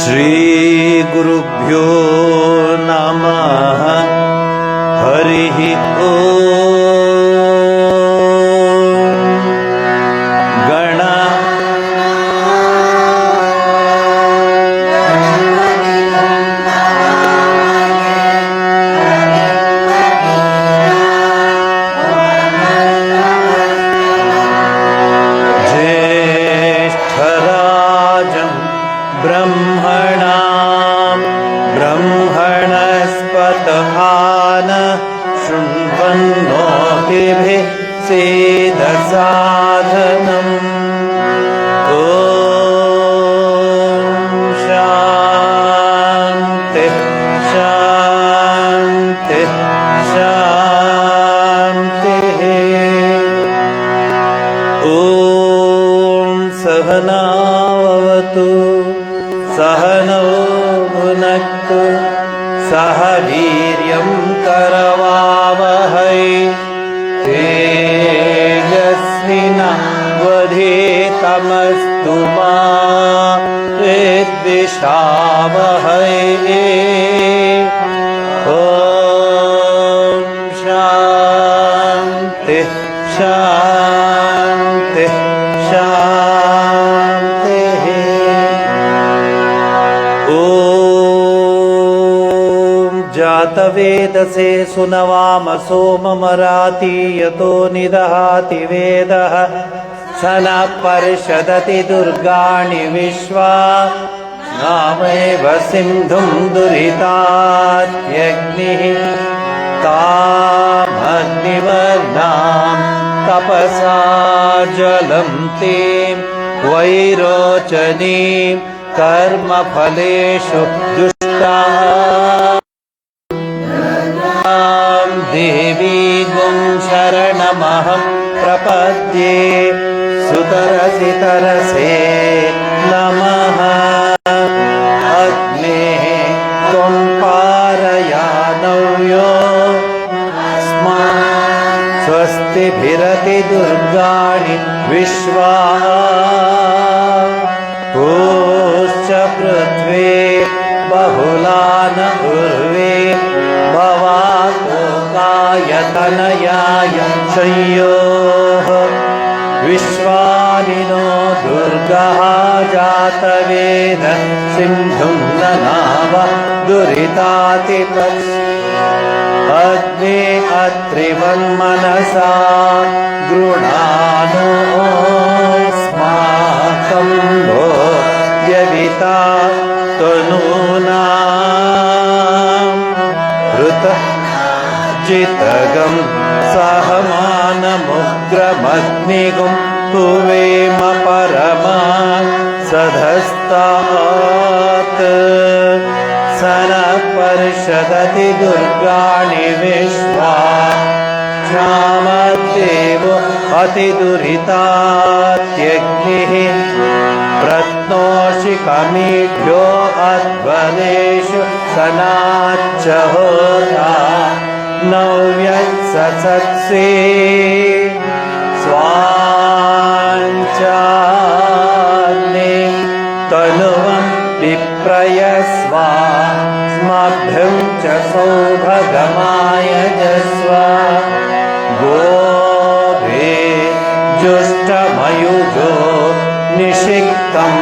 श्रीगुरुभ्यो नमः। हरिः ओम्। ज्येष्ठराजं ब्रह्मणस्पतः शृण्वन्नोतिभिः सेदसादनम्। ॐ शान्ति शान्ति शान्तिः। ॐ सहनावतु सहनौ भुनक्तु सह वीर्यं करवावहै तेजस्विनावधीतमस्तु मा विद्विषावहै। ॐ शान्ति शान्ति शान्तिः। ॐ जातवेदसे सुनवामसो ममराति यतो निदहाति वेदः स न पर्षदति दुर्गाणि विश्वा नामैव सिन्धुं दुरितात्यग्निः तामग्निवर्णां तपसा जलं तीं वैरोचनीं कर्मफलेषु दुष्टा देवीं शरणमहं प्रपद्ये सुतरसि तरसे नमः। अग्नेः त्वं पारयानव्यो अस्मान् स्वस्तिभिरति दुर्गाणि विश्वा पूश्च पृथ्वी बहुलान उर्वे भवातोकायतनयाय संयोः विश्वानिनो दुर्गः जातवेद सिन्धुं ननाव दुरितातिपत्। अग्ने अत्रिवन्मनसा गृणानोऽस्माकं भोज्यविता तनूनां ऋतः चितगं सहमानमुग्रमग्निगुं हुवेम परमान् सधस्तात्। स न पर्षदति दुर्गाणि विश्वा क्षामद्देवो अतिदुरितात्यग्निः प्रत्नोषि कमीढ्यो अध्वरेषु सनाच्च होता नव्यत्सत्से स्वाञ्चाग्ने तनुवं विप्रयस्वा स्मभ्यं च सौभगमायजस्व। गोभे जुष्टमयुजो निषिक्तं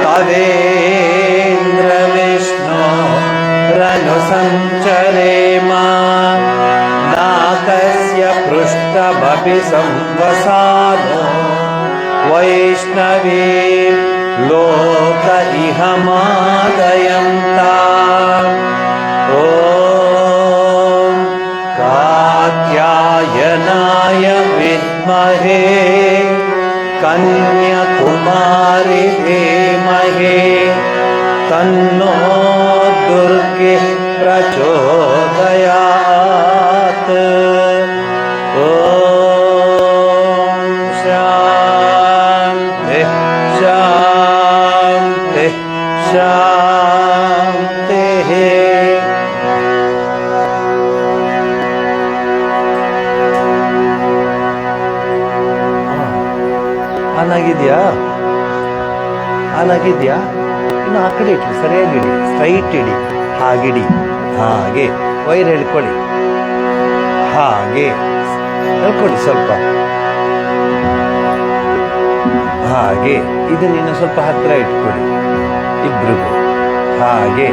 तवेन्द्रविष्णो रनुसञ्चरेम। नाकस्य पृष्ठमपि संवसानो वैष्णवी लोक इह शान्तिः। ಆನ್ ಆಗಿದೆಯಾ? ಆನ್ ಆಗಿದೆಯಾ? ಇನ್ನು ಆ ಕಡೆ ಇಟ್ಟು ಸರಿಯಾಗಿ ಇಡಿ, ಸ್ಟ್ರೈಟ್ ಇಡಿ, ಹಾಗಿಡಿ, ಹಾಗೆ ವೈರ್ ಹೇಳ್ಕೊಳ್ಳಿ, ಹಾಗೆ ಹೇಳ್ಕೊಳ್ಳಿ ಸ್ವಲ್ಪ, ಹಾಗೆ ಇದನ್ನ ಇನ್ನು ಸ್ವಲ್ಪ ಹತ್ತಿರ ಇಟ್ಕೊಳ್ಳಿ ಇಬ್ರಿಗೂ, ಹಾಗೆ.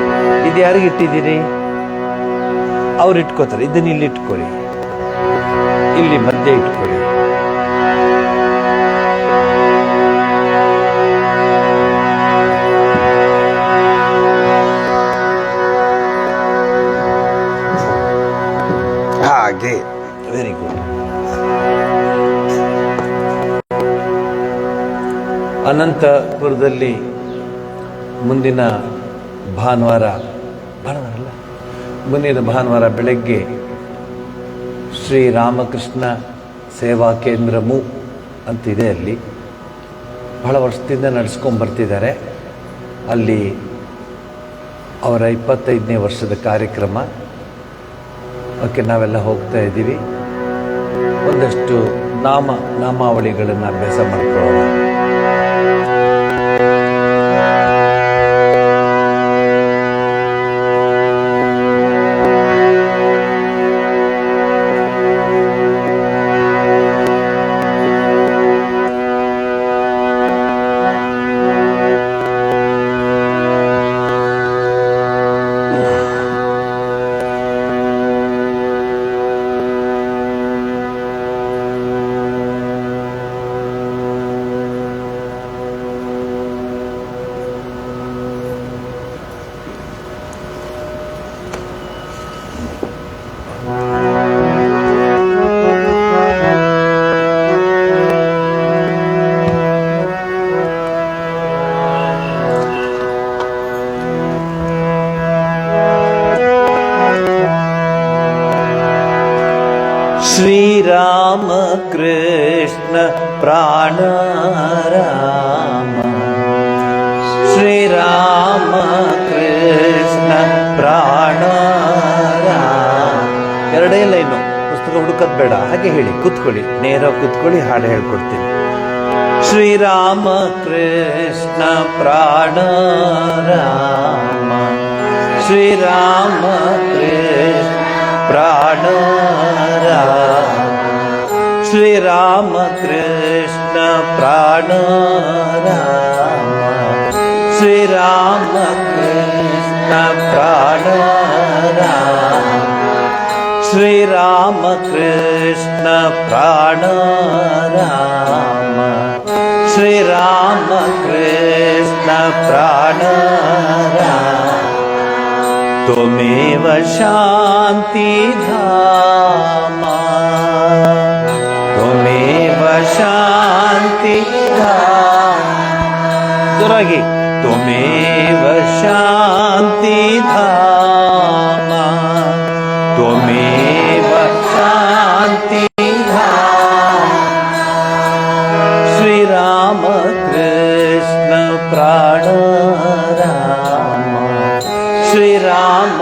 ಇದು ಯಾರಿಗೆ ಇಟ್ಟಿದ್ದೀರಿ? ಅವ್ರು ಇಟ್ಕೋತಾರೆ. ಇದನ್ನ ಇಲ್ಲಿ ಇಟ್ಕೊಳ್ಳಿ, ಇಲ್ಲಿ ಮಧ್ಯೆ ಇಟ್ಕೊಳ್ಳಿ. ಹಾಗೆ, ವೆರಿ ಗುಡ್. ಅನಂತಪುರದಲ್ಲಿ ಮುಂದಿನ ಭಾನುವಾರ ಬೆಳಗ್ಗೆ ಶ್ರೀರಾಮಕೃಷ್ಣ ಸೇವಾ ಕೇಂದ್ರಮು ಅಂತಿದೆ. ಅಲ್ಲಿ ಬಹಳ ವರ್ಷದಿಂದ ನಡೆಸ್ಕೊಂಡು ಬರ್ತಿದ್ದಾರೆ. ಅಲ್ಲಿ ಅವರ 25ನೇ ವರ್ಷದ ಕಾರ್ಯಕ್ರಮ. ಓಕೆ, ನಾವೆಲ್ಲ ಹೋಗ್ತಾ ಇದ್ದೀವಿ. ಒಂದಷ್ಟು ನಾಮಾವಳಿಗಳನ್ನು ಅಭ್ಯಾಸ ಮಾಡ್ಕೊಳ್ಳೋಣ. श्रीराम कृष्ण प्राण राम, श्रीराम कृष्ण प्राण राम. ಎರಡೇ ಲೈನು, ಪುಸ್ತಕ ಹುಡುಕದ್ ಬೇಡ, ಹಾಗೆ ಹೇಳಿ, ಕೂತ್ಕೊಳ್ಳಿ, ನೇರ ಕೂತ್ಕೊಳ್ಳಿ, ಹಾಡು ಹೇಳ್ಕೊಡ್ತೀನಿ. ಶ್ರೀರಾಮ ಕೃಷ್ಣ ಪ್ರಾಣ ರಾಮ, ಶ್ರೀರಾಮ ಕೃಷ್ಣ ಪ್ರಾಣ ರಾಮ, ಶ್ರೀರಾಮ ಕೃಷ್ಣ ಪ್ರಾಣ ರಾಮ, ಶ್ರೀರಾಮ ಕೃಷ್ಣ ಪ್ರಾಣ ರಾಮ, ಶ್ರೀರಾಮ ಕೃಷ್ಣ ಪ್ರಾಣ ರಾಮ, ಶ್ರೀರಾಮ ಕೃಷ್ಣ ಪ್ರಾಣ ರಾಮ. त्वमेव शान्तिधाम, त्वमेव शान्तिधाम. जोराಗಿ, त्वमेव शान्तिधाम, त्वमेव शान्तिधाम. श्रीराम कृष्ण प्राण राम, श्रीराम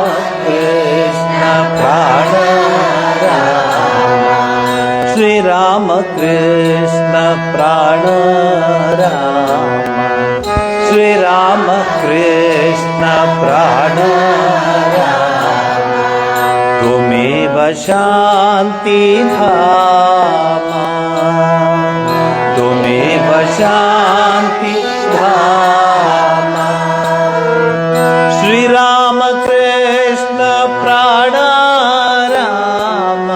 कृष्ण प्राण राम, श्रीराम कृष्ण प्राण राम, श्रीराम कृष्ण प्राण राम. त्वमेव शान्तिधाम, त्वमेव शान्तिधाम. श्रीराम कृष्ण प्राण राम,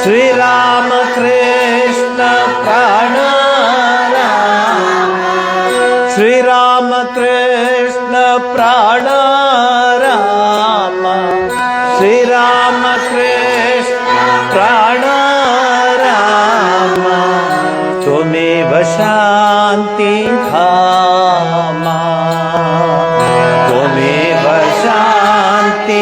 श्रीराम कृष्ण प्राण राम, श्रीराम कृष्ण प्राण राम, श्रीराम कृष्ण प्राण राम. त्वमेव शान्तिधाम, त्वमेव शान्तिधाम,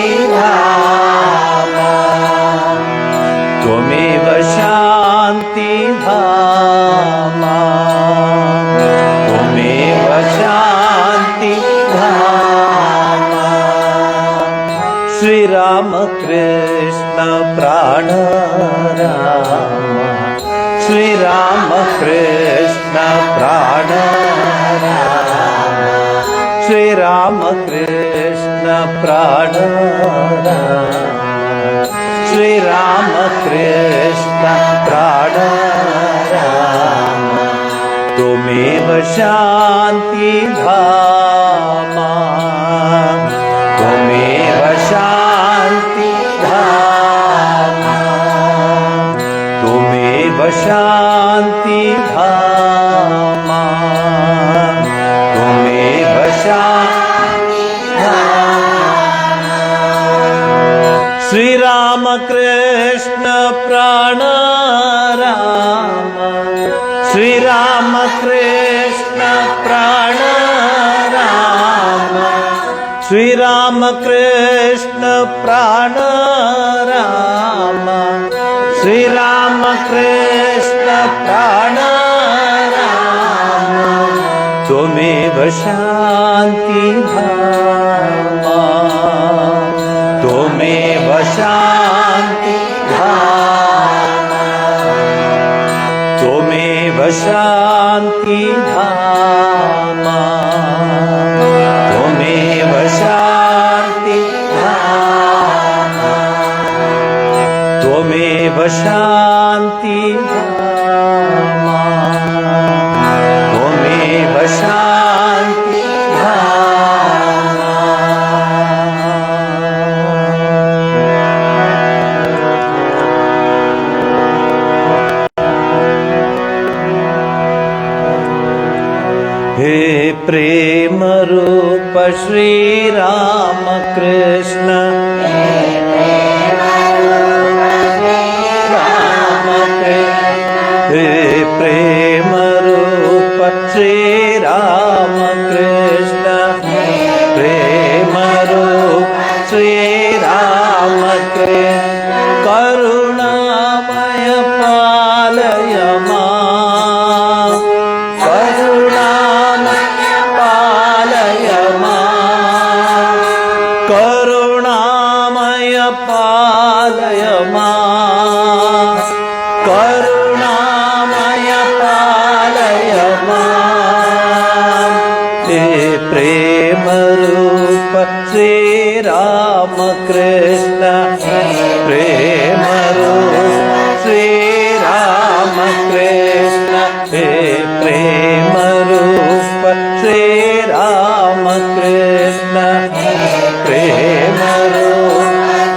त्वमेव शान्तिधाम, त्वमेव शान्तिधाम. श्रीराम कृष्ण प्राण राम श्रीराम कृष्ण प्राण राम श्रीराम कृष्ण प्राण राम श्रीराम कृष्ण प्राण राम त्वमेव शान्ति धामा त्वमेव शान्ति धामा त्वमेव शान्ति धामा त्वमेव शान्ति धामा श्रीराम कृष्ण प्राण राम श्रीराम कृष्ण प्राण राम श्रीराम कृष्ण प्राण राम श्रीराम कृष्ण प्राण राम त्वमेव शान्ति धामा त्वमेव शान्ति धामा त्वमेव शान्ति धामा त्वमेव शान्ति धामा त्वमेव शान्ति धामा त्वमेव शान्ति धामा हे प्रेम रूप श्री राम कृष्ण हे प्रेम रूप श्री राम कृष्ण प्रेम रूप श्री राम कृष्ण करुणामय पालय मां करुणामय पालय मां करुणामय पालय मां हे प्रेम रूप श्री राम कृष्ण प्रेम रूप श्री राम कृष्ण हे प्रेम रूप श्री राम कृष्ण प्रेम रूप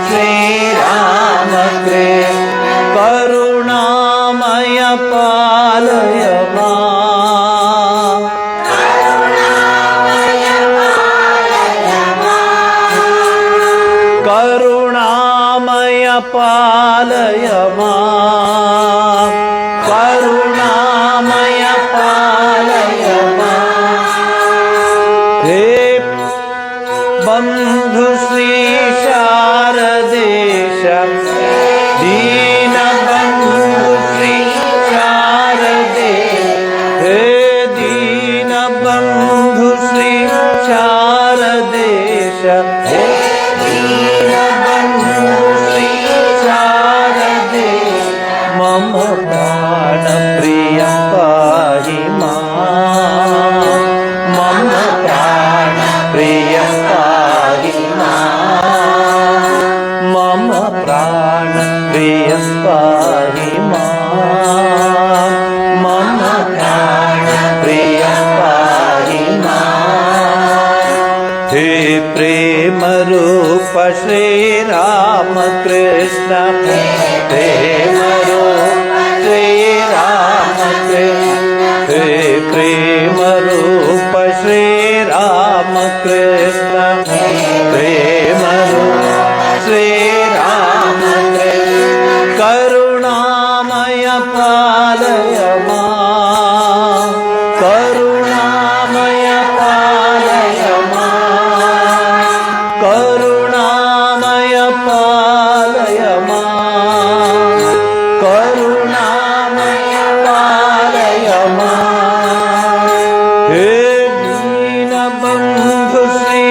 श्री राम कृष्ण करुणामय पालय मां करुणामय पालय मां करुणामय पालय मां हे बंधु श्री शारदेश दीन बंधु श्री शारदेश हे दीन बंधु श्री शारदेश हे दीन बंधु श्री शारदेश मम प्राण प्रिय पाहि मां मम प्राण प्रिय पाहि मां मम प्राण प्रिय पाहि मां मम प्राण प्रिय पाहि मां हे प्रेम रूप श्री राम कृष्ण प्रेम रूप श्री राम कृष्ण हे प्रेम रूप श्री राम कृष्ण प्रेम रूप श्री राम कृष्ण करुणामय पालय मां करुणामय पालय मां करुणामय पालय मां करुणामय पालय मां हे दीन बंधु श्री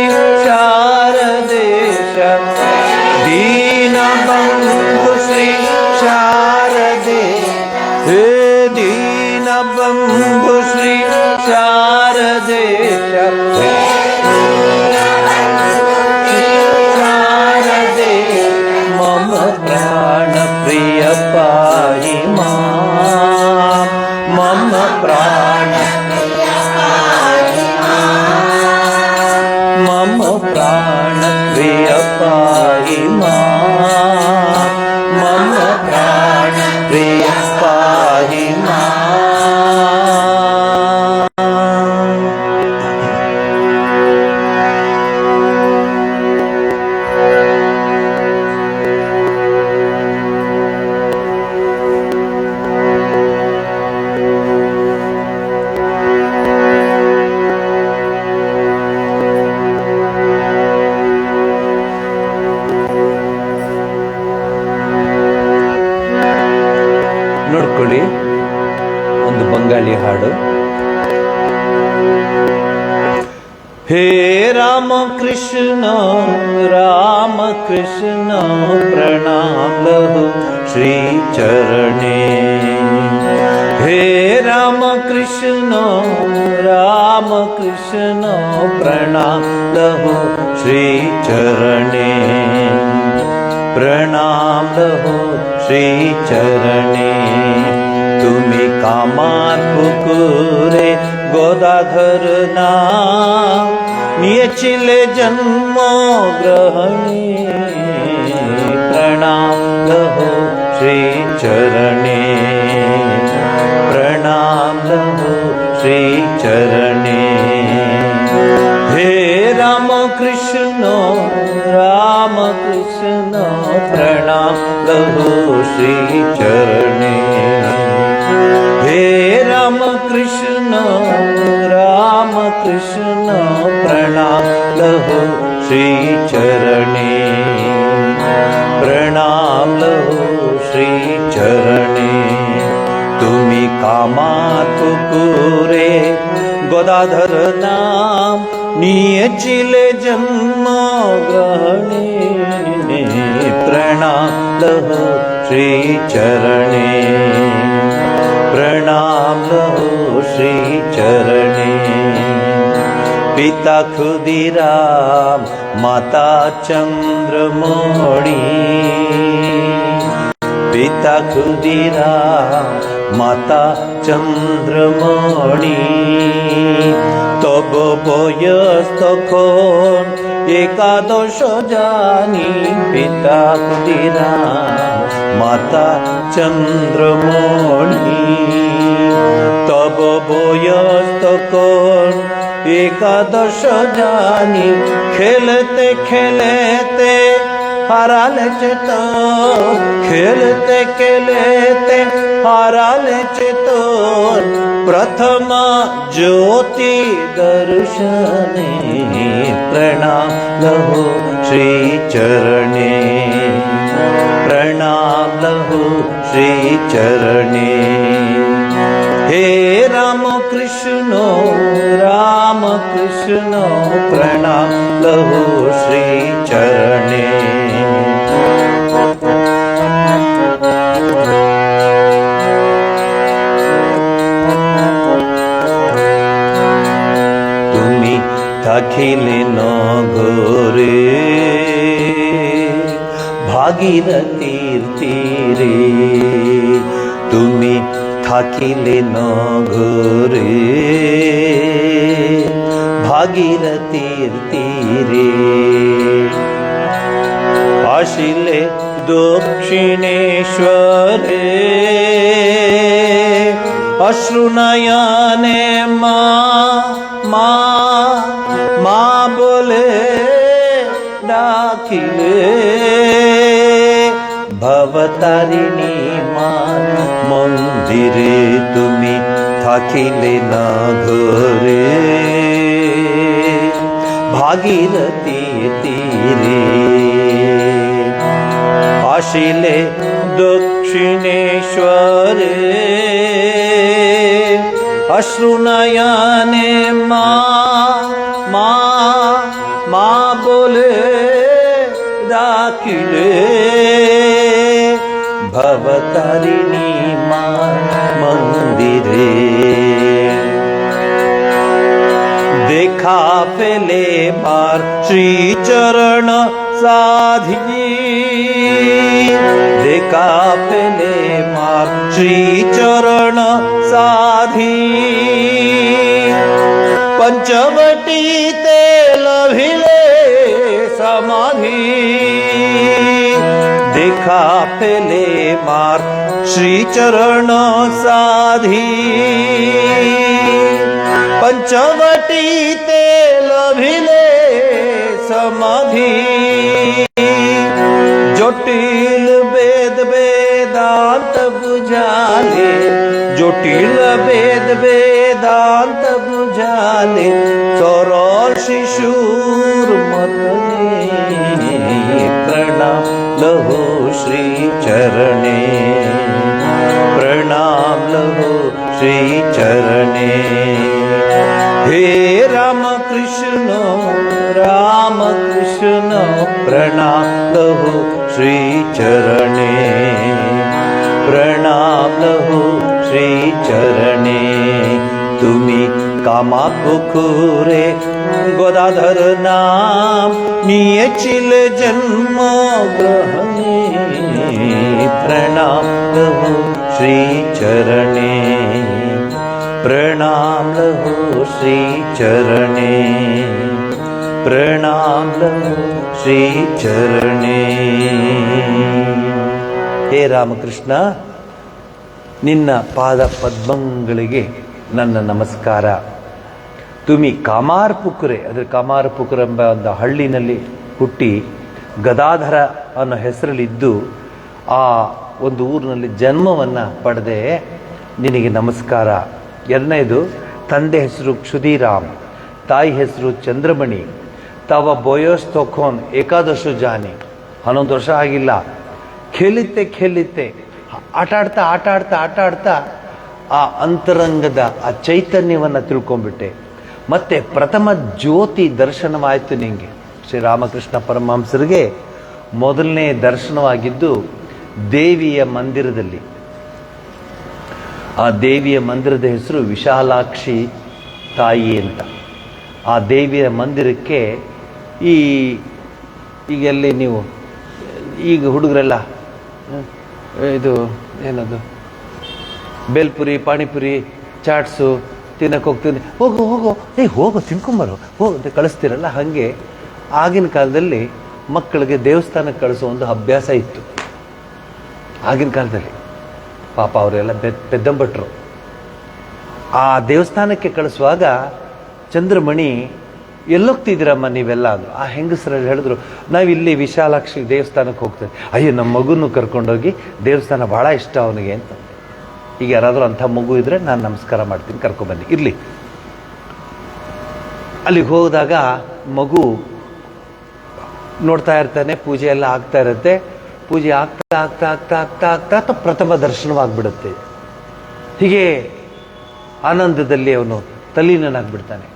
हे राम कृष्ण प्रणाम लहो श्री चरणे। हे राम कृष्ण प्रणाम लहो श्री चरणे। प्रणाम लहो श्री चरणे। तुम्ही कामात पुकुरे गोदाधर नाम नियचिले जन्म ग्रहणे। प्रणाम लहो श्री चरणे। प्रणाम लहो श्री चरणे। हे राम कृष्ण प्रणाम लहो श्री चरणे। हे राम कृष्ण प्रणाम लहो श्री चरणे। प्रणाम लहो श्री चरणे। तुम्ही कामात पुकुरे गोदाधर नाम नियचिले जन्म ग्रहणे। प्रणाम लहो श्री चरणे। प्रणाम लहो श्री चरणे। पिता खुदीराम माता चंद्रमणि। पिता खुदीराम माता चंद्रमणि। तब बयस तखन एकादश जानी। पिता खुदीराम माता चंद्रमणि। तब बयस तखन एकादश जानी। खेलते खेलते हाराले चेतन। खेलते खेलते हाराले चेतन। प्रथम ज्योति दर्शने। प्रणाम लहो श्री चरणे। प्रणाम लहो श्री चरणे। हे राम कृष्ण प्रणाम लहो श्री चरणे। तुम्ही থাকিলে নগরে ভাগীরথীর তীরে। তুমি থাকিলে নগরে ভাগীরথীর তীরে। আসিলে দক্ষিণেশ্বরে অশ্রুনয়নে মা মা মা বলে ডাকিলে। ভবতারিণী মা মন্দিরে তুমি থাকিলে না ঘরে ভাগীরথী তীরে। আসিলে দক্ষিণেশ্বরে অশ্রুনয়নে মা মা মা বলে ডাকিলে। ভবতারিণী মা মন্দিরে। দেখা পেলে মার শ্রীচরণ সাধি। দেখা পেলে মার শ্রীচরণ সাধি। পঞ্চবटीতে লভিলে সমাধি। দেখা পেলে মার শ্রীচরণ সাধি। পঞ্চবटीতে লভিলে সমাধি। জটিল বেদ বেদান্ত বুঝালে। জটিল বেদ বেদান্ত বুঝালে। সরল শিশুর মতনে। प्रणाम लहो श्री चरणे। प्रणाम लहो श्री चरणे। हे राम कृष्ण राम कृष्ण प्रणाम लहु श्री चरणे प्रणाम लहु श्री चरणे तुम्ही कामा पुकुरे गोदाधर नाम नियचिल जन्म ग्रहणे प्रणाम लहु श्री चरणे प्रणाम लहु श्री चरणे प्रणाम लहु श्री चरणे ಹೇ ರಾಮಕೃಷ್ಣ, ನಿನ್ನ ಪಾದ ಪದ್ಮಗಳಿಗೆ ನನ್ನ ನಮಸ್ಕಾರ. ತುಮಿ ಕಾಮಾರ್ಪುಕುರೆ, ಅದರ ಕಾಮಾರ್ಪುಕುರ ಎಂಬ ಒಂದು ಹಳ್ಳಿನಲ್ಲಿ ಹುಟ್ಟಿ ಗದಾಧರ ಅನ್ನೋ ಹೆಸರಲ್ಲಿದ್ದು ಆ ಒಂದು ಊರಿನಲ್ಲಿ ಜನ್ಮವನ್ನು ಪಡೆದೆ. ನಿನಗೆ ನಮಸ್ಕಾರ. ಎರಡನೇದು, ತಂದೆ ಹೆಸರು ಕ್ಷುದಿರಾಮ್, ತಾಯಿ ಹೆಸರು ಚಂದ್ರಮಣಿ. ತವ ಬೋಯೋಸ್ ತೊಖೋನ್ ಏಕಾದಶು ಜಾನಿ, 11 ವರ್ಷ ಆಗಿಲ್ಲ. ಖೇಲಿತ್ತೆ ಆಟ ಆಡ್ತಾ ಆ ಅಂತರಂಗದ ಆ ಚೈತನ್ಯವನ್ನು ತಿಳ್ಕೊಂಡ್ಬಿಟ್ಟೆ. ಮತ್ತೆ ಪ್ರಥಮ ಜ್ಯೋತಿ ದರ್ಶನವಾಯಿತು ನಿಂಗೆ. ಶ್ರೀರಾಮಕೃಷ್ಣ ಪರಮಹಂಸರಿಗೆ ಮೊದಲನೇ ದರ್ಶನವಾಗಿದ್ದು ದೇವಿಯ ಮಂದಿರದಲ್ಲಿ. ಆ ದೇವಿಯ ಮಂದಿರದ ಹೆಸರು ವಿಶಾಲಾಕ್ಷಿ ತಾಯಿ ಅಂತ. ಆ ದೇವಿಯ ಮಂದಿರಕ್ಕೆ ಈಗೆಲ್ಲಿ ನೀವು ಈಗ ಹುಡುಗರೆಲ್ಲ ಇದು ಏನದು ಬೇಲ್ಪುರಿ, ಪಾನಿಪುರಿ, ಚಾಟ್ಸು ತಿನ್ನಕ್ಕೆ ಹೋಗ್ತೀನಿ, ಹೋಗು ತಿನ್ಕೊಂಬರು ಹೋಗು ಅಂತ ಕಳಿಸ್ತೀರಲ್ಲ, ಹಾಗೆ ಆಗಿನ ಕಾಲದಲ್ಲಿ ಮಕ್ಕಳಿಗೆ ದೇವಸ್ಥಾನಕ್ಕೆ ಕಳಿಸೋ ಒಂದು ಅಭ್ಯಾಸ ಇತ್ತು. ಆಗಿನ ಕಾಲದಲ್ಲಿ ಪಾಪ ಅವರೆಲ್ಲ ಪೆದ್ದಂಬಟ್ರು. ಆ ದೇವಸ್ಥಾನಕ್ಕೆ ಕಳಿಸುವಾಗ ಚಂದ್ರಮಣಿ ಎಲ್ಲೋಗ್ತಿದ್ದೀರಮ್ಮ ನೀವೆಲ್ಲ ಅಂದರು. ಆ ಹೆಂಗಸರಲ್ಲಿ ಹೇಳಿದ್ರು, ನಾವಿಲ್ಲಿ ವಿಶಾಲಾಕ್ಷಿ ದೇವಸ್ಥಾನಕ್ಕೆ ಹೋಗ್ತೇವೆ. ಅಯ್ಯೋ, ನಮ್ಮ ಮಗುನೂ ಕರ್ಕೊಂಡೋಗಿ, ದೇವಸ್ಥಾನ ಭಾಳ ಇಷ್ಟ ಅವನಿಗೆ ಅಂತ. ಈಗ ಯಾರಾದರೂ ಅಂಥ ಮಗು ಇದ್ದರೆ ನಾನು ನಮಸ್ಕಾರ ಮಾಡ್ತೀನಿ, ಕರ್ಕೊಂಬನ್ನಿ. ಇರಲಿ. ಅಲ್ಲಿಗೆ ಹೋದಾಗ ಮಗು ನೋಡ್ತಾ ಇರ್ತಾನೆ, ಪೂಜೆ ಎಲ್ಲ ಆಗ್ತಾ ಇರುತ್ತೆ. ಪೂಜೆ ಆಗ್ತಾ ಪ್ರಥಮ ದರ್ಶನವಾಗ್ಬಿಡುತ್ತೆ. ಹೀಗೆ ಆನಂದದಲ್ಲಿ ಅವನು ತಲ್ಲೀನನಾಗ್ಬಿಡ್ತಾನೆ.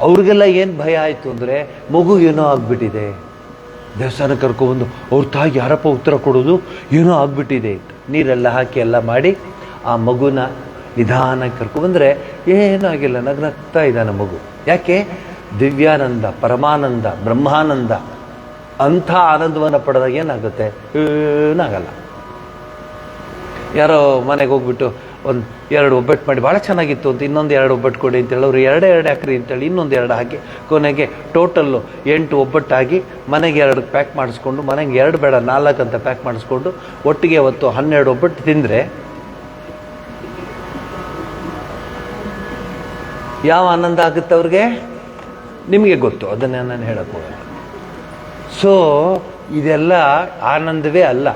ಅವ್ರಿಗೆಲ್ಲ ಏನು ಭಯ ಆಯಿತು ಅಂದರೆ, ಮಗು ಏನೋ ಆಗ್ಬಿಟ್ಟಿದೆ, ದೇವಸ್ಥಾನಕ್ಕೆ ಕರ್ಕೊಬಂದು ಅವ್ರ ತಾಯಿಗೆ ಯಾರಪ್ಪ ಉತ್ತರ ಕೊಡೋದು, ಏನೋ ಆಗ್ಬಿಟ್ಟಿದೆ ಅಂತ ನೀರೆಲ್ಲ ಹಾಕಿ ಎಲ್ಲ ಮಾಡಿ ಆ ಮಗುನ ನಿಧಾನಕ್ಕೆ ಕರ್ಕೊಬಂದರೆ ಏನೂ ಆಗಿಲ್ಲ, ನಗ್ನಗ್ತಾ ಇದ್ದಾನೆ ಮಗು. ಯಾಕೆ? ದಿವ್ಯಾನಂದ, ಪರಮಾನಂದ, ಬ್ರಹ್ಮಾನಂದ, ಅಂಥ ಆನಂದವನ್ನು ಪಡೆದಾಗ ಏನಾಗುತ್ತೆ? ಏನಾಗಲ್ಲ. ಯಾರೋ ಮನೆಗೆ ಹೋಗ್ಬಿಟ್ಟು 2 ಒಬ್ಬಟ್ಟು ಮಾಡಿ ಭಾಳ ಚೆನ್ನಾಗಿತ್ತು ಅಂತ ಇನ್ನೊಂದು 2 ಒಬ್ಬಟ್ಟು ಕೊಡಿ ಅಂತೇಳಿ ಅವರು 2 ಹಾಕ್ರಿ ಅಂತೇಳಿ ಇನ್ನೊಂದು 2 ಹಾಕಿ ಕೊನೆಗೆ ಟೋಟಲ್ಲು 8 ಒಬ್ಬಟ್ಟಾಗಿ ಮನೆಗೆ 2 ಪ್ಯಾಕ್ ಮಾಡಿಸ್ಕೊಂಡು, ಮನೆಗೆ 2 ಬೇಡ 4 ಅಂತ ಪ್ಯಾಕ್ ಮಾಡಿಸ್ಕೊಂಡು ಒಟ್ಟಿಗೆ ಅವತ್ತು 12 ಒಬ್ಬಟ್ಟು ತಿಂದರೆ ಯಾವ ಆನಂದ ಆಗುತ್ತೆ ಅವ್ರಿಗೆ? ನಿಮಗೆ ಗೊತ್ತು, ಅದನ್ನೇ ನಾನು ಹೇಳಕ್ಕೆ ಹೋಗಲ್ಲ. ಸೊ ಇದೆಲ್ಲ ಆನಂದವೇ ಅಲ್ಲ.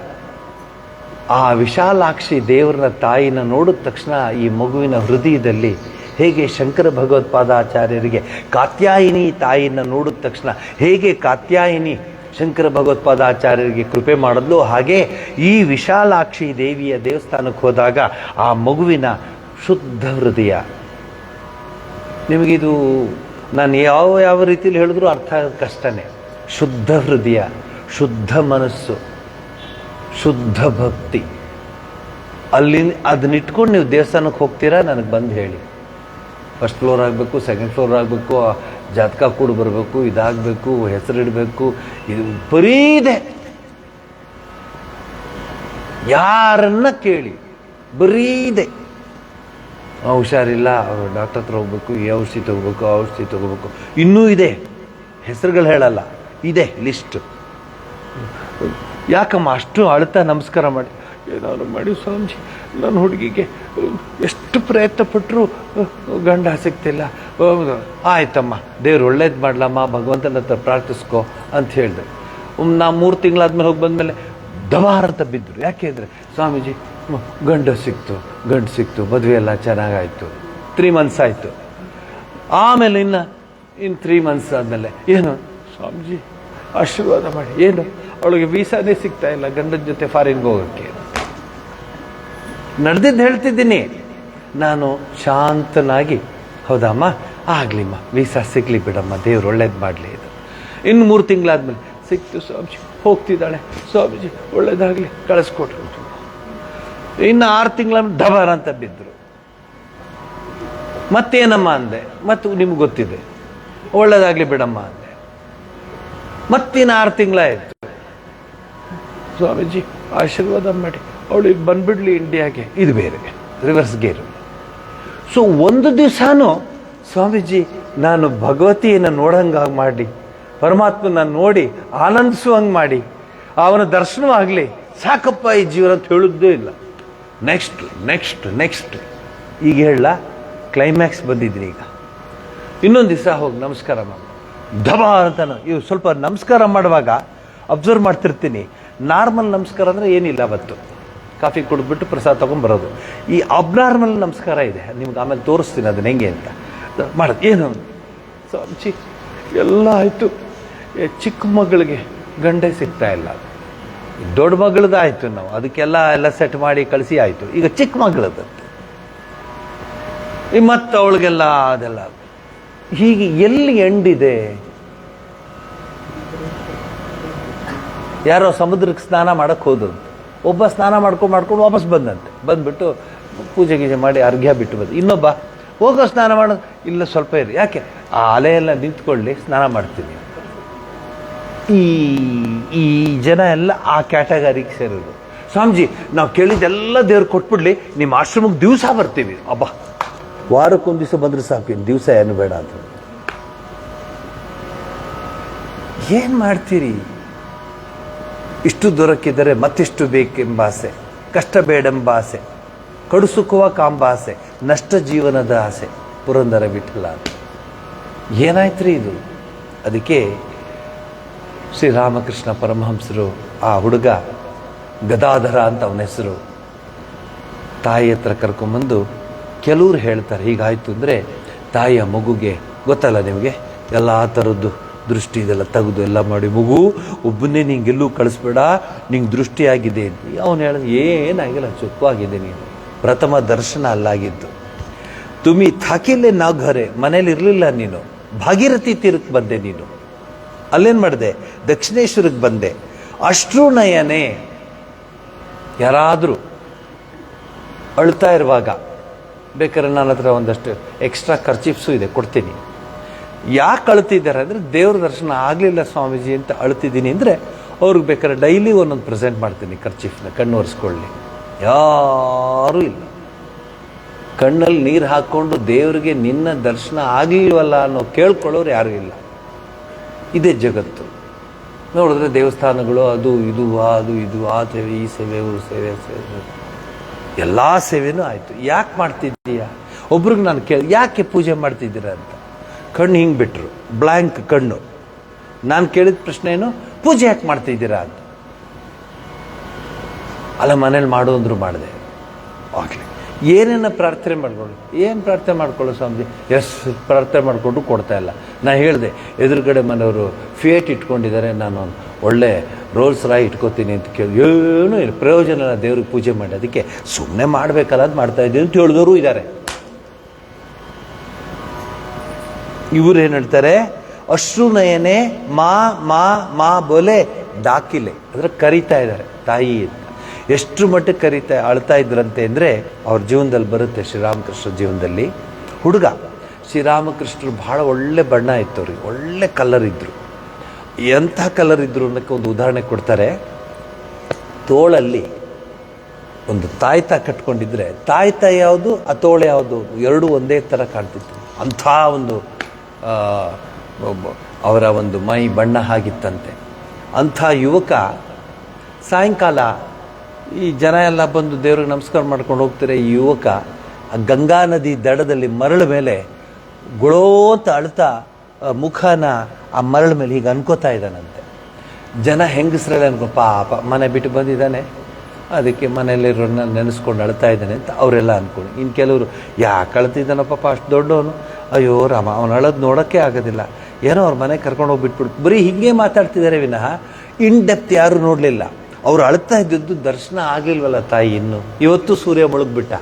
ಆ ವಿಶಾಲಾಕ್ಷಿ ದೇವರನ್ನ ತಾಯಿನ ನೋಡಿದ ತಕ್ಷಣ ಈ ಮಗುವಿನ ಹೃದಯದಲ್ಲಿ ಹೇಗೆ ಶಂಕರ ಭಗವತ್ಪಾದಾಚಾರ್ಯರಿಗೆ ಕಾತ್ಯಾಯಿನಿ ತಾಯಿನ ನೋಡಿದ ತಕ್ಷಣ ಹೇಗೆ ಕಾತ್ಯಾಯಿನಿ ಶಂಕರ ಭಗವತ್ಪಾದಾಚಾರ್ಯರಿಗೆ ಕೃಪೆ ಮಾಡಿದ್ಲು, ಹಾಗೆ ಈ ವಿಶಾಲಾಕ್ಷಿ ದೇವಿಯ ದೇವಸ್ಥಾನಕ್ಕೆ ಹೋದಾಗ ಆ ಮಗುವಿನ ಶುದ್ಧ ಹೃದಯ. ನಿಮಗಿದು ನಾನು ಯಾವ ರೀತಿಯಲ್ಲಿ ಹೇಳಿದ್ರು ಅರ್ಥ ಕಷ್ಟನೇ. ಶುದ್ಧ ಹೃದಯ, ಶುದ್ಧ ಮನಸ್ಸು, ಶುದ್ಧ ಭಕ್ತಿ. ಅದನ್ನಿಟ್ಕೊಂಡು ನೀವು ದೇವಸ್ಥಾನಕ್ಕೆ ಹೋಗ್ತೀರಾ, ನನಗೆ ಬಂದು ಹೇಳಿ. ಫಸ್ಟ್ ಫ್ಲೋರ್ ಆಗಬೇಕು, ಸೆಕೆಂಡ್ ಫ್ಲೋರ್ ಆಗಬೇಕು, ಜಾತಕ ಕೂಡ ಬರಬೇಕು, ಇದಾಗಬೇಕು, ಹೆಸರಿಡಬೇಕು, ಇದು ಬರೀ ಇದೆ. ಯಾರನ್ನ ಕೇಳಿ ಬರೀ ಇದೆ. ಹುಷಾರಿಲ್ಲ, ಅವರು ಡಾಕ್ಟರ್ ಹತ್ರ ಹೋಗ್ಬೇಕು, ಈ ಔಷಧಿ ತಗೋಬೇಕು, ಆ ಔಷಧಿ ತಗೋಬೇಕು, ಇನ್ನೂ ಇದೆ. ಹೆಸರುಗಳು ಹೇಳಲ್ಲ, ಇದೆ ಲಿಸ್ಟು. ಯಾಕಮ್ಮ ಅಷ್ಟು ಅಳ್ತಾ ನಮಸ್ಕಾರ ಮಾಡಿ? ಏನಾದ್ರು ಮಾಡಿ ಸ್ವಾಮೀಜಿ, ನನ್ನ ಹುಡುಗಿಗೆ ಎಷ್ಟು ಪ್ರಯತ್ನ ಪಟ್ಟರು ಗಂಡ ಸಿಗ್ತಿಲ್ಲ. ಆಯ್ತಮ್ಮ, ದೇವ್ರು ಒಳ್ಳೇದು ಮಾಡಲಮ್ಮ, ಭಗವಂತನ ಹತ್ರ ಪ್ರಾರ್ಥಿಸ್ಕೊ ಅಂತ ಹೇಳಿದೆ. ನಾ 3 ತಿಂಗಳಾದ್ಮೇಲೆ ಹೋಗಿ ಬಂದಮೇಲೆ ದವಾರ ಅಂತ ಬಿದ್ದರು. ಯಾಕೆ ಅಂದರೆ, ಸ್ವಾಮೀಜಿ ಗಂಡು ಸಿಕ್ತು, ಮದುವೆ ಎಲ್ಲ ಚೆನ್ನಾಗಾಯಿತು, 3 ಮಂತ್ಸ್ ಆಯಿತು. ಆಮೇಲೆ ಇನ್ನು 3 ಮಂತ್ಸ್ ಆದಮೇಲೆ ಏನು ಸ್ವಾಮೀಜಿ ಆಶೀರ್ವಾದ ಮಾಡಿ, ಏನು ಅವಳಿಗೆ ವೀಸಾನೇ ಸಿಗ್ತಾ ಇಲ್ಲ ಗಂಡನ ಜೊತೆ ಫಾರಿನ್ಗೆ ಹೋಗೋಕ್ಕೆ. ನಡೆದಿದ್ದು ಹೇಳ್ತಿದ್ದೀನಿ. ನಾನು ಶಾಂತನಾಗಿ, ಹೌದಮ್ಮ ಆಗ್ಲಿಮ್ಮ ವೀಸಾ ಸಿಗ್ಲಿ ಬಿಡಮ್ಮ, ದೇವ್ರು ಒಳ್ಳೇದು ಮಾಡಲಿ. ಇದು ಇನ್ನು 3 ತಿಂಗಳಾದ್ಮೇಲೆ ಸಿಕ್ತು ಸ್ವಾಮೀಜಿ, ಹೋಗ್ತಿದ್ದಾಳೆ ಸ್ವಾಮೀಜಿ, ಒಳ್ಳೇದಾಗಲಿ, ಕಳಿಸ್ಕೊಟ್ರು. ಇನ್ನು 6 ತಿಂಗಳ ಡಬರ್ ಅಂತ ಬಿದ್ದರು. ಮತ್ತೇನಮ್ಮ ಅಂದೆ, ಮತ್ತು ನಿಮ್ಗೆ ಗೊತ್ತಿದೆ, ಒಳ್ಳೇದಾಗಲಿ ಬಿಡಮ್ಮ ಅಂದೆ. ಮತ್ತಿನ್ನು 6 ತಿಂಗಳಾಯಿತು. ಸ್ವಾಮೀಜಿ ಆಶೀರ್ವಾದ ಮಾಡಿ ಅವಳಿಗೆ ಬಂದ್ಬಿಡ್ಲಿ ಇಂಡಿಯಾಗೆ. ಇದು ಬೇರೆ ರಿವರ್ಸ್ ಗೇರು. ಸೊ ಒಂದು ದಿವಸನೂ ಸ್ವಾಮೀಜಿ ನಾನು ಭಗವತಿಯನ್ನು ನೋಡಂಗಾಗಿ ಮಾಡಿ, ಪರಮಾತ್ಮನ ನೋಡಿ ಆನಂದಿಸುವಂಗೆ ಮಾಡಿ, ಅವನ ದರ್ಶನವಾಗಲಿ, ಸಾಕಪ್ಪ ಈ ಜೀವನ ಅಂತ ಹೇಳಿದ್ದೇ ಇಲ್ಲ. ನೆಕ್ಸ್ಟ್ ನೆಕ್ಸ್ಟ್ ನೆಕ್ಸ್ಟ್ ಈಗ ಹೇಳ ಕ್ಲೈಮ್ಯಾಕ್ಸ್ ಬಂದಿದ್ದೀನಿ. ಈಗ ಇನ್ನೊಂದು ದಿವಸ ಹೋಗಿ ನಮಸ್ಕಾರ ಮಾಡಿ ಧಬ ಅಂತ. ಇವು ಸ್ವಲ್ಪ ನಮಸ್ಕಾರ ಮಾಡುವಾಗ ಅಬ್ಸರ್ವ್ ಮಾಡ್ತಿರ್ತೀನಿ. ನಾರ್ಮಲ್ ನಮಸ್ಕಾರ ಅಂದರೆ ಏನಿಲ್ಲ, ಅವತ್ತು ಕಾಫಿ ಕುಡಿದ್ಬಿಟ್ಟು ಪ್ರಸಾದ ತೊಗೊಂಡ್ಬರೋದು. ಈ ಅಬ್ನಾರ್ಮಲ್ ನಮಸ್ಕಾರ ಇದೆ, ನಿಮ್ಗೆ ಆಮೇಲೆ ತೋರಿಸ್ತೀನಿ ಅದನ್ನ ಹೆಂಗೆ ಅಂತ ಮಾಡೋದು. ಏನು ಸ್ವಾಮೀಜಿ ಎಲ್ಲ ಆಯಿತು, ಚಿಕ್ಕ ಮಗಳಿಗೆ ಗಂಡೆ ಸಿಗ್ತಾ ಇಲ್ಲ. ದೊಡ್ಡ ಮಗಳದಾಯಿತು, ನಾವು ಅದಕ್ಕೆಲ್ಲ ಸೆಟ್ ಮಾಡಿ ಕಳಿಸಿ ಆಯಿತು. ಈಗ ಚಿಕ್ಕ ಮಗಳದ್ದು ಮತ್ತು ಅವಳಿಗೆಲ್ಲ ಅದೆಲ್ಲ ಹೀಗೆ ಎಲ್ಲಿ ಎಂಡಿದೆ? ಯಾರೋ ಸಮುದ್ರಕ್ಕೆ ಸ್ನಾನ ಮಾಡಕ್ಕೆ ಹೋದಂತೆ, ಒಬ್ಬ ಸ್ನಾನ ಮಾಡ್ಕೊಂಡು ವಾಪಸ್ ಬಂದಂತೆ. ಬಂದ್ಬಿಟ್ಟು ಪೂಜೆ ಗೀಜೆ ಮಾಡಿ ಅರ್ಘ್ಯ ಬಿಟ್ಟು ಬಂದು, ಇನ್ನೊಬ್ಬ ಹೋಗೋ ಸ್ನಾನ ಮಾಡೋದು, ಇಲ್ಲ ಸ್ವಲ್ಪ ಇರಿ, ಯಾಕೆ ಆ ಅಲೆಯೆಲ್ಲ ನಿಂತ್ಕೊಳ್ಳಿ, ಸ್ನಾನ ಮಾಡ್ತೀನಿ. ಈ ಜನ ಎಲ್ಲ ಆ ಕ್ಯಾಟಗರಿಗೆ ಸೇರೋದು. ಸ್ವಾಮೀಜಿ ನಾವು ಕೇಳಿದ್ದೆಲ್ಲ ದೇವ್ರು ಕೊಟ್ಬಿಡ್ಲಿ, ನಿಮ್ಮ ಆಶ್ರಮಕ್ಕೆ ದಿವಸ ಬರ್ತೀವಿ. ಅಬ್ಬಾ, ವಾರಕ್ಕೊಂದು ದಿವಸ ಬಂದ್ರೆ ಸಾಕು, ಇನ್ನು ದಿವಸ ಏನು ಬೇಡ ಅಂತ. ಏನು ಮಾಡ್ತೀರಿ? ಇಷ್ಟು ದೊರಕಿದರೆ ಮತ್ತಿಷ್ಟು ಬೇಕೆಂಬ ಆಸೆ, ಕಷ್ಟ ಬೇಡೆಂಬ ಆಸೆ, ಕಡು ಸುಖವ ಕಾಂಬ ಆಸೆ, ನಷ್ಟ ಜೀವನದ ಆಸೆ, ಪುರಂದರ ವಿಠಲ. ಏನಾಯ್ತ್ರಿ ಇದು? ಅದಕ್ಕೆ ಶ್ರೀರಾಮಕೃಷ್ಣ ಪರಮಹಂಸರು, ಆ ಹುಡುಗ ಗದಾಧರ ಅಂತ ಅವನ ಹೆಸರು, ತಾಯಿ ಹತ್ರ ಕರ್ಕೊಂಬಂದು ಕೆಲವ್ರು ಹೇಳ್ತಾರೆ ಹೀಗಾಯ್ತು ಅಂದರೆ, ತಾಯಿಯ ಮಗುಗೆ ಗೊತ್ತಲ್ಲ ನಿಮಗೆ, ಎಲ್ಲ ಥರದ್ದು ದೃಷ್ಟಿ ಇದೆಲ್ಲ ತೆಗೆದು ಎಲ್ಲ ಮಾಡಿ, ಮಗು ಒಬ್ಬನ್ನೇ ನಿಂಗೆಲ್ಲೂ ಕಳಿಸ್ಬೇಡ, ನಿಂಗೆ ದೃಷ್ಟಿಯಾಗಿದೆ ಅಂತ. ಅವನು ಹೇಳಿದ ಏನಾಗಿಲ್ಲ, ಸುಖವಾಗಿದೆ, ನೀನು ಪ್ರಥಮ ದರ್ಶನ ಅಲ್ಲಾಗಿದ್ದು. ತುಮಿ ಥಾಕಿಲ್ಲೇ ನಾವು ಘರೆ, ಮನೇಲಿ ಇರಲಿಲ್ಲ ನೀನು, ಭಾಗೀರಥಿ ತೀರಕ್ಕೆ ಬಂದೆ ನೀನು. ಅಲ್ಲೇನು ಮಾಡಿದೆ? ದಕ್ಷಿಣೇಶ್ವರಕ್ಕೆ ಬಂದೆ. ಅಶ್ರುನಯನೇ, ಯಾರಾದರೂ ಅಳ್ತಾ ಇರುವಾಗ ಬೇಕಾದ್ರೆ ನನ್ನ ಹತ್ರ ಒಂದಷ್ಟು ಎಕ್ಸ್ಟ್ರಾ ಖರ್ಚಿಪ್ಸು ಇದೆ, ಕೊಡ್ತೀನಿ. ಯಾಕೆ ಅಳ್ತಿದ್ದಾರೆ ಅಂದರೆ, ದೇವ್ರ ದರ್ಶನ ಆಗಲಿಲ್ಲ ಸ್ವಾಮೀಜಿ ಅಂತ ಅಳ್ತಿದ್ದೀನಿ ಅಂದರೆ, ಅವ್ರಿಗೆ ಬೇಕಾದ್ರೆ ಡೈಲಿ ಒಂದೊಂದು ಪ್ರೆಸೆಂಟ್ ಮಾಡ್ತೀನಿ ಖರ್ಚಿಫ್ನ, ಕಣ್ಣು ಒರೆಸ್ಕೊಳ್ಳಿ. ಯಾರೂ ಇಲ್ಲ, ಕಣ್ಣಲ್ಲಿ ನೀರು ಹಾಕ್ಕೊಂಡು ದೇವರಿಗೆ ನಿನ್ನ ದರ್ಶನ ಆಗಲಿಲ್ವಲ್ಲ ಅನ್ನೋ ಕೇಳ್ಕೊಳ್ಳೋರು ಯಾರೂ ಇಲ್ಲ. ಇದೇ ಜಗತ್ತು. ನೋಡಿದ್ರೆ ದೇವಸ್ಥಾನಗಳು ಅದು ಇದು ಆ ಸೇವೆ, ಈ ಸೇವೆ, ಊರು ಸೇವೆ, ಎಲ್ಲ ಸೇವೆನೂ ಆಯಿತು. ಯಾಕೆ ಮಾಡ್ತಿದ್ದೀಯಾ? ಒಬ್ರಿಗೆ ನಾನು ಯಾಕೆ ಪೂಜೆ ಮಾಡ್ತಿದ್ದೀರಾ ಅಂತ. ಕಣ್ಣು ಹಿಂಗೆ ಬಿಟ್ಟರು, ಬ್ಲ್ಯಾಂಕ್ ಕಣ್ಣು. ನಾನು ಕೇಳಿದ ಪ್ರಶ್ನೆ ಏನು? ಪೂಜೆ ಯಾಕೆ ಮಾಡ್ತಿದ್ದೀರಾ ಅಂತ. ಅಲ್ಲ, ಮನೇಲಿ ಮಾಡು ಅಂದ್ರು ಮಾಡಿದೆ. ಆಗಲಿ, ಏನೇನ ಪ್ರಾರ್ಥನೆ ಮಾಡ್ಕೊಳ್ಳಿ, ಏನು ಪ್ರಾರ್ಥನೆ ಮಾಡ್ಕೊಳ್ಳೋ ಸ್ವಾಮೀಜಿ? ಪ್ರಾರ್ಥನೆ ಮಾಡಿಕೊಂಡು ಕೊಡ್ತಾ ಇಲ್ಲ. ನಾ ಹೇಳಿದೆ, ಎದುರುಗಡೆ ಮನೆಯವರು ಫಿಯೇಟ್ ಇಟ್ಕೊಂಡಿದ್ದಾರೆ, ನಾನು ಒಳ್ಳೆ ರೋಲ್ಸ್ ರಾಯ್ ಇಟ್ಕೋತೀನಿ ಅಂತ ಕೇಳಿ, ಏನೂ ಇಲ್ಲ, ಪ್ರಯೋಜನ ಇಲ್ಲ ದೇವ್ರಿಗೆ ಪೂಜೆ ಮಾಡಿ. ಅದಕ್ಕೆ ಸುಮ್ಮನೆ ಮಾಡಬೇಕಲ್ಲ ಅದು ಮಾಡ್ತಾ ಇದ್ದೀನಿ ಅಂತ ಹೇಳಿದವರು ಇದ್ದಾರೆ. ಇವರು ಏನು ಹೇಳ್ತಾರೆ? ಅಶ್ರುನಯನೆ ಮಾ ಮಾ ಮಾ ಬೋಲೆ ಡಾಕಿಲೆ, ಅಂದ್ರೆ ಕರೀತಾ ಇದ್ದಾರೆ ತಾಯಿ ಅಂತ. ಎಷ್ಟು ಮಟ್ಟಕ್ಕೆ ಅಳ್ತಾ ಇದ್ರಂತೆ ಅಂದರೆ, ಅವ್ರ ಜೀವನದಲ್ಲಿ ಬರುತ್ತೆ, ಶ್ರೀರಾಮಕೃಷ್ಣ ಜೀವನದಲ್ಲಿ. ಹುಡುಗ ಶ್ರೀರಾಮಕೃಷ್ಣರು ಬಹಳ ಒಳ್ಳೆ ಬಣ್ಣ ಇತ್ತು ಅವ್ರಿಗೆ, ಒಳ್ಳೆ ಕಲರ್ ಇದ್ದರು. ಎಂಥ ಕಲರ್ ಇದ್ರು ಅನ್ನೋಕ್ಕೆ ಒಂದು ಉದಾಹರಣೆ ಕೊಡ್ತಾರೆ. ತೋಳಲ್ಲಿ ಒಂದು ತಾಯ್ತ ಕಟ್ಕೊಂಡಿದ್ರೆ, ತಾಯ್ತ ಯಾವುದು ಆ ತೋಳು ಯಾವುದು ಎರಡೂ ಒಂದೇ ಥರ ಕಾಣ್ತಿತ್ತು. ಅಂಥ ಒಂದು ಅವರ ಒಂದು ಮೈ ಬಣ್ಣ ಆಗಿತ್ತಂತೆ. ಅಂಥ ಯುವಕ ಸಾಯಂಕಾಲ ಈ ಜನ ಎಲ್ಲ ಬಂದು ದೇವ್ರಿಗೆ ನಮಸ್ಕಾರ ಮಾಡ್ಕೊಂಡು ಹೋಗ್ತಾರೆ. ಈ ಯುವಕ ಆ ಗಂಗಾ ನದಿ ದಡದಲ್ಲಿ ಮರಳ ಮೇಲೆ ಗುಳೋತ ಅಳ್ತಾ ಮುಖನ ಆ ಮರಳ ಮೇಲೆ ಹೀಗೆ ಅನ್ಕೋತಾ ಇದ್ದಾನಂತೆ. ಜನ ಹೆಂಗಸ್ರಲ್ಲಿ ಪಾಪ ಮನೆ ಬಿಟ್ಟು ಬಂದಿದ್ದಾನೆ, ಅದಕ್ಕೆ ಮನೆಯಲ್ಲಿರೋನ್ನ ನೆನೆಸ್ಕೊಂಡು ಅಳ್ತಾ ಇದ್ದಾನೆ ಅಂತ ಅವರೆಲ್ಲ ಅಂದ್ಕೊಂಡು. ಇನ್ನು ಕೆಲವರು ಯಾಕೆ ಅಳ್ತಿದ್ದಾನೋ ಪಾಪ, ಅಷ್ಟು ದೊಡ್ಡವನು, ಅಯ್ಯೋ ರಾಮ, ಅವನು ಅಳೋದು ನೋಡೋಕ್ಕೆ ಆಗೋದಿಲ್ಲ, ಏನೋ ಅವ್ರ ಮನೆ ಕರ್ಕೊಂಡು ಹೋಗ್ಬಿಟ್ಬಿಟ್ಟು ಬರೀ ಹೀಗೆ ಮಾತಾಡ್ತಿದ್ದಾರೆ ವಿನಃ ಇನ್ ಡೆಪ್ತ್ ಯಾರೂ ನೋಡಲಿಲ್ಲ. ಅವ್ರು ಅಳ್ತಾ ಇದ್ದದ್ದು ದರ್ಶನ ಆಗಲಿಲ್ವಲ್ಲ ತಾಯಿ. ಇನ್ನು ಇವತ್ತು ಸೂರ್ಯ ಮುಳುಗ್ಬಿಟ್ಟ,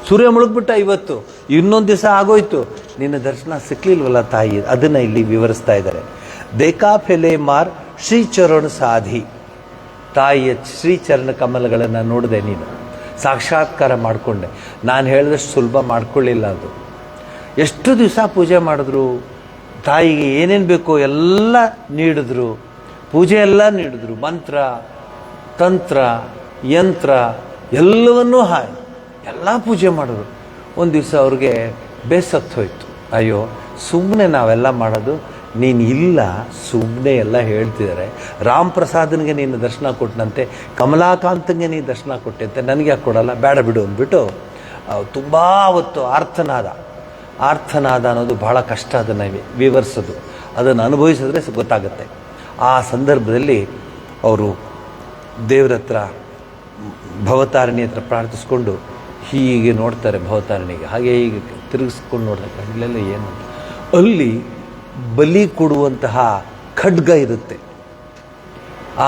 ಸೂರ್ಯ ಮುಳುಗ್ಬಿಟ್ಟ ಇವತ್ತು, ಇನ್ನೊಂದು ದಿವಸ ಆಗೋಯ್ತು, ನಿನ್ನ ದರ್ಶನ ಸಿಕ್ಲಿಲ್ವಲ್ಲ ತಾಯಿ. ಅದನ್ನ ಇಲ್ಲಿ ವಿವರಿಸ್ತಾ ಇದ್ದಾರೆ. ದೇಖಾ ಫೆಲೆ ಮಾರ್ ಶ್ರೀಚರಣ ಸಾಧಿ, ತಾಯಿಯ ಶ್ರೀಚರಣ ಕಮಲಗಳನ್ನು ನೋಡಿದೆ, ನೀನು ಸಾಕ್ಷಾತ್ಕಾರ ಮಾಡಿಕೊಂಡೆ. ನಾನು ಹೇಳಿದಷ್ಟು ಸುಲಭ ಮಾಡ್ಕೊಳ್ಳಿಲ್ಲ ಅದು. ಎಷ್ಟು ದಿವಸ ಪೂಜೆ ಮಾಡಿದ್ರು, ತಾಯಿಗೆ ಏನೇನು ಬೇಕೋ ಎಲ್ಲ ನೀಡಿದ್ರು, ಪೂಜೆ ಎಲ್ಲ ನೀಡಿದ್ರು, ಮಂತ್ರ ತಂತ್ರ ಯಂತ್ರ ಎಲ್ಲವನ್ನೂ ಎಲ್ಲ ಪೂಜೆ ಮಾಡಿದ್ರು. ಒಂದು ದಿವಸ ಅವ್ರಿಗೆ ಬೇಸತ್ತು ಹೋಯ್ತು. ಅಯ್ಯೋ, ಸುಮ್ಮನೆ ನಾವೆಲ್ಲ ಮಾಡೋದು, ನೀನು ಇಲ್ಲ, ಸುಮ್ಮನೆ ಎಲ್ಲ ಹೇಳ್ತಿದ್ದಾರೆ. ರಾಮ್ ಪ್ರಸಾದನಿಗೆ ನೀನು ದರ್ಶನ ಕೊಟ್ಟನಂತೆ, ಕಮಲಾಕಾಂತಂಗೆ ನೀನು ದರ್ಶನ ಕೊಟ್ಟೆ ಅಂತ, ನನಗೆ ಯಾಕೆ ಕೊಡಲ್ಲ, ಬೇಡ ಬಿಡು ಅಂದ್ಬಿಟ್ಟು ತುಂಬ ಅವತ್ತು ಆರ್ತನಾದ ಅನ್ನೋದು ಬಹಳ ಕಷ್ಟ, ಅದನ್ನು ವಿವರಿಸೋದು, ಅದನ್ನು ಅನುಭವಿಸಿದ್ರೆ ಗೊತ್ತಾಗುತ್ತೆ. ಆ ಸಂದರ್ಭದಲ್ಲಿ ಅವರು ದೇವ್ರ ಹತ್ರ, ಭವತಾರಿಣಿ ಹತ್ರ ಪ್ರಾರ್ಥಿಸ್ಕೊಂಡು ಹೀಗೆ ನೋಡ್ತಾರೆ ಭವತಾರಿಣಿಗೆ. ಹಾಗೆ ಹೀಗೆ ತಿರುಗಿಸ್ಕೊಂಡು ನೋಡ್ತಾರೆ, ಇಲ್ಲೆಲ್ಲ ಏನು, ಅಲ್ಲಿ ಬಲಿ ಕೊಡುವಂತಹ ಖಡ್ಗ ಇರುತ್ತೆ.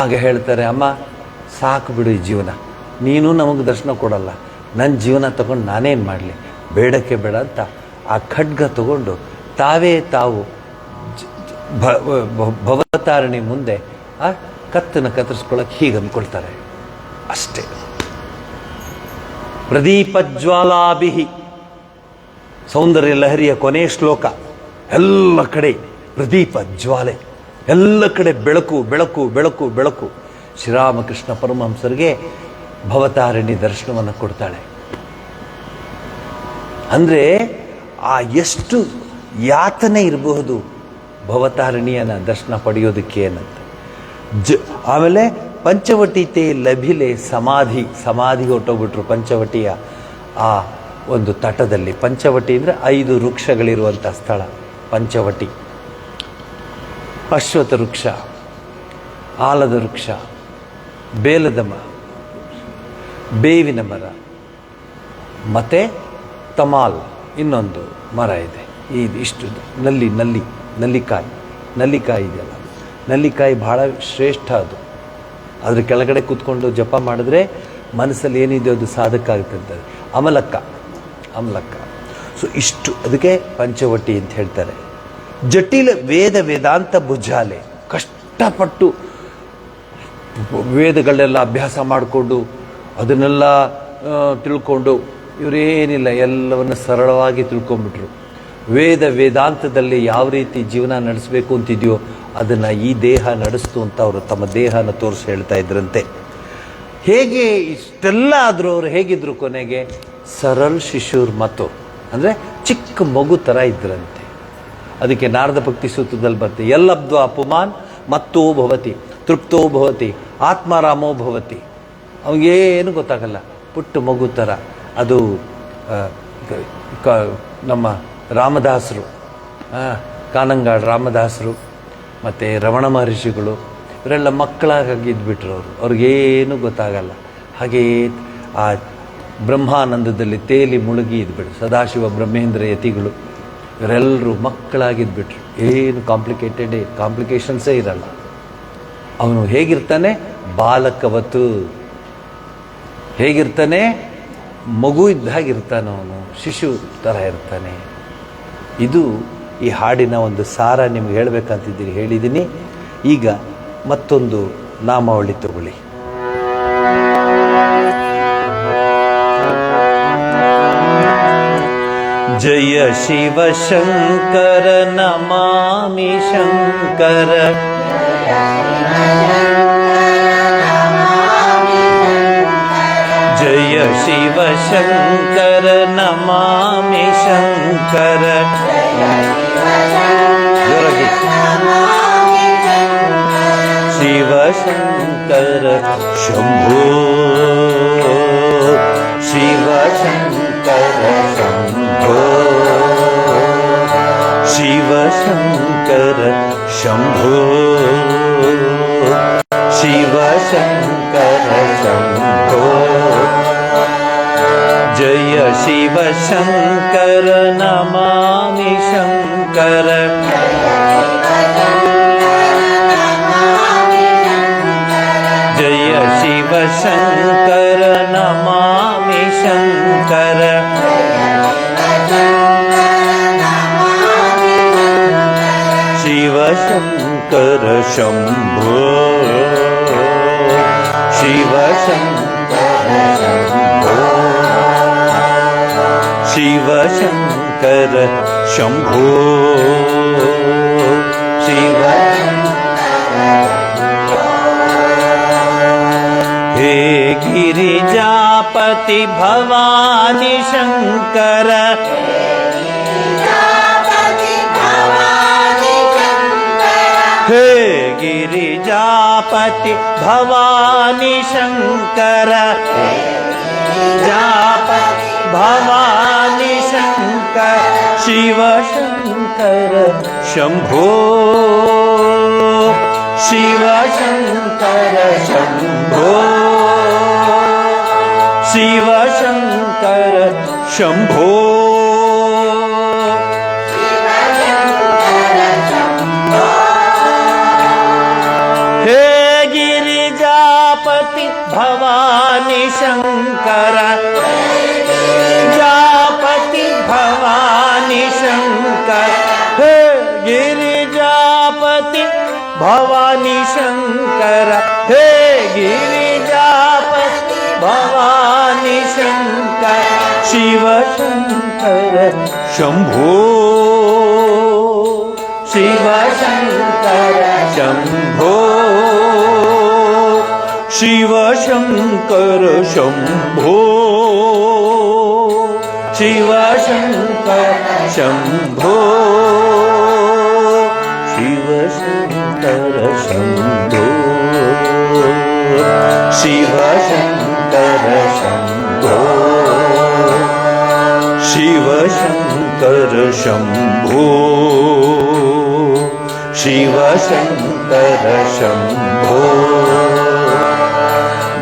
ಆಗ ಹೇಳ್ತಾರೆ, ಅಮ್ಮ ಸಾಕು ಬಿಡು ಈ ಜೀವನ, ನೀನು ನಮಗೆ ದರ್ಶನ ಕೊಡಲ್ಲ, ನನ್ನ ಜೀವನ ತಗೊಂಡು ನಾನೇನು ಮಾಡಲಿ, ಬೇಡಕ್ಕೆ ಬೇಡ ಅಂತ ಆ ಖಡ್ಗ ತಗೊಂಡು ತಾವು ಭವತಾರಿಣಿ ಮುಂದೆ ಆ ಕತ್ತನ್ನು ಕತ್ತರಿಸ್ಕೊಳ್ಳೋಕೆ ಹೀಗೆ ಅಂದ್ಕೊಳ್ತಾರೆ. ಅಷ್ಟೇ. ಪ್ರದೀಪ ಜ್ವಾಲಾಭಿಹಿ, ಸೌಂದರ್ಯ ಲಹರಿಯ ಕೊನೆ ಶ್ಲೋಕ. ಎಲ್ಲ ಕಡೆ ಪ್ರದೀಪ ಜ್ವಾಲೆ, ಎಲ್ಲ ಕಡೆ ಬೆಳಕು ಬೆಳಕು ಬೆಳಕು ಬೆಳಕು. ಶ್ರೀರಾಮಕೃಷ್ಣ ಪರಮಹಂಸರಿಗೆ ಭವತಾರಿಣಿ ದರ್ಶನವನ್ನು ಕೊಡ್ತಾಳೆ. ಅಂದರೆ ಆ ಎಷ್ಟು ಯಾತನೆ ಇರಬಹುದು ಭವತಾರಿಣಿಯನ್ನ ದರ್ಶನ ಪಡೆಯೋದಕ್ಕೆ ಅನ್ನಂತ. ಆಮೇಲೆ ಪಂಚವಟಿತೆ ಲಭಿಲೆ ಸಮಾಧಿ ಹೊಟ್ಟೋಗ್ಬಿಟ್ರು ಪಂಚವಟಿಯ ಆ ಒಂದು ತಟದಲ್ಲಿ. ಪಂಚವಟಿ ಅಂದರೆ 5 ವೃಕ್ಷಗಳಿರುವಂಥ ಸ್ಥಳ ಪಂಚವಟಿ. ಅಶ್ವಥ ವೃಕ್ಷ, ಆಲದ ವೃಕ್ಷ, ಬೇಲದ ಬೇವಿನ ಮರ, ಮತ್ತೆ ತಮಾಲ್ ಇನ್ನೊಂದು ಮರ ಇದೆ. ಇಷ್ಟು ನಲ್ಲಿಕಾಯಿ ಇದೆಯಲ್ಲ, ನಲ್ಲಿಕಾಯಿ ಬಹಳ ಶ್ರೇಷ್ಠ. ಅದು ಅದ್ರ ಕೆಳಗಡೆ ಕೂತ್ಕೊಂಡು ಜಪ ಮಾಡಿದ್ರೆ ಮನಸ್ಸಲ್ಲಿ ಏನಿದೆ ಅದು ಸಾಧಕ ಆಗುತ್ತೆ. ಅಮಲಕ್ಕ. ಸೊ ಇಷ್ಟು, ಅದಕ್ಕೆ ಪಂಚವಟಿ ಅಂತ ಹೇಳ್ತಾರೆ. ಜಟಿಲ ವೇದಾಂತ ಭುಜಾಲೆ, ಕಷ್ಟಪಟ್ಟು ವೇದಗಳೆಲ್ಲ ಅಭ್ಯಾಸ ಮಾಡಿಕೊಂಡು ಅದನ್ನೆಲ್ಲ ತಿಳ್ಕೊಂಡು, ಇವರೇನಿಲ್ಲ, ಎಲ್ಲವನ್ನು ಸರಳವಾಗಿ ತಿಳ್ಕೊಂಡ್ಬಿಟ್ರು. ವೇದಾಂತದಲ್ಲಿ ಯಾವ ರೀತಿ ಜೀವನ ನಡೆಸಬೇಕು ಅಂತಿದೆಯೋ ಅದನ್ನು ಈ ದೇಹ ನಡೆಸ್ತು ಅಂತ ಅವರು ತಮ್ಮ ದೇಹನ ತೋರಿಸಿ ಹೇಳ್ತಾ ಇದ್ರಂತೆ. ಹೇಗೆ ಇಷ್ಟೆಲ್ಲ ಆದರೂ ಅವರು ಹೇಗಿದ್ರು ಕೊನೆಗೆ ಸರಳ ಶಿಶುರ್ ಮತು, ಅಂದರೆ ಚಿಕ್ಕ ಮಗು ಥರ ಇದ್ರಂತೆ. ಅದಕ್ಕೆ ನಾರದ ಭಕ್ತಿ ಸೂತ್ರದಲ್ಲಿ ಬರ್ತದೆ, ಎಲ್ಲಬ್ದು ಅಪಮಾನ್ ಮತ್ತೋ ಭವತಿ ತೃಪ್ತೋ ಭವತಿ ಆತ್ಮಾರಾಮೋ ಭವತಿ. ಅವನಿಗೇನು ಗೊತ್ತಾಗಲ್ಲ, ಪುಟ್ಟ ಮಗು ಥರ. ಅದು ನಮ್ಮ ರಾಮದಾಸರು, ಕಾನಂಗಾಡ್ ರಾಮದಾಸರು ಮತ್ತು ರಮಣ ಮಹರ್ಷಿಗಳು ಇವರೆಲ್ಲ ಮಕ್ಕಳಾಗಿದ್ಬಿಟ್ರು. ಅವ್ರಿಗೇನು ಗೊತ್ತಾಗಲ್ಲ. ಹಾಗೆಯೇ ಆ ಬ್ರಹ್ಮಾನಂದದಲ್ಲಿ ತೇಲಿ ಮುಳುಗಿ ಇದ್ಬಿಟ್ರು. ಸದಾಶಿವ ಬ್ರಹ್ಮೇಂದ್ರ ಯತಿಗಳು ಇವರೆಲ್ಲರೂ ಮಕ್ಕಳಾಗಿದ್ಬಿಟ್ರು. ಏನು ಕಾಂಪ್ಲಿಕೇಶನ್ಸೇ ಇರಲ್ಲ. ಅವನು ಹೇಗಿರ್ತಾನೆ, ಬಾಲಕವತ್ತು ಹೇಗಿರ್ತಾನೆ, ಮಗು ಇದ್ದಾಗಿರ್ತಾನೆ, ಅವನು ಶಿಶು ಥರ ಇರ್ತಾನೆ. ಇದು ಈ ಹಾಡಿನ ಒಂದು ಸಾರ ನಿಮ್ಗೆ ಹೇಳಬೇಕಂತಿದ್ದೀನಿ, ಹೇಳಿದ್ದೀನಿ. ಈಗ ಮತ್ತೊಂದು ನಾಮಾವಳಿ ತಗೊಳ್ಳಿ. ಜಯ ಶಿವ ಶಂಕರ ನಮಾಮಿ ಶಂಕರ, ಜಯ ಶಿವ ಶಂಕರ ನಮಾಮಿ ಶಂಕರ. ಶಿವ ಶಂಕರ ಶಂಭೋ, ಶಿವ ಶಂಕರ ಶಂಭೋ, ಶಿವ ಶಂಕರ ಶಂಭೋ, ಶಿವ ಶಂಕರ ಶಂಭೋ. ಜಯ ಶಿವ ಶಂಕರ ನಮಾಮಿ ಶಂಕರ, ಜಯ ಶಿವ ಶಂಕರ ನಮಾಮಿ ಶಂಕರ. शंकर शंभो शिव शंकर शंभो शिव शंकर शंभो शिव हे गिरिजापति भवानी शंकर हे गिरिजापति भवानी शंकर जापति भवानी शंकर शिव शंकर शंभो शिव शंकर शंभो शिव शंकर शंभो हे गिरिजापति भवानी शंकर जापति भवानी शंकर हे गिरिजापति भवानी शंकर हे गिरिजापति भवानी शंकर शिव शंकर शंभो शिव शंकर शंभो शिव शंकर शंभो शिव शंकर शंभो शिव शंकर शंभो शिव शंकर शंभो शिव शंकर शंभो शिव शंकर शंभो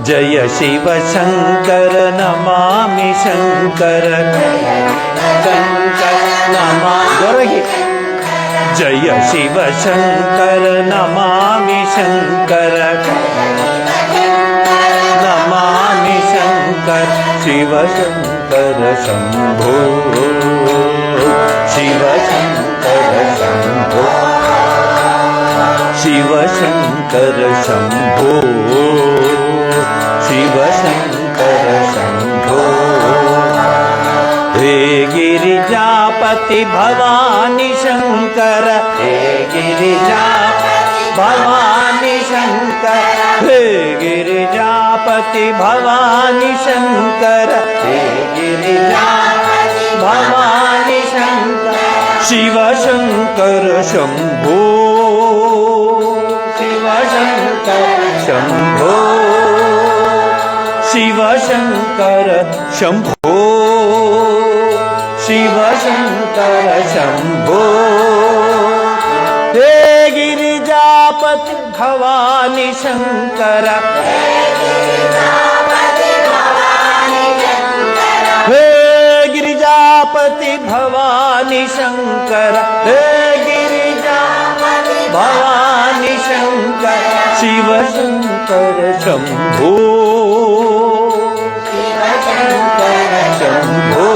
जय शिव शंकर नमामि शंकर शंकर नमामि जय शिव शंकर नमामि शंकर नमामि शंकर शिव शंकर शंभो शिव शंकर शंभो शिव शंकर शंभो शिव शंकर शंभो हे गिरिजापति भवानी शंकर हे गिरिजापति भवानी शंकर हे गिरिजापति भवानी शंकर हे गिरिजापति भवानी शंकर शिव शंकर शंभो शिव शंकर शंभो शिव शंकर शंभो शिव शंकर शंभो हे गिरिजापति भवानी शंकर हे गिरिजापति भवानी शंकर हे गिरिजापति भवानी शंकर शिव शंकर शंभो शंभो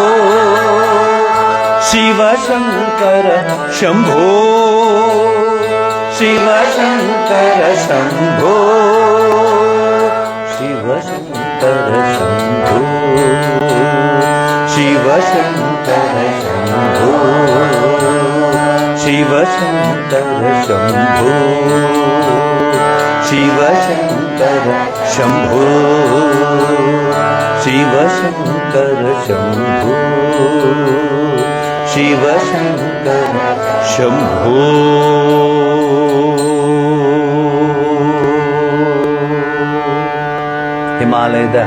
शिव शंकर शंभो शिव शंकर शंभो शिव शंकर शंभो शिव शंकर शंभो शिव शंकर शंभो शिव शंकर शंभो शिव शंकर शंभो शिव शंकर शंभो ಹಿಮಾಲಯದ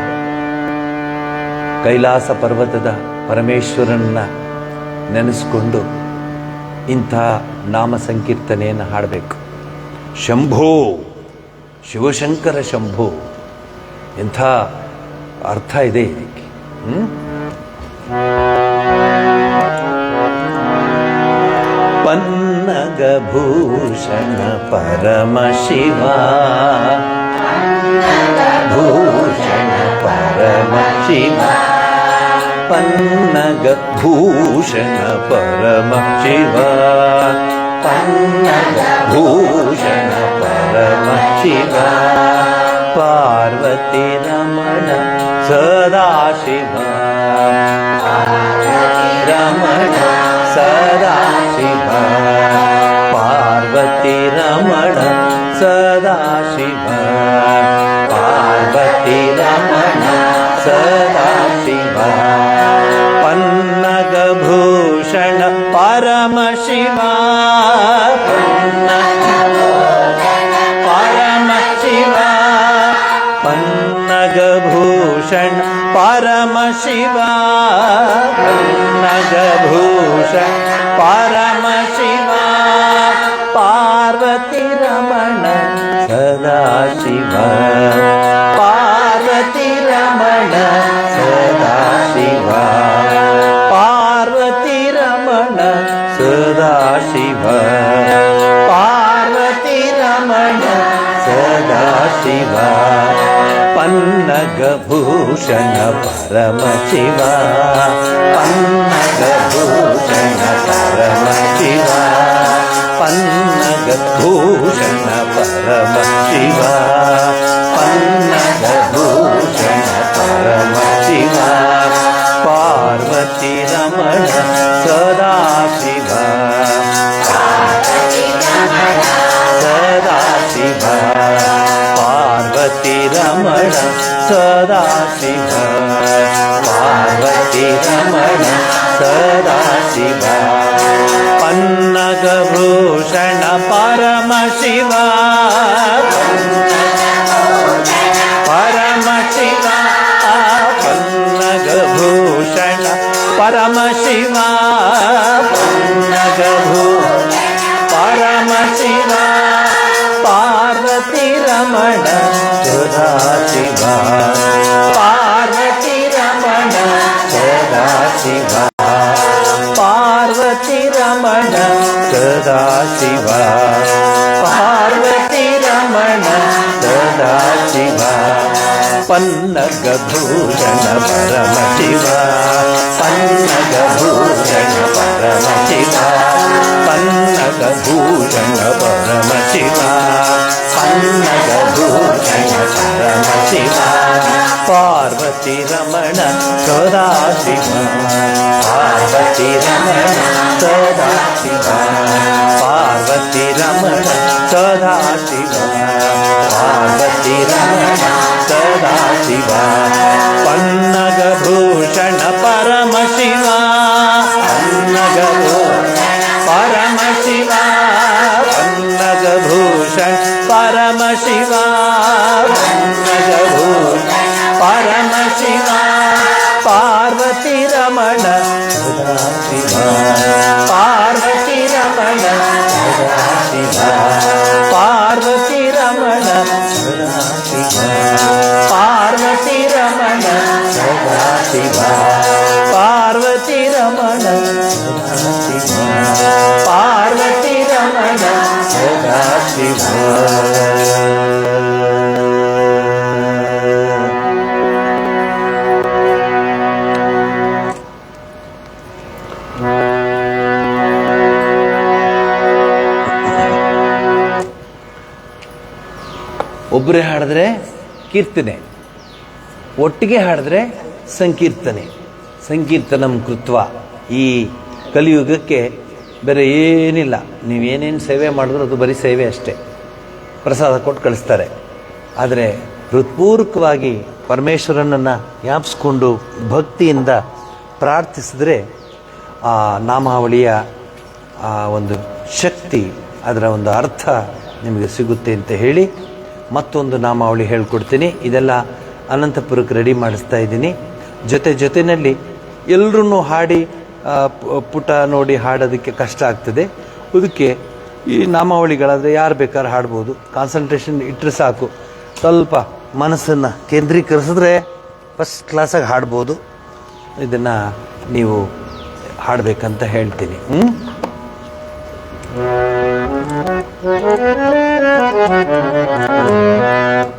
ಕೈಲಾಸ ಪರ್ವತದ ಪರಮೇಶ್ವರನನ್ನ ನೆನೆಸ್ಕೊಂಡು ಇಂಥ ನಾಮ ಸಂಕೀರ್ತನೆಯನ್ನು ಹಾಡಬೇಕು. ಶಂಭೋ ಶಿವಶಂಕರ ಶಂಭೋ, ಎಂಥ ಅರ್ಥ ಇದೆ ಇದಕ್ಕೆ. ಪನ್ನಗಭೂಷಣ ಪರಮ ಶಿವ, ಭೂಷಣ ಪರಮ ಶಿವ, ಪನ್ನಗಭೂಷಣ ಪರಮ ಶಿವ, ಪನ್ನಗ ಭೂಷಣ ಪರಮ ಶಿವ ಪಾರ್ವತಿ ರಮಣ ಸದಾಶಿವ ರಮಣ ಸದಾಶಿವ ಪಾರ್ವತಿ ರಮಣ ಸದಾಶಿವ ಪಾರ್ವತಿ ರಮಣ ಸದಾಶಿವ ಪನ್ನಗ ಭೂಷಣ ಪರಮ ಶಿವ ಪರಮ ಶಿವ ಪನ್ನಗ ಭೂಷಣ ಪರಮ ಶಿವ ಪನ್ನಗ ಭೂಷಣ ಪರಮ ಶಿವ ಪಾರ್ವತಿ ರಮಣ ಸದಾಶಿವ ಪಾರ್ವತಿ ರಮಣ ಸದಾಶಿವ ಪಾರ್ವತಿ ರಮಣ ಸದಾಶಿವ ಪಾರ್ವತಿ ರಮಣ ಸದಾಶಿವ ಪನ್ನಗ ಭೂಷಣ ಪರಮ ಶಿವ ಪನ್ನಗ ಭೂಷಣ ಪರಮ ಶಿವ ಪನ್ನಗ ಭೂಷಣ ಪರಮ ಶಿವ ಪನ್ನಗ ಭೂಷಣ ಪರಮ ಶಿವ ಪಾರ್ವತಿ ರಮಣ ಸದಾಶಿವ ಸದಾಶಿವ ಪಾರ್ವತಿ ರಮಣ ಸದಾಶಿವ ಪಾರ್ವತಿ ರಮಣ ಸದಾಶಿವ ಪನ್ನಗ ಭೂಷಣ ಪರಮ ಶಿವ ಪರಮ ಶಿವ ಪನ್ನಗ ಭೂಷಣ ಪರಮ ಶಿವ ಪನ್ನಗ ಭೂಷಣ ಪರಮ ಶಿವ ಪಾರ್ವತಿ ರಮಣ ಸದಾಶಿವ ಪಾರ್ವತಿ ರಮಣ ಸದಾಶಿವ ಪಾರ್ವತಿ ರಮಣ ಸದಾಶಿವ ಪಾರ್ವತಿ ರಮಣ ಸದಾಶಿವ ಪನ್ನಗ ಭೂಷಣ ಪರಮ ಶಿವ ಪನ್ನಗ ಭೂಷಣ ಪರಮ ಶಿವ ಪನ್ನಗ ಭೂಷಣ ಪರಮ ಶಿವ ಪನ್ನಗ ಭೂಷಣ ಪರಮ ಶಿವ ಪಾರ್ವತಿ ರಮಣ ಸದಾಶಿವ ಪಾರ್ವತಿ ರಮಣ ಸದಾಶಿವ ಪಾರ್ವತಿ ರಮಣ ಸದಾಶಿವ ಪಾರ್ವತಿ ರಮಣ ಸದಾಶಿವ ಪನ್ನಗ ಭೂಷಣ ಪರಮ ಶಿವ ಪನ್ನಗ ಪರಮ ಶಿವ ಪನ್ನಗ ಭೂಷಣ ಪರಮ ಶಿವ ಪನ್ನಗ ಭೂಷಣ ಪರಮ ಶಿವ ಪಾರ್ವತಿ ರಮಣ ಸದಾಶಿವ ಪಾರ್ವತಿ ರಮಣ ಸದಾಶಿವ ಪಾರ್ವತಿ ರಮಣ ಸದಾಶಿವ ಪಾರ್ವತಿ ರಮಣ ಸದಾಶಿವ ಪಾರ್ವತಿ ರಮಣ ಸದಾಶಿವ ಪಾರ್ವತಿ ರಮಣ ಸದಾಶಿವ ಒಬ್ಬರೇ ಹಾಡಿದ್ರೆ ಕೀರ್ತನೆ, ಒಟ್ಟಿಗೆ ಹಾಡಿದ್ರೆ ಸಂಕೀರ್ತನೆ. ಸಂಕೀರ್ತನಂ ಕೃತ್ವ. ಈ ಕಲಿಯುಗಕ್ಕೆ ಬೇರೆ ಏನಿಲ್ಲ. ನೀವೇನೇನು ಸೇವೆ ಮಾಡಿದ್ರು ಅದು ಬರೀ ಸೇವೆ ಅಷ್ಟೇ. ಪ್ರಸಾದ ಕೊಟ್ಟು ಕಳಿಸ್ತಾರೆ. ಆದರೆ ಹೃತ್ಪೂರ್ವಕವಾಗಿ ಪರಮೇಶ್ವರನನ್ನು ಜ್ಞಾಪಿಸ್ಕೊಂಡು ಭಕ್ತಿಯಿಂದ ಪ್ರಾರ್ಥಿಸಿದ್ರೆ ಆ ನಾಮಾವಳಿಯ ಆ ಒಂದು ಶಕ್ತಿ, ಅದರ ಒಂದು ಅರ್ಥ ನಿಮಗೆ ಸಿಗುತ್ತೆ ಅಂತ ಹೇಳಿ ಮತ್ತೊಂದು ನಾಮಾವಳಿ ಹೇಳ್ಕೊಡ್ತೀನಿ. ಇದೆಲ್ಲ ಅನಂತಪುರಕ್ಕೆ ರೆಡಿ ಮಾಡಿಸ್ತಾ ಇದ್ದೀನಿ. ಜೊತೆಯಲ್ಲಿ ಎಲ್ಲರೂ ಹಾಡಿ ಪುಟ ನೋಡಿ ಹಾಡೋದಕ್ಕೆ ಕಷ್ಟ ಆಗ್ತದೆ. ಅದಕ್ಕೆ ಈ ನಾಮಾವಳಿಗಳಾದರೆ ಯಾರು ಬೇಕಾದ್ರೂ ಹಾಡ್ಬೋದು. ಕಾನ್ಸಂಟ್ರೇಷನ್ ಇಟ್ಟರೆ ಸಾಕು. ಸ್ವಲ್ಪ ಮನಸ್ಸನ್ನು ಕೇಂದ್ರೀಕರಿಸಿದ್ರೆ ಫಸ್ಟ್ ಕ್ಲಾಸಾಗಿ ಹಾಡ್ಬೋದು. ಇದನ್ನು ನೀವು ಹಾಡಬೇಕಂತ ಹೇಳ್ತೀನಿ.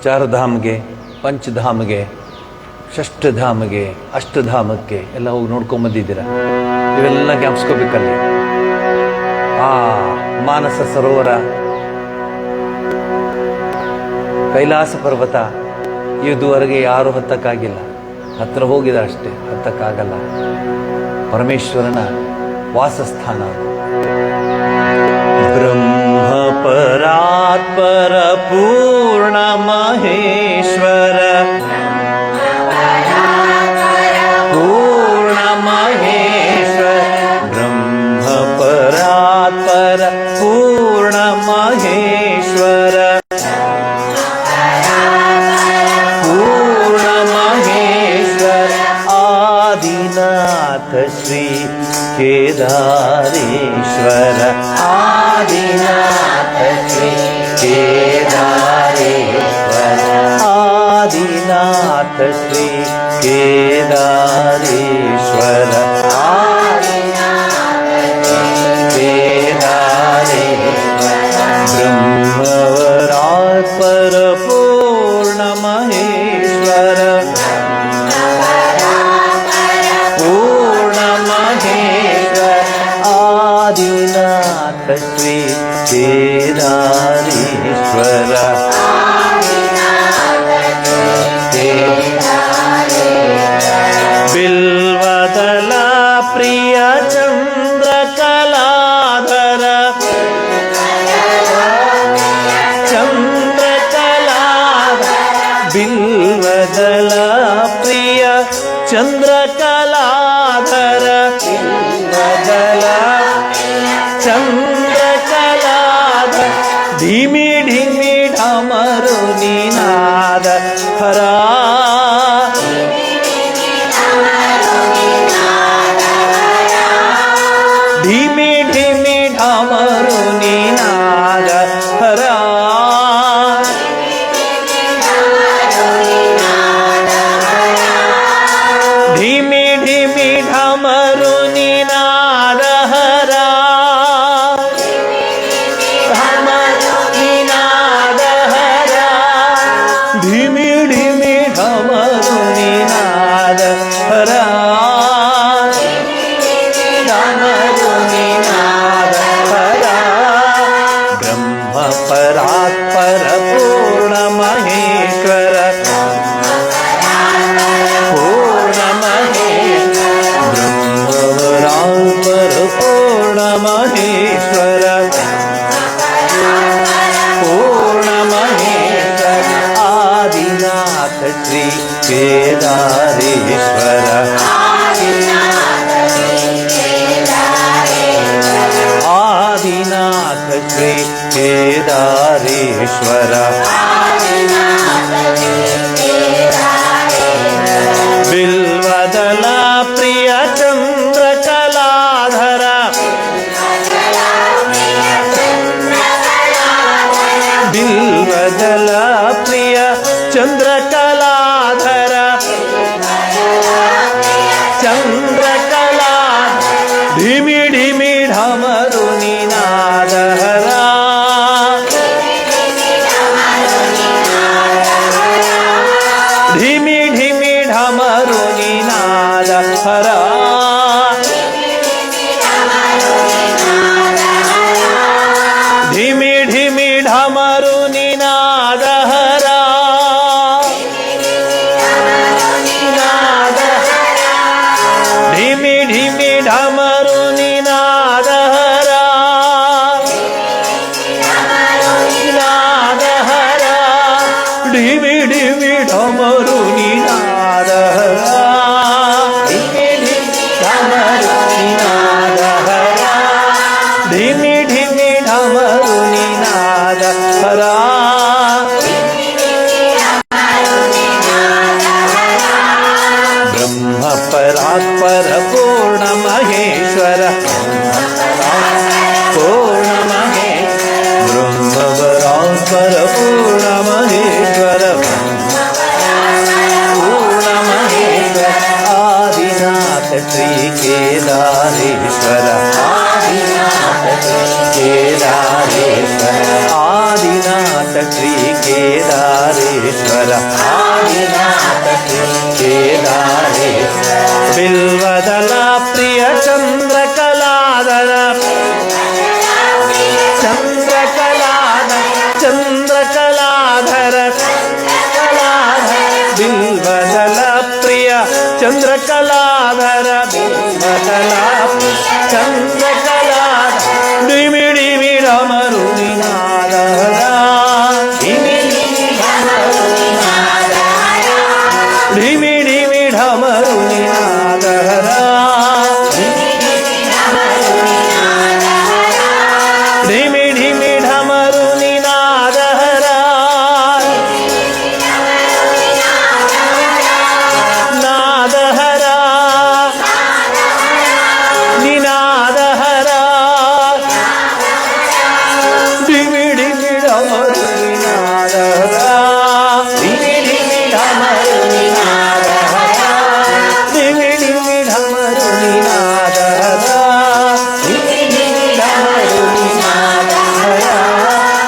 ಚಾರಧಾಮ್ಗೆ, ಪಂಚಧಾಮ್ಗೆ, ಷಷ್ಠಧಾಮ್ಗೆ, ಅಷ್ಟಧಾಮಕ್ಕೆ ಎಲ್ಲ ಹೋಗಿ ನೋಡ್ಕೊಂಬಂದಿದ್ದೀರ. ಇವೆಲ್ಲ ಜ್ಞಾಪಿಸ್ಕೋಬೇಕಲ್ಲಿ. ಆ ಮಾನಸ ಸರೋವರ, ಕೈಲಾಸ ಪರ್ವತ ಇದುವರೆಗೆ ಯಾರು ಹತ್ತಕ್ಕಾಗಿಲ್ಲ. ಹತ್ರ ಹೋಗಿದ ಅಷ್ಟೇ, ಹತ್ತಕ್ಕಾಗಲ್ಲ. ಪರಮೇಶ್ವರನ ವಾಸಸ್ಥಾನ. ಬ್ರಹ್ಮ ಪರಾತ್ಪರ ಪೂರ್ಣ ಮಹೇಶ್ವರ, ಪೂರ್ಣ ಮಹೇಶ್ವರ, ಬ್ರಹ್ಮ ಪರಾತ್ಪರ ಪೂರ್ಣ ಮಹೇಶ್ವರ, ಪೂರ್ಣ ಮಹೇಶ್ವರ, ಆದಿನಾಥ ಶ್ರೀ ಕೇದಾರೇಶ್ವರ, ಆದಿನಾಥ ಶ್ರೀ ಕೇದಾರೇಶ್ವರ, ಆದಿನಾಥ ಶ್ರೀ ಕೇದಾರೇಶ್ವರ, ಕೇದಾರೇಶ್ವರ, ಬ್ರಹ್ಮವರಾತ್ಪರ ಪೂರ್ಣ ಮಹೇಶ್ವರ, ಪೂರ್ಣ ಮಹೇಶ್ವರ, ಆದಿನಾಥ ಶ್ರೀ ಕೇದಾರೇಶ್ವರ, ಬಿಲ್ವದಲ ಪ್ರಿಯ ಚಂದ್ರಕಲಾಧರ, ಚಂದ್ರಕಲಾಧರ, ಬಿಲ್ವದಲ ಪ್ರಿಯ ಚಂದ್ರಕಲಾಧರ, ಬಿಲ್ವದಲ ಚಂದ್ರಕಲಾಧರ, ಧಿಮಿ ಧಿಮಿ ಢಮರು ನಿನಾದ ಹರ, ಧಿಮಿ ಧಿಮಿ ಢಮರು ನಿನಾದ ಹರ, ಧಿಮಿ ಧಿಮಿ ಢಮರು ನಿನಾದ ಹರ, ಢಮರು ನಿನಾದ ಹರ, ಧಿಮಿ ಧಿಮಿ ಢಮರು ನಿನಾದ ಹರ, ಢಮರು ನಿನಾದ ಹರ, ಬ್ರಹ್ಮ ಪರಾತ್ಪರ ಪೂರ್ಣ ಮಹೇಶ್ವರ, ಪೂರ್ಣ ಮಹೇಶ್ವರ, ಬ್ರಹ್ಮವರಾತ್ಪರ ಪೂರ್ಣ ಮಹೇಶ್ವರ, ಪೂರ್ಣ ಮಹೇಶ್ವರ, ಆದಿನಾಥ ಶ್ರೀ ಕೇದಾರೇಶ್ವರ, ಆದಿನಾಥ ಶ್ರೀ ಕೇದಾರೇಶ್ವರ, ಬಿಲ್ವದಲ ಪ್ರಿಯ ಚಂದ್ರಕಲಾಧರ, ಬಿಲ್ವದಲ ಪ್ರಿಯ ಚಂದ್ರಕಲಾಧರ, ಚಂದ್ರಕಲಾಧರ, ಧಿಮಿ ಧಿಮಿ ಢಮರು ನಿನಾದ ಹರ, ಧಿಮಿ ಧಿಮಿ ಢಮರು ನಿನಾದ ಹರ, ಧಿಮಿ ಧಿಮಿ ಢಮರು ನಿನಾದ ಹರ, ಧಿಮಿ ಧಿಮಿ ಢಮರು ನಿನಾದ ಹರ, ನಿನಾದ ಹರ, ಧಿಮಿ ಧಿಮಿ ಢಮರು ನಿನಾದ ಹರ, ಧಿಮಿ ಧಿಮಿ ಢಮರು ನಿನಾದ ಹರ, ಧಿಮಿ ಧಿಮಿ ಢಮರು ನಿನಾದ ಹರ, ಬ್ರಹ್ಮ ಪರಾತ್ಪರ ಪೂರ್ಣ ಮಹೇಶ್ವರ, ಪೂರ್ಣ ಮಹೇಶ್ವರ, ಬ್ರಹ್ಮವರಾತ್ಪರ ಪೂರ್ಣ ಮಹೇಶ್ವರ, ಪೂರ್ಣ ಮಹೇಶ್ವರ, ಆದಿನಾಥ ಶ್ರೀ ಕೇದಾರೇಶ್ವರ, ಆದಿನಾಥ ಶ್ರೀ ಕೇದಾರೇಶ್ವರ, ಆದಿನಾಥ ಶ್ರೀ ಕೇದಾರೇಶ್ವರ, ಆದಿನಾಥ ಶ್ರೀ ಕೇದಾರೇಶ್ವರ, ಬಿಲ್ವದಲ ಪ್ರಿಯ ಚಂದ್ರಕಲಾಧರ, ಧಿಮಿ ಧಿಮಿ ಢಮರು ನಿನಾದ ಧಿಮಿ ಧಿಮಿ ಢಮರು ನಿನಾದ ಧಿಮಿ ಧಿಮಿ ಢಮರು ನಿನಾದ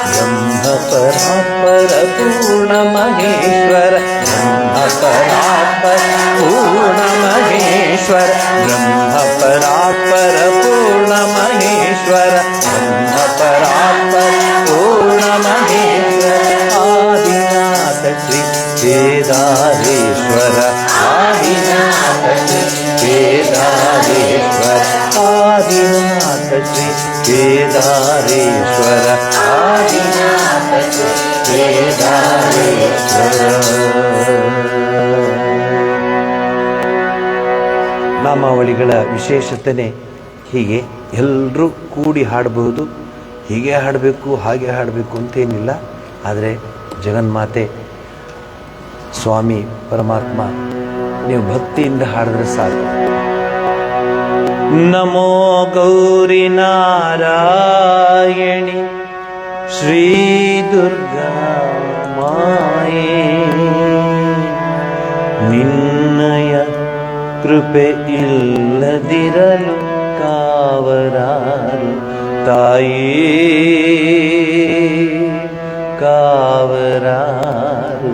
ಬ್ರಹ್ಮ ಪರಾತ್ಪರ ಪೂರ್ಣ ಮಹೇಶ್ವರ ಬ್ರಹ್ಮ ಪರಾತ್ಪರ ಪೂರ್ಣ ಮಹೇಶ್ವರ ಬ್ರಹ್ಮ ಪರಾತ್ಪರ ಪೂರ್ಣ ಮಹೇಶ್ವರ ಬ್ರಹ್ಮ ಪರಾತ್ಪರ ಪೂರ್ಣ ಮಹೇಶ್ವರ ಆದಿನಾಥ ಶ್ರೀ ಕೇದಾರೇಶ್ವರ ಆದಿನಾಥ ಶ್ರೀ ಕೇದಾರೇಶ್ವರ ಆದಿನಾಥ ಶ್ರೀ ಕೇದಾರೇಶ್ವರ ಆದಿನಾಥ ಶ್ರೀ ಕೇದಾರೇಶ್ವರ. ನಾಮಾವಳಿಗಳ ವಿಶೇಷತೆ ಹೀಗೆ ಎಲ್ಲರೂ ಕೂಡಿ ಹಾಡಬಹುದು. ಹೀಗೆ ಹಾಡಬೇಕು ಹಾಗೆ ಹಾಡಬೇಕು ಅಂತೇನಿಲ್ಲ. ಆದರೆ ಜಗನ್ಮಾತೆ ಸ್ವಾಮಿ ಪರಮಾತ್ಮ ನೀವು ಭಕ್ತಿಯಿಂದ ಹಾಡಿದ್ರೆ ಸಾಕು. ನಮೋ ಗೌರಿ ನಾರಾಯಣಿ ಶ್ರೀ ದುರ್ಗಾ ಮಾಯೇ ನಿನ್ನಯ ಕೃಪೆ ಇಲ್ಲದಿರಲು ಕಾವರಾರು ತಾಯೇ ಕಾವರಾರು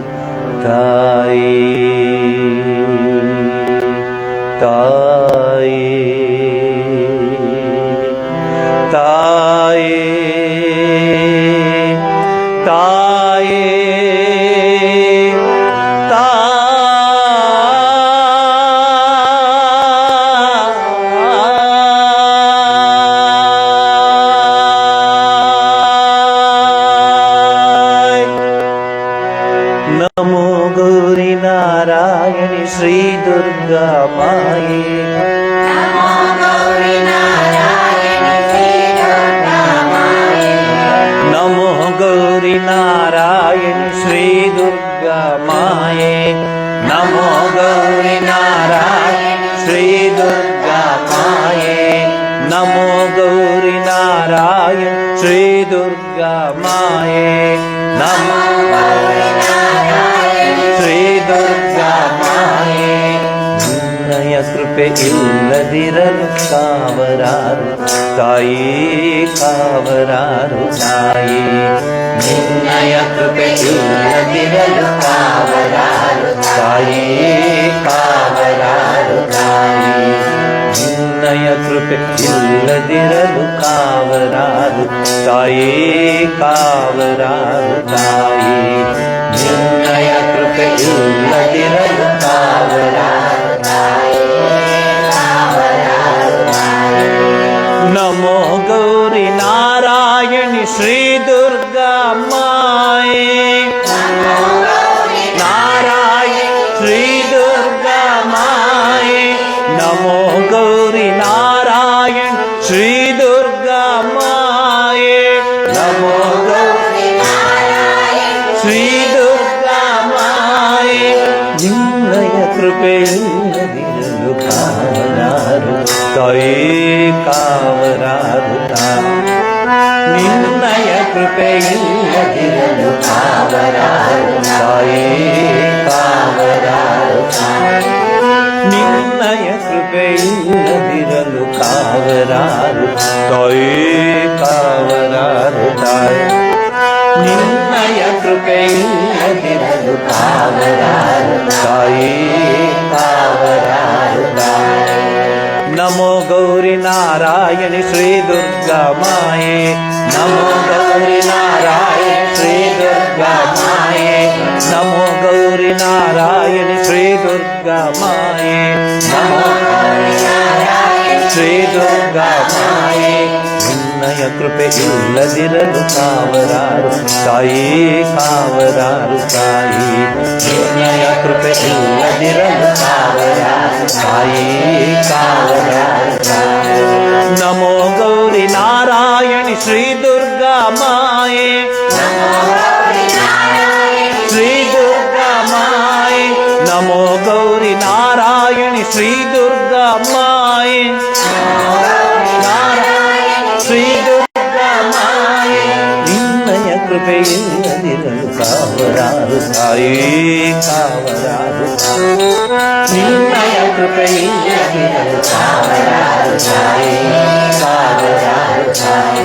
ತಾಯೇ ತಾಯೇ ತಾಯೇ ತಾಯೇ ನಮೋ ಗೌರಿ ನಾರಾಯಣಿ ಶ್ರೀ ದುರ್ಗಾ ಮಾಯೇ ನಮೋ ಗೌರಿ ನಾರಾಯಣಿ ಶ್ರೀ ದುರ್ಗಾ ಮಾಯೇ ನಮೋ ಗೌರಿ ನಾರಾಯಣಿ ಶ್ರೀ ದುರ್ಗಾ ಮಾಯೇ ನಮೋ ಗೌರಿ ನಾರಾಯಣ ಶ್ರೀ ದುರ್ಗಾ ಮಾಯೇ ನಮೋ ಶ್ರೀ ದುರ್ಗಾ ಮಾಯೇ ನಿನ್ನಯ ಕೃಪೆ ಇಲ್ಲದಿರಲು ಕಾವರಾರು ತಾಯೇ ಕಾವರಾರು ತಾಯೇ ನಿನ್ನಯ ಕೃಪೆ ಇಲ್ಲದಿರಲು ಕಾವರಾರು ತಾಯೇ ಕಾವರಾರು ತಾಯೇ ನಿನ್ನಯ ಕೃಪೆ ಇಲ್ಲದಿರಲು ಕಾವರಾರು ತಾಯೇ ಕಾವರಾರು ತಾಯೇ ನಿನ್ನಯ ಕೃಪೆ ಇಲ್ಲದಿರಲು ಕಾವರಾರು ನಮೋ ಗೌರಿ ನಾರಾಯಣಿ ಶ್ರೀ ದುರ್ಗಾ ಮಾಯೇ ನಾರಾಯಣ ಶ್ರೀ ದುರ್ಗಾ ಮಾಯೇ ನಮೋ ಗೌರಿ ನಾರಾಯಣ ಶ್ರೀ ದುರ್ಗಾ ಮಾಯೇ ನಮೋ ಗೌರಿ ಶ್ರೀ ದುರ್ಗಾ ಮಾಯೇ ನಿನ್ನಯ ಕೃಪೆಯಿಲ್ಲದಿರಲು ಕಾವರಾರು ತಾಯೇ ಕಾವರಾರು ನಿನ್ನಯ ಕೃಪೆಯಿಲ್ಲದಿರಲು ಕಾವರಾರು ತಾಯೇ ಕಾವರಾರು ನಿನ್ನಯ ಕೃಪೆಯಿಲ್ಲದಿರಲು ಕಾವರಾರು ತಾಯೇ ಕಾವರಾರು ತಾಯೇ ನಿನ್ನಯ ಕೃಪೆಯಿಲ್ಲದಿರಲು ಕಾವರಾರು ತಾಯೇ ಕಾವರಾರು ನಮೋ ಗೌರಿ ನಾರಾಯಣಿ ಶ್ರೀ ದುರ್ಗಾ ಮಾಯೇ ನಮೋ ಗೌರಿ ನಾರಾಯಣಿ ಶ್ರೀ ದುರ್ಗಾ ಮಾಯೇ ನಮೋ ಗೌರಿ ನಾರಾಯಣಿ ಶ್ರೀ ದುರ್ಗಾ ಮಾಯೇ ನಮೋ ಶ್ರೀ ದುರ್ಗಾ ಮಾಯೇ ನಿನ್ನಯ ಕೃಪೆ ಇಲ್ಲದಿರಲು ಕಾವರಾರು ತಾಯೇ ಕಾವರಾರು ತಾಯೇ ನಿನ್ನಯ ಕೃಪೆ ಇಲ್ಲದಿರಲು ಕಾವರಾರು ತಾಯೇ ಕಾವರಾರು ನಮೋ ಗೌರಿ ನಾರಾಯಣಿ ಶ್ರೀ ದುರ್ಗಾ ಮಾಯೇ ಶ್ರೀ ದುರ್ಗಾ ಮಾಯೇ ನಮೋ ಗೌರಿ ನಾರಾಯಣಿ ಶ್ರೀ ದುರ್ಗಾ ಮಾಯೇ ಶ್ರೀ ದುರ್ಗಾ ಮಾಯೇ ನಿನ್ನಯ ಕೃಪೆಯಿಲ್ಲದೆ ಇಲ್ಲದಿರಲು ಕಾವರಾರು ತಾಯಿ ಕಾವರಾರು ನಿನ್ನಯ ಕೃಪೆ ಇಲ್ಲದಿರಲು ಕಾವರಾರು ತಾಯಿ ಕಾವರಾರು ತಾಯಿ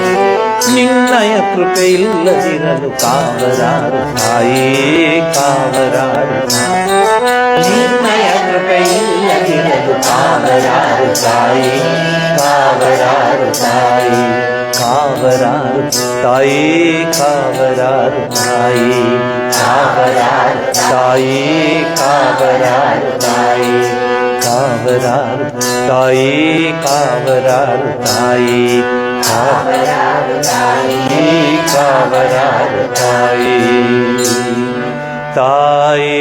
ನಿನ್ನಯ ಕೃಪೆ ಇಲ್ಲದಿರಲು ಕಾವರಾರು ತಾಯಿ ಕಾವರಾರು ನಿನ್ನಯ ಕೃಪೆ ಇಲ್ಲದಿರಲು ಕಾವರಾರು ತಾಯಿ ಕಾವರಾರು ತಾಯಿ ಕಾವರಾರು ತಾಯಿ ಕಾವರಾರು ತಾಯಿ ಕಾವರಾರು ತಾಯಿ ಕಾವರಾರು ತಾಯಿ ಕಾವರಾರು ತಾಯಿ ಕಾವರಾರು ತಾಯಿ ಕಾವರಾರು ತಾಯಿ ಕಾವರಾರು ತಾಯಿ ತಾಯಿ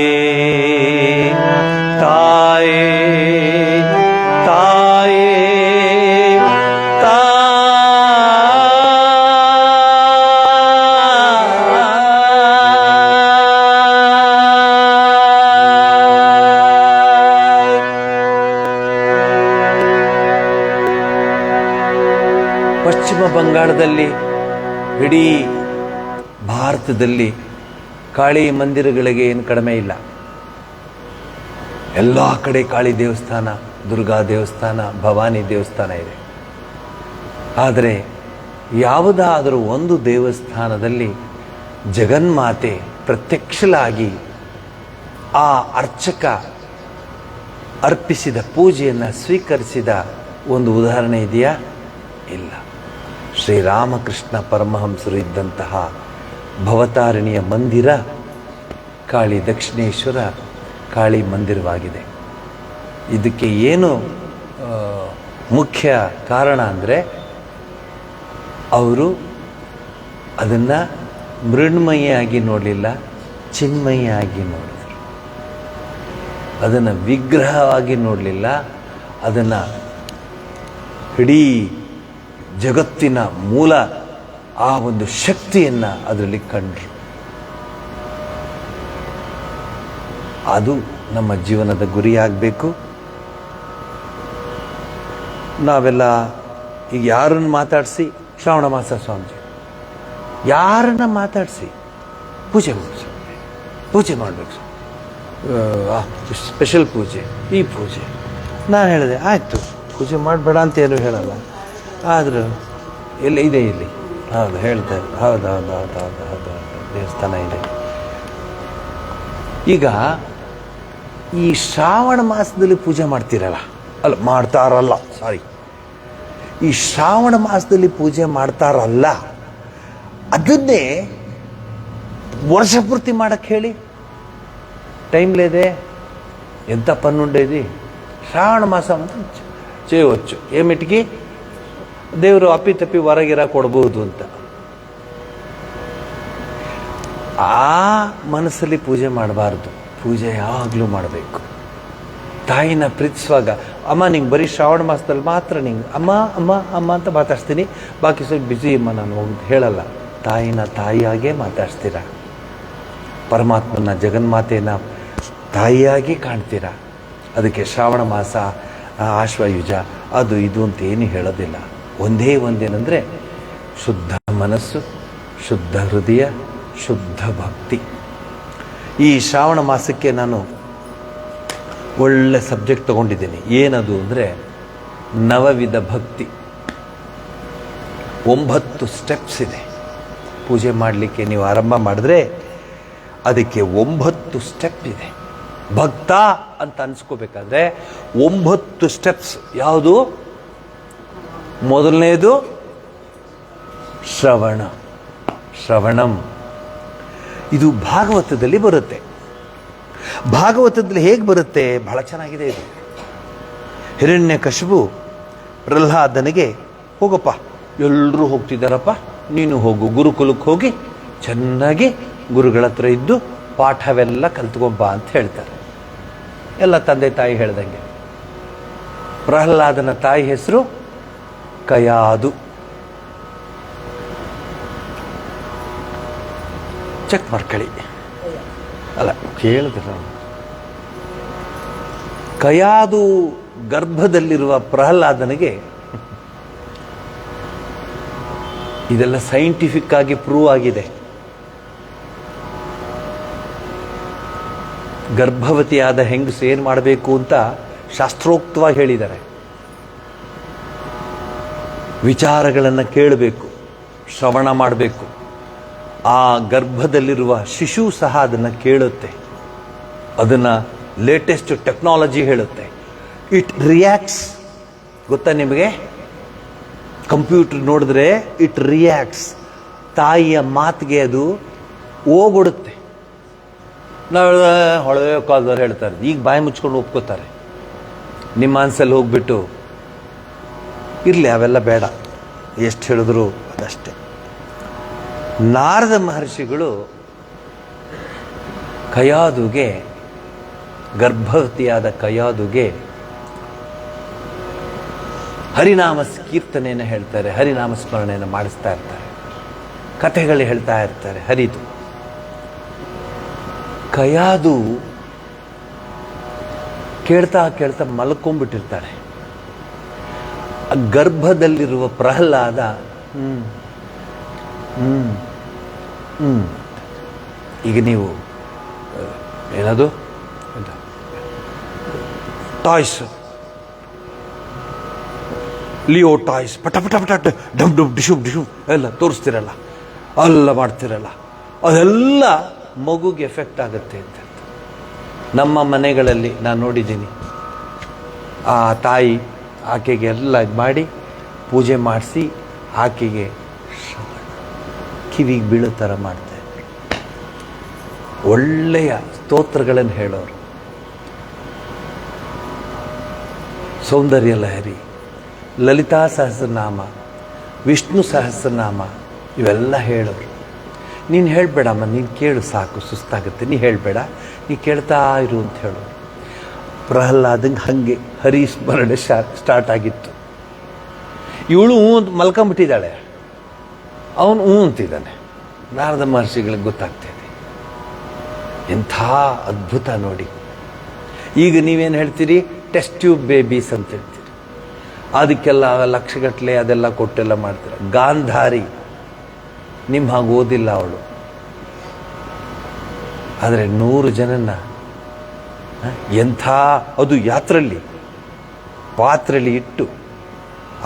ತಾಯಿ ತಾಯಿ ಪಶ್ಚಿಮ ಬಂಗಾಳದಲ್ಲಿ ಇಡೀ ಭಾರತದಲ್ಲಿ ಕಾಳಿ ಮಂದಿರಗಳಿಗೆ ಏನು ಕಡಿಮೆ ಇಲ್ಲ. ಎಲ್ಲ ಕಡೆ ಕಾಳಿ ದೇವಸ್ಥಾನ, ದುರ್ಗಾ ದೇವಸ್ಥಾನ, ಭವಾನಿ ದೇವಸ್ಥಾನ ಇದೆ. ಆದರೆ ಯಾವುದಾದರೂ ಒಂದು ದೇವಸ್ಥಾನದಲ್ಲಿ ಜಗನ್ಮಾತೆ ಪ್ರತ್ಯಕ್ಷಲಾಗಿ ಆ ಅರ್ಚಕ ಅರ್ಪಿಸಿದ ಪೂಜೆಯನ್ನು ಸ್ವೀಕರಿಸಿದ ಒಂದು ಉದಾಹರಣೆ ಇದೆಯಾ? ಇಲ್ಲ. ಶ್ರೀರಾಮಕೃಷ್ಣ ಪರಮಹಂಸರು ಇದ್ದಂತಹ ಭವತಾರಿಣಿಯ ಮಂದಿರ ಕಾಳಿ ದಕ್ಷಿಣೇಶ್ವರ ಕಾಳಿ ಮಂದಿರವಾಗಿದೆ. ಇದಕ್ಕೆ ಏನು ಮುಖ್ಯ ಕಾರಣ ಅಂದರೆ ಅವರು ಅದನ್ನು ಮೃಣ್ಮಯಿಯಾಗಿ ನೋಡಲಿಲ್ಲ, ಚಿನ್ಮಯಿಯಾಗಿ ನೋಡಿದರು. ಅದನ್ನು ವಿಗ್ರಹವಾಗಿ ನೋಡಲಿಲ್ಲ, ಅದನ್ನು ಇಡೀ ಜಗತ್ತಿನ ಮೂಲ ಆ ಒಂದು ಶಕ್ತಿಯನ್ನು ಅದರಲ್ಲಿ ಕಂಡ್ರು. ಅದು ನಮ್ಮ ಜೀವನದ ಗುರಿಯಾಗಬೇಕು. ನಾವೆಲ್ಲ ಈಗ ಯಾರನ್ನು ಮಾತಾಡಿಸಿ ಶ್ರಾವಣ ಮಾಸ ಸ್ವಾಮೀಜಿ ಯಾರನ್ನ ಮಾತಾಡಿಸಿ ಪೂಜೆ ಮಾಡಿ ಪೂಜೆ ಮಾಡಬೇಕು, ಸ್ಪೆಷಲ್ ಪೂಜೆ, ಈ ಪೂಜೆ. ನಾನು ಹೇಳಿದೆ ಆಯಿತು ಪೂಜೆ ಮಾಡಬೇಡ ಅಂತ ಏನು ಹೇಳಲ್ಲ, ಆದರೂ ಎಲ್ಲಿ ಇದೆ ಇಲ್ಲಿ ಹೌದು ಹೇಳ್ತಾರೆ, ಹೌದು ಹೌದು ಹೌದು ಹೌದು ಹೌದು ದೇವಸ್ಥಾನ ಇದೆ. ಈಗ ಈ ಶ್ರಾವಣ ಮಾಸದಲ್ಲಿ ಪೂಜೆ ಮಾಡ್ತೀರಲ್ಲ, ಅಲ್ಲ ಮಾಡ್ತಾರಲ್ಲ, ಸಾರಿ, ಈ ಶ್ರಾವಣ ಮಾಸದಲ್ಲಿ ಪೂಜೆ ಮಾಡ್ತಾರಲ್ಲ, ಅದನ್ನೇ ವರ್ಷ ಪೂರ್ತಿ ಮಾಡಕ್ಕೆ ಹೇಳಿ. ಟೈಮ್ಲೇದೆ ఎంత పని ఉండేది. శ్రావణ మాసం చేయవచ్చు, ఏమిటికి ದೇವರು ಅಪ್ಪಿತಪ್ಪಿ ಹೊರಗಿರ ಕೊಡ್ಬೋದು ಅಂತ. ಆ ಮನಸ್ಸಲ್ಲಿ ಪೂಜೆ ಮಾಡಬಾರ್ದು. ಪೂಜೆ ಯಾವಾಗಲೂ ಮಾಡಬೇಕು. ತಾಯಿನ ಪ್ರೀತಿಸುವಾಗ ಅಮ್ಮ ನಿಂಗೆ ಬರೀ ಶ್ರಾವಣ ಮಾಸದಲ್ಲಿ ಮಾತ್ರ ನಿಂಗೆ ಅಮ್ಮ ಅಮ್ಮ ಅಮ್ಮ ಅಂತ ಮಾತಾಡ್ತೀನಿ, ಬಾಕಿ ಸ್ವಲ್ಪ ಬ್ಯುಸಿ ಅಮ್ಮ ನಾನು ಹೋಗಿ ಹೇಳಲ್ಲ. ತಾಯಿನ ತಾಯಿಯಾಗೇ ಮಾತಾಡ್ತೀರ, ಪರಮಾತ್ಮನ ಜಗನ್ಮಾತೆನ ತಾಯಿಯಾಗಿ ಕಾಣ್ತೀರ. ಅದಕ್ಕೆ ಶ್ರಾವಣ ಮಾಸ, ಆಶ್ವಯುಜ, ಅದು ಇದು ಅಂತ ಏನು ಹೇಳೋದಿಲ್ಲ. ಒಂದೇ ಒಂದೇನೆಂದರೆ ಶುದ್ಧ ಮನಸ್ಸು, ಶುದ್ಧ ಹೃದಯ, ಶುದ್ಧ ಭಕ್ತಿ. ಈ ಶ್ರಾವಣ ಮಾಸಕ್ಕೆ ನಾನು ಒಳ್ಳೆ ಸಬ್ಜೆಕ್ಟ್ ತಗೊಂಡಿದ್ದೀನಿ. ಏನದು ಅಂದರೆ ನವವಿಧ ಭಕ್ತಿ. 9 ಸ್ಟೆಪ್ಸ್ ಇದೆ ಪೂಜೆ ಮಾಡಲಿಕ್ಕೆ. ನೀವು ಆರಂಭ ಮಾಡಿದ್ರೆ ಅದಕ್ಕೆ 9 ಸ್ಟೆಪ್ ಇದೆ. ಭಕ್ತ ಅಂತ ಅನ್ಸ್ಕೋಬೇಕಾದ್ರೆ 9 ಸ್ಟೆಪ್ಸ್. ಯಾವುದು? ಮೊದಲನೇದು ಶ್ರವಣ, ಶ್ರವಣಂ. ಇದು ಭಾಗವತದಲ್ಲಿ ಬರುತ್ತೆ. ಭಾಗವತದಲ್ಲಿ ಹೇಗೆ ಬರುತ್ತೆ? ಬಹಳ ಚೆನ್ನಾಗಿದೆ ಇದು. ಹಿರಣ್ಯಕಶಿಪು ಪ್ರಹ್ಲಾದನಿಗೆ, ಹೋಗಪ್ಪ ಎಲ್ಲರೂ ಹೋಗ್ತಿದ್ದಾರಪ್ಪ, ನೀನು ಹೋಗು, ಗುರುಕುಲಕ್ಕೆ ಹೋಗಿ ಚೆನ್ನಾಗಿ ಗುರುಗಳ ಹತ್ರ ಇದ್ದು ಪಾಠವೆಲ್ಲ ಕಲ್ತ್ಕೊಂಬ ಅಂತ ಹೇಳ್ತಾರೆ. ಎಲ್ಲ ತಂದೆ ತಾಯಿ ಹೇಳ್ದಂಗೆ. ಪ್ರಹ್ಲಾದನ ತಾಯಿ ಹೆಸರು ಕಯಾದು. ಚೆಕ್ ಮಾಡ್ಕೊಳ್ಳಿ, ಅಲ್ಲ ಕೇಳಿದ್ರೆ. ಕಯಾದು ಗರ್ಭದಲ್ಲಿರುವ ಪ್ರಹ್ಲಾದನಿಗೆ ಇದೆಲ್ಲ ಸೈಂಟಿಫಿಕ್ ಆಗಿ ಪ್ರೂವ್ ಆಗಿದೆ. ಗರ್ಭವತಿಯಾದ ಹೆಂಗಸು ಏನು ಮಾಡಬೇಕು ಅಂತ ಶಾಸ್ತ್ರೋಕ್ತವಾಗಿ ಹೇಳಿದ್ದಾರೆ. ವಿಚಾರಗಳನ್ನು ಕೇಳಬೇಕು, ಶ್ರವಣ ಮಾಡಬೇಕು. ಆ ಗರ್ಭದಲ್ಲಿರುವ ಶಿಶು ಸಹ ಅದನ್ನು ಕೇಳುತ್ತೆ. ಅದನ್ನು ಲೇಟೆಸ್ಟ್ ಟೆಕ್ನಾಲಜಿ ಹೇಳುತ್ತೆ. It reacts. ಗೊತ್ತಾ ನಿಮಗೆ? ಕಂಪ್ಯೂಟರ್ ನೋಡಿದ್ರೆ ಇಟ್ ರಿಯಾಕ್ಟ್ಸ್. ತಾಯಿಯ ಮಾತಿಗೆ ಅದು ಓಗೊಡುತ್ತೆ. ನಾವು ಹೊಳವೆ ಕಾಲದವ್ರು ಹೇಳ್ತಾರೆ, ಈಗ ಬಾಯಿ ಮುಚ್ಕೊಂಡು ಒಪ್ಕೋತಾರೆ. ನಿಮ್ಮ ಮನಸ್ಸಲ್ಲಿ ಹೋಗ್ಬಿಟ್ಟು ಇರಲಿ, ಅವೆಲ್ಲ ಬೇಡ, ಎಷ್ಟು ಹೇಳಿದ್ರು ಅದಷ್ಟೇ. ನಾರದ ಮಹರ್ಷಿಗಳು ಕಯಾದುಗೆ, ಗರ್ಭವತಿಯಾದ ಕಯಾದುಗೆ ಹರಿನಾಮ ಕೀರ್ತನೆಯನ್ನು ಹೇಳ್ತಾರೆ, ಹರಿನಾಮ ಸ್ಮರಣೆಯನ್ನು ಮಾಡಿಸ್ತಾ ಇರ್ತಾರೆ, ಕಥೆಗಳು ಹೇಳ್ತಾ ಇರ್ತಾರೆ ಹರಿದು. ಕಯಾದು ಕೇಳ್ತಾ ಕೇಳ್ತಾ ಮಲ್ಕೊಂಡ್ಬಿಟ್ಟಿರ್ತಾಳೆ. ಗರ್ಭದಲ್ಲಿರುವ ಪ್ರಹ್ಲಾದ ಈಗ ನೀವು ಏನದು ಟಾಯ್ಸ್, ಲಿಯೋ ಟಾಯ್ಸ್, ಪಟ ಪಟ ಪಟ ಡಮ್ ಡಮ್ ಡಿಶುಮ್ ಡಿಶುಮ್ ಎಲ್ಲ ತೋರಿಸ್ತಿರಲ್ಲ, ಎಲ್ಲ ಮಾಡ್ತಿರಲ್ಲ, ಅದೆಲ್ಲ ಮಗುಗೆ ಎಫೆಕ್ಟ್ ಆಗುತ್ತೆ ಅಂತ. ನಮ್ಮ ಮನೆಗಳಲ್ಲಿ ನಾನು ನೋಡಿದ್ದೀನಿ, ಆ ತಾಯಿ ಆಕೆಗೆ ಎಲ್ಲ ಇದು ಮಾಡಿ ಪೂಜೆ ಮಾಡಿಸಿ ಆಕೆಗೆ ಕಿವಿಗೆ ಬೀಳೋ ಥರ ಮಾಡ್ತಾರೆ. ಒಳ್ಳೆಯ ಸ್ತೋತ್ರಗಳನ್ನು ಹೇಳೋರು, ಸೌಂದರ್ಯ ಲಹರಿ, ಲಲಿತಾ ಸಹಸ್ರನಾಮ, ವಿಷ್ಣು ಸಹಸ್ರನಾಮ, ಇವೆಲ್ಲ ಹೇಳೋರು. ನೀನು ಹೇಳಬೇಡಮ್ಮ, ನೀನು ಕೇಳು ಸಾಕು, ಸುಸ್ತಾಗುತ್ತೆ, ನೀ ಹೇಳಬೇಡ, ನೀ ಕೇಳ್ತಾ ಇರು ಅಂತ ಹೇಳೋರು. ಪ್ರಹ್ಲಾದಂಗೆ ಹಾಗೆ ಹರಿಸ್ಮರಣೆ ಸ್ಟಾರ್ಟ್ ಆಗಿತ್ತು. ಇವಳು ಮಲ್ಕೊಂಬಿಟ್ಟಿದ್ದಾಳೆ, ಅವನು ಅಂತಿದ್ದಾನೆ. ನಾರದ ಮಹರ್ಷಿಗಳಿಗೆ ಗೊತ್ತಾಗ್ತಿದೆ. ಎಂಥ ಅದ್ಭುತ ನೋಡಿ. ಈಗ ನೀವೇನು ಹೇಳ್ತೀರಿ? ಟೆಸ್ಟ್ ಟ್ಯೂಬ್ ಬೇಬೀಸ್ ಅಂತ ಹೇಳ್ತೀರಿ. ಅದಕ್ಕೆಲ್ಲ ಲಕ್ಷಗಟ್ಟಲೆ ಅದೆಲ್ಲ ಕೊಟ್ಟೆಲ್ಲ ಮಾಡ್ತಾರೆ. ಗಾಂಧಾರಿ ನಿಮ್ಮ ಹಾಗೆ ಓದಿಲ್ಲ ಅವಳು, ಆದರೆ 100 ಜನನ್ನ ಎಂಥ, ಅದು ಯಾತ್ರೆಯಲ್ಲಿ ಪಾತ್ರೆಯಲ್ಲಿ ಇಟ್ಟು,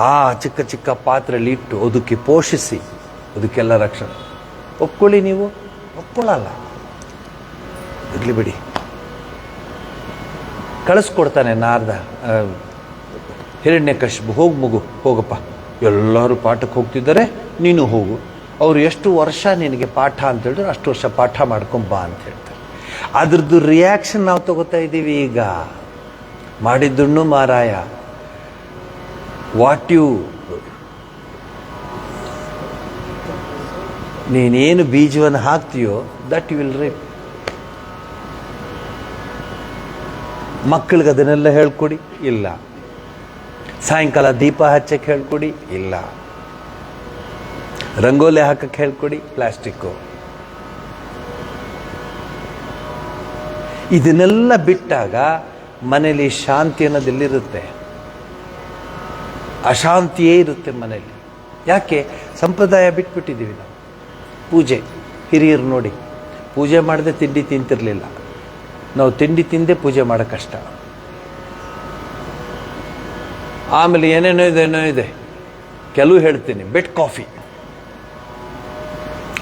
ಆ ಚಿಕ್ಕ ಚಿಕ್ಕ ಪಾತ್ರೆಯಲ್ಲಿ ಇಟ್ಟು ಅದಕ್ಕೆ ಪೋಷಿಸಿ, ಅದಕ್ಕೆಲ್ಲ ರಕ್ಷಣೆ. ಒಪ್ಕೊಳ್ಳಿ, ನೀವು ಒಪ್ಕೊಳ್ಳಲ್ಲ, ಇರಲಿ ಬಿಡಿ. ಕಳಿಸ್ಕೊಡ್ತಾನೆ ನಾರದ, ಹಿರಣ್ಯಕಶಿಪು, ಹೋಗು ಮಗು, ಹೋಗಪ್ಪ, ಎಲ್ಲರೂ ಪಾಠಕ್ಕೆ ಹೋಗ್ತಿದ್ದಾರೆ, ನೀನು ಹೋಗು. ಅವರು ಎಷ್ಟು ವರ್ಷ ನಿನಗೆ ಪಾಠ ಅಂತ ಹೇಳಿದ್ರು ಅಷ್ಟು ವರ್ಷ ಪಾಠ ಮಾಡ್ಕೊಂಬಾ ಅಂತ ಹೇಳ್ತಾರೆ. ಅದ್ರದ್ದು ರಿಯಾಕ್ಷನ್ ನಾವು ತಗೋತಾ ಇದ್ದೀವಿ ಈಗ. ಮಾಡಿದ್ದುಣ್ಣು ಮಾರಾಯ, ವಾಟ್ ಯು, ನೀನೇನು ಬೀಜವನ್ನು ಹಾಕ್ತೀಯೋ ದಟ್ ಯು ವಿಲ್ ರೇಪ್. ಮಕ್ಕಳಿಗೆ ಅದನ್ನೆಲ್ಲ ಹೇಳ್ಕೊಡಿ, ಇಲ್ಲ. ಸಾಯಂಕಾಲ ದೀಪ ಹಚ್ಚಕ್ಕೆ ಹೇಳ್ಕೊಡಿ, ಇಲ್ಲ. ರಂಗೋಲಿ ಹಾಕಕ್ಕೆ ಹೇಳ್ಕೊಡಿ, ಪ್ಲಾಸ್ಟಿಕ್ಕು. ಇದನ್ನೆಲ್ಲ ಬಿಟ್ಟಾಗ ಮನೇಲಿ ಶಾಂತಿ ಅನ್ನೋದೆಲ್ಲಿರುತ್ತೆ? ಅಶಾಂತಿಯೇ ಇರುತ್ತೆ ಮನೇಲಿ. ಯಾಕೆ? ಸಂಪ್ರದಾಯ ಬಿಟ್ಬಿಟ್ಟಿದ್ದೀವಿ ನಾವು. ಪೂಜೆ, ಹಿರಿಯರು ನೋಡಿ, ಪೂಜೆ ಮಾಡದೆ ತಿಂಡಿ ತಿಂತಿರಲಿಲ್ಲ. ನಾವು ತಿಂಡಿ ತಿಂದೇ ಪೂಜೆ ಮಾಡೋ ಕಷ್ಟ. ಆಮೇಲೆ ಏನೇನೋ ಇದೆ. ಕೆಲವು ಹೇಳ್ತೀನಿ, ಬೆಡ್ ಕಾಫಿ,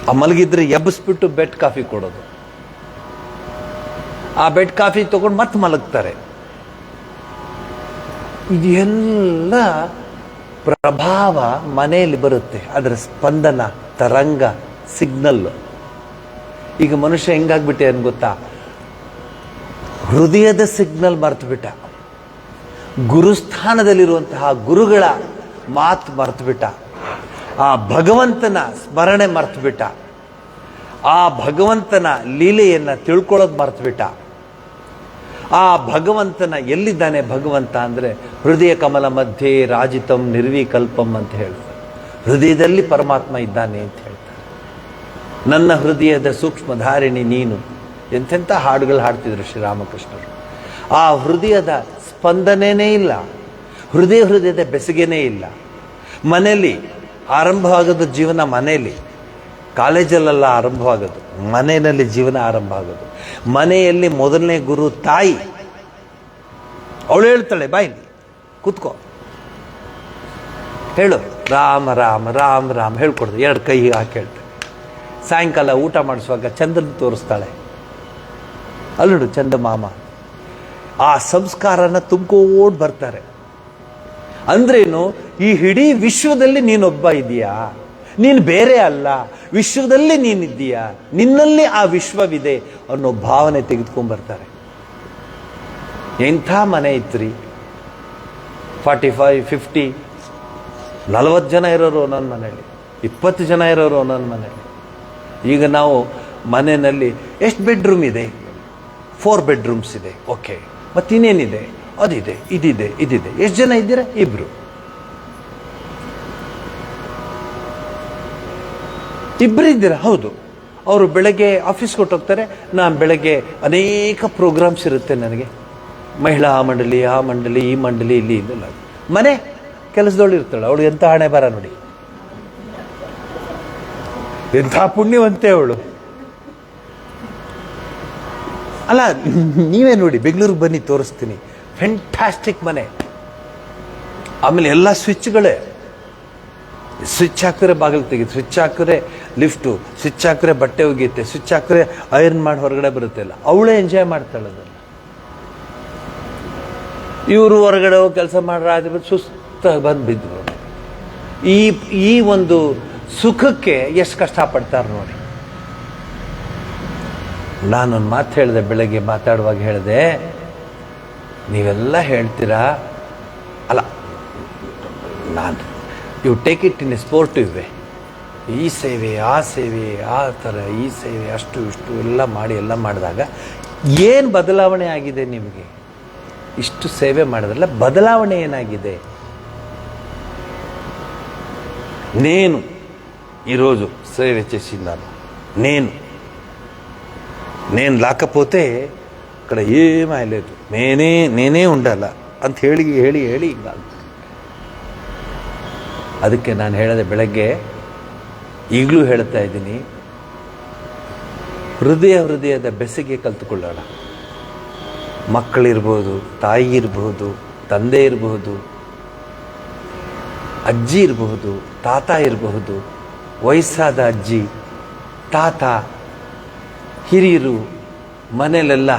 ಆ ಮಲಗಿದ್ರೆ ಎಬ್ಬಿಸ್ಬಿಟ್ಟು ಬೆಡ್ ಕಾಫಿ ಕೊಡೋದು. ಆ ಬೆಡ್ ಕಾಫಿ ತಗೊಂಡು ಮತ್ತೆ ಮಲಗ್ತಾರೆ. ಇದೆಲ್ಲ ಪ್ರಭಾವ ಮನೆಯಲ್ಲಿ ಬರುತ್ತೆ, ಅದರ ಸ್ಪಂದನ, ತರಂಗ, ಸಿಗ್ನಲ್. ಈಗ ಮನುಷ್ಯ ಹೆಂಗಾಗ್ಬಿಟ್ಟೆ ಅನ್ ಗೊತ್ತಾ? ಹೃದಯದ ಸಿಗ್ನಲ್ ಮರ್ತು ಬಿಟ್ಟ, ಗುರುಸ್ಥಾನದಲ್ಲಿರುವಂತಹ ಗುರುಗಳ ಮಾತು ಮರ್ತು ಬಿಟ್ಟ, ಆ ಭಗವಂತನ ಸ್ಮರಣೆ ಮರ್ತು ಬಿಟ್ಟ, ಆ ಭಗವಂತನ ಲೀಲೆಯನ್ನು ತಿಳ್ಕೊಳ್ಳೋದು ಮರ್ತು ಬಿಟ್ಟ. ಆ ಭಗವಂತನ ಎಲ್ಲಿದ್ದಾನೆ ಭಗವಂತ ಅಂದರೆ ಹೃದಯ ಕಮಲ ಮಧ್ಯೆ ರಾಜಿತಂ ನಿರ್ವಿಕಲ್ಪಂ ಅಂತ ಹೇಳ್ತಾರೆ. ಹೃದಯದಲ್ಲಿ ಪರಮಾತ್ಮ ಇದ್ದಾನೆ ಅಂತ ಹೇಳ್ತಾರೆ. ನನ್ನ ಹೃದಯದ ಸೂಕ್ಷ್ಮಧಾರಿಣಿ ನೀನು, ಎಂತೆಂಥ ಹಾಡುಗಳು ಹಾಡ್ತಿದ್ರು ಶ್ರೀರಾಮಕೃಷ್ಣರು. ಆ ಹೃದಯದ ಸ್ಪಂದನೆಯೇ ಇಲ್ಲ, ಹೃದಯದ ಬೆಸುಗೆನೇ ಇಲ್ಲ. ಮನೆಯಲ್ಲಿ ಆರಂಭವಾಗೋದು ಜೀವನ, ಮನೆಯಲ್ಲಿ, ಕಾಲೇಜಲ್ಲೆಲ್ಲ ಆರಂಭವಾಗೋದು. ಮನೆಯಲ್ಲಿ ಜೀವನ ಆರಂಭ ಆಗೋದು. ಮನೆಯಲ್ಲಿ ಮೊದಲನೇ ಗುರು ತಾಯಿ. ಅವಳು ಹೇಳ್ತಾಳೆ, ಬಾಯಿಲಿ ಕೂತ್ಕೋ, ಹೇಳು ರಾಮ ರಾಮ ರಾಮ ರಾಮ ಹೇಳ್ಕೊಡ್ದು, 2 ಕೈ ಹಾಕಿ ಹೇಳ್ತಾಳೆ. ಸಾಯಂಕಾಲ ಊಟ ಮಾಡಿಸುವಾಗ ಚಂದ್ರನ ತೋರಿಸ್ತಾಳೆ, ಅಲ್ಲಡು ಚಂದ ಮಾಮ. ಆ ಸಂಸ್ಕಾರನ ತುಂಬ್ಕೊಂಡು ಬರ್ತಾರೆ. ಅಂದ್ರೇನು, ಈ ಇಡೀ ವಿಶ್ವದಲ್ಲಿ ನೀನೊಬ್ಬ ಇದೆಯಾ, ನೀನು ಬೇರೆ ಅಲ್ಲ, ವಿಶ್ವದಲ್ಲಿ ನೀನಿದ್ದೀಯಾ, ನಿನ್ನಲ್ಲಿ ಆ ವಿಶ್ವವಿದೆ ಅನ್ನೋ ಭಾವನೆ ತೆಗೆದುಕೊಂಡ್ಬರ್ತಾರೆ. ಎಂಥ ಮನೆ ಇತ್ರಿ, 45, 50, 40 ಜನ ಇರೋರು ಒಂದೊಂದು ಮನೆಯಲ್ಲಿ, 20 ಜನ ಇರೋರು ಒಂದೊಂದು ಮನೆಯಲ್ಲಿ. ಈಗ ನಾವು ಮನೆಯಲ್ಲಿ ಎಷ್ಟು ಬೆಡ್ರೂಮ್ ಇದೆ? 4 ಬೆಡ್ರೂಮ್ಸ್ ಇದೆ. ಓಕೆ, ಮತ್ತಿನ್ನೇನಿದೆ? ಅದಿದೆ, ಇದಿದೆ, ಇದಿದೆ. ಎಷ್ಟು ಜನ ಇದ್ದೀರಾ? 2. ಇದ್ದೀರಾ? ಹೌದು. ಅವರು ಬೆಳಗ್ಗೆ ಆಫೀಸ್ಗೆ ಹೊಟ್ಟೋಗ್ತಾರೆ, ನಾನು ಬೆಳಗ್ಗೆ ಅನೇಕ ಪ್ರೋಗ್ರಾಮ್ಸ್ ಇರುತ್ತೆ ನನಗೆ, ಮಹಿಳಾ ಮಂಡಳಿ, ಆ ಮಂಡಳಿ, ಈ ಮಂಡಳಿ, ಇಲ್ಲಿ ಇಲ್ಲ. ಮನೆ ಕೆಲಸದವಳು ಇರ್ತಾಳೆ, ಅವಳು ಎಂಥ ಹಣೆ ಬರ ನೋಡಿ, ಎಂಥ ಪುಣ್ಯವಂತೆ ಅವಳು. ಅಲ್ಲ, ನೀವೇ ನೋಡಿ, ಬೆಂಗಳೂರಿಗೆ ಬನ್ನಿ ತೋರಿಸ್ತೀನಿ, ಫ್ಯಾಂಟಾಸ್ಟಿಕ್ ಮನೆ. ಆಮೇಲೆ ಎಲ್ಲ ಸ್ವಿಚ್ಗಳೇ, ಸ್ವಿಚ್ ಹಾಕಿದ್ರೆ ಬಾಗಿಲು ತೆಗೀತು, ಸ್ವಿಚ್ ಹಾಕಿದ್ರೆ ಲಿಫ್ಟು, ಸ್ವಿಚ್ ಹಾಕಿದ್ರೆ ಬಟ್ಟೆ ಒಗೆಯುತ್ತೆ, ಸ್ವಿಚ್ ಹಾಕಿದ್ರೆ ಐರನ್ ಮಾಡಿ ಹೊರಗಡೆ ಬರುತ್ತೆ. ಇಲ್ಲ, ಅವಳೇ ಎಂಜಾಯ್ ಮಾಡ್ತಾಳೆ ಅದನ್ನು. ಇವರು ಹೊರಗಡೆ ಹೋಗಿ ಕೆಲಸ ಮಾಡ್ರಾದ್ರೆ ಸುಸ್ತಾಗಿ ಬಂದು ಬಿದ್ದು. ಈ ಒಂದು ಸುಖಕ್ಕೆ ಎಷ್ಟು ಕಷ್ಟಪಡ್ತಾರೆ ನೋಡಿ. ನಾನೊಂದು ಮಾತು ಹೇಳಿದೆ, ಬೆಳಗ್ಗೆ ಮಾತಾಡುವಾಗ ಹೇಳಿದೆ, ನೀವೆಲ್ಲ ಹೇಳ್ತೀರಾ, ಅಲ್ಲ ನಾನು you take it in a sportive way, ಈ ಸೇವೆ ಆ ಸೇವೆ ಆ ಥರ, ಈ ಸೇವೆ ಅಷ್ಟು ಇಷ್ಟು ಎಲ್ಲ ಮಾಡಿದಾಗ ಏನು ಬದಲಾವಣೆ ಆಗಿದೆ ನಿಮಗೆ? ಇಷ್ಟು ಸೇವೆ ಮಾಡಿದ್ರಲ್ಲ, ಬದಲಾವಣೆ ಏನಾಗಿದೆ? నేను ఈరోజు సేవ చేసినాను, నేను లేకపోతే ఇక్కడ ఏమయ్యలేదు, నేనే ఉండాల ಅಂತ ಹೇಳಿ ಹಿಂಗ. ಅದಕ್ಕೆ ನಾನು ಹೇಳಿದೆ ಬೆಳಗ್ಗೆ, ಈಗಲೂ ಹೇಳ್ತಾ ಇದ್ದೀನಿ, ಹೃದಯದ ಬೆಸಿಗೆ ಕಲ್ತುಕೊಳ್ಳೋಣ. ಮಕ್ಕಳಿರ್ಬೋದು, ತಾಯಿ ಇರ್ಬೋದು, ತಂದೆ ಇರಬಹುದು, ಅಜ್ಜಿ ಇರಬಹುದು, ತಾತ ಇರಬಹುದು, ವಯಸ್ಸಾದ ಅಜ್ಜಿ ತಾತ ಹಿರಿಯರು ಮನೆಯಲ್ಲೆಲ್ಲ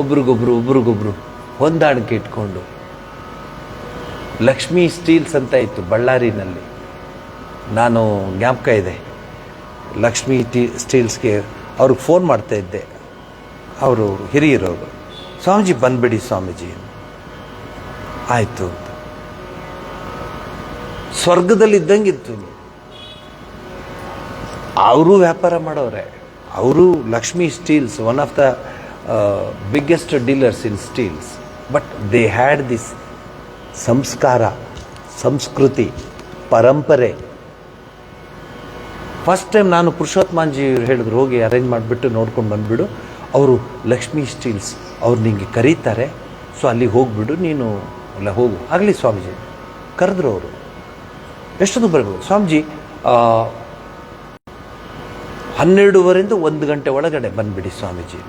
ಒಬ್ರಿಗೊಬ್ರು ಹೊಂದಾಣಿಕೆ ಇಟ್ಕೊಂಡು. ಲಕ್ಷ್ಮೀ ಸ್ಟೀಲ್ಸ್ ಅಂತ ಇತ್ತು ಬಳ್ಳಾರಿನಲ್ಲಿ, ನಾನು ಜ್ಞಾಪಕ ಇದೆ. ಲಕ್ಷ್ಮೀ ಸ್ಟೀಲ್ಸ್ಗೆ ಅವ್ರಿಗೆ ಫೋನ್ ಮಾಡ್ತಾ ಇದ್ದೆ, ಅವರು ಹಿರಿಯರವರು, ಸ್ವಾಮೀಜಿ ಬಂದ್ಬಿಡಿ ಸ್ವಾಮೀಜಿ. ಆಯಿತು, ಸ್ವರ್ಗದಲ್ಲಿ ಇದ್ದಂಗಿತ್ತು. ಅವರು ವ್ಯಾಪಾರ ಮಾಡೋರೆ, ಅವರು Lakshmi steels, one of the biggest dealers in steels. But they had this ಸಂಸ್ಕಾರ, ಸಂಸ್ಕೃತಿ, ಪರಂಪರೆ. ಫಸ್ಟ್ ಟೈಮ್ ನಾನು ಪುರುಷೋತ್ತಮಾಂಜಿ ಹೇಳಿದ್ರು, ಹೋಗಿ ಅರೇಂಜ್ ಮಾಡಿಬಿಟ್ಟು ನೋಡ್ಕೊಂಡು ಬಂದುಬಿಡು, ಅವರು ಲಕ್ಷ್ಮೀ ಸ್ಟೀಲ್ಸ್ ಅವ್ರು ನಿಮಗೆ ಕರೀತಾರೆ, ಸೊ ಅಲ್ಲಿಗೆ ಹೋಗ್ಬಿಡು, ನೀನು ಎಲ್ಲ ಹೋಗು. ಆಗಲಿ ಸ್ವಾಮೀಜಿ. ಕರೆದ್ರು ಅವರು. ಎಷ್ಟೊತ್ತು ಬರ್ಬೋದು ಸ್ವಾಮೀಜಿ? 12:30 1 ಗಂಟೆ ಒಳಗಡೆ ಬಂದುಬಿಡಿ ಸ್ವಾಮೀಜಿ.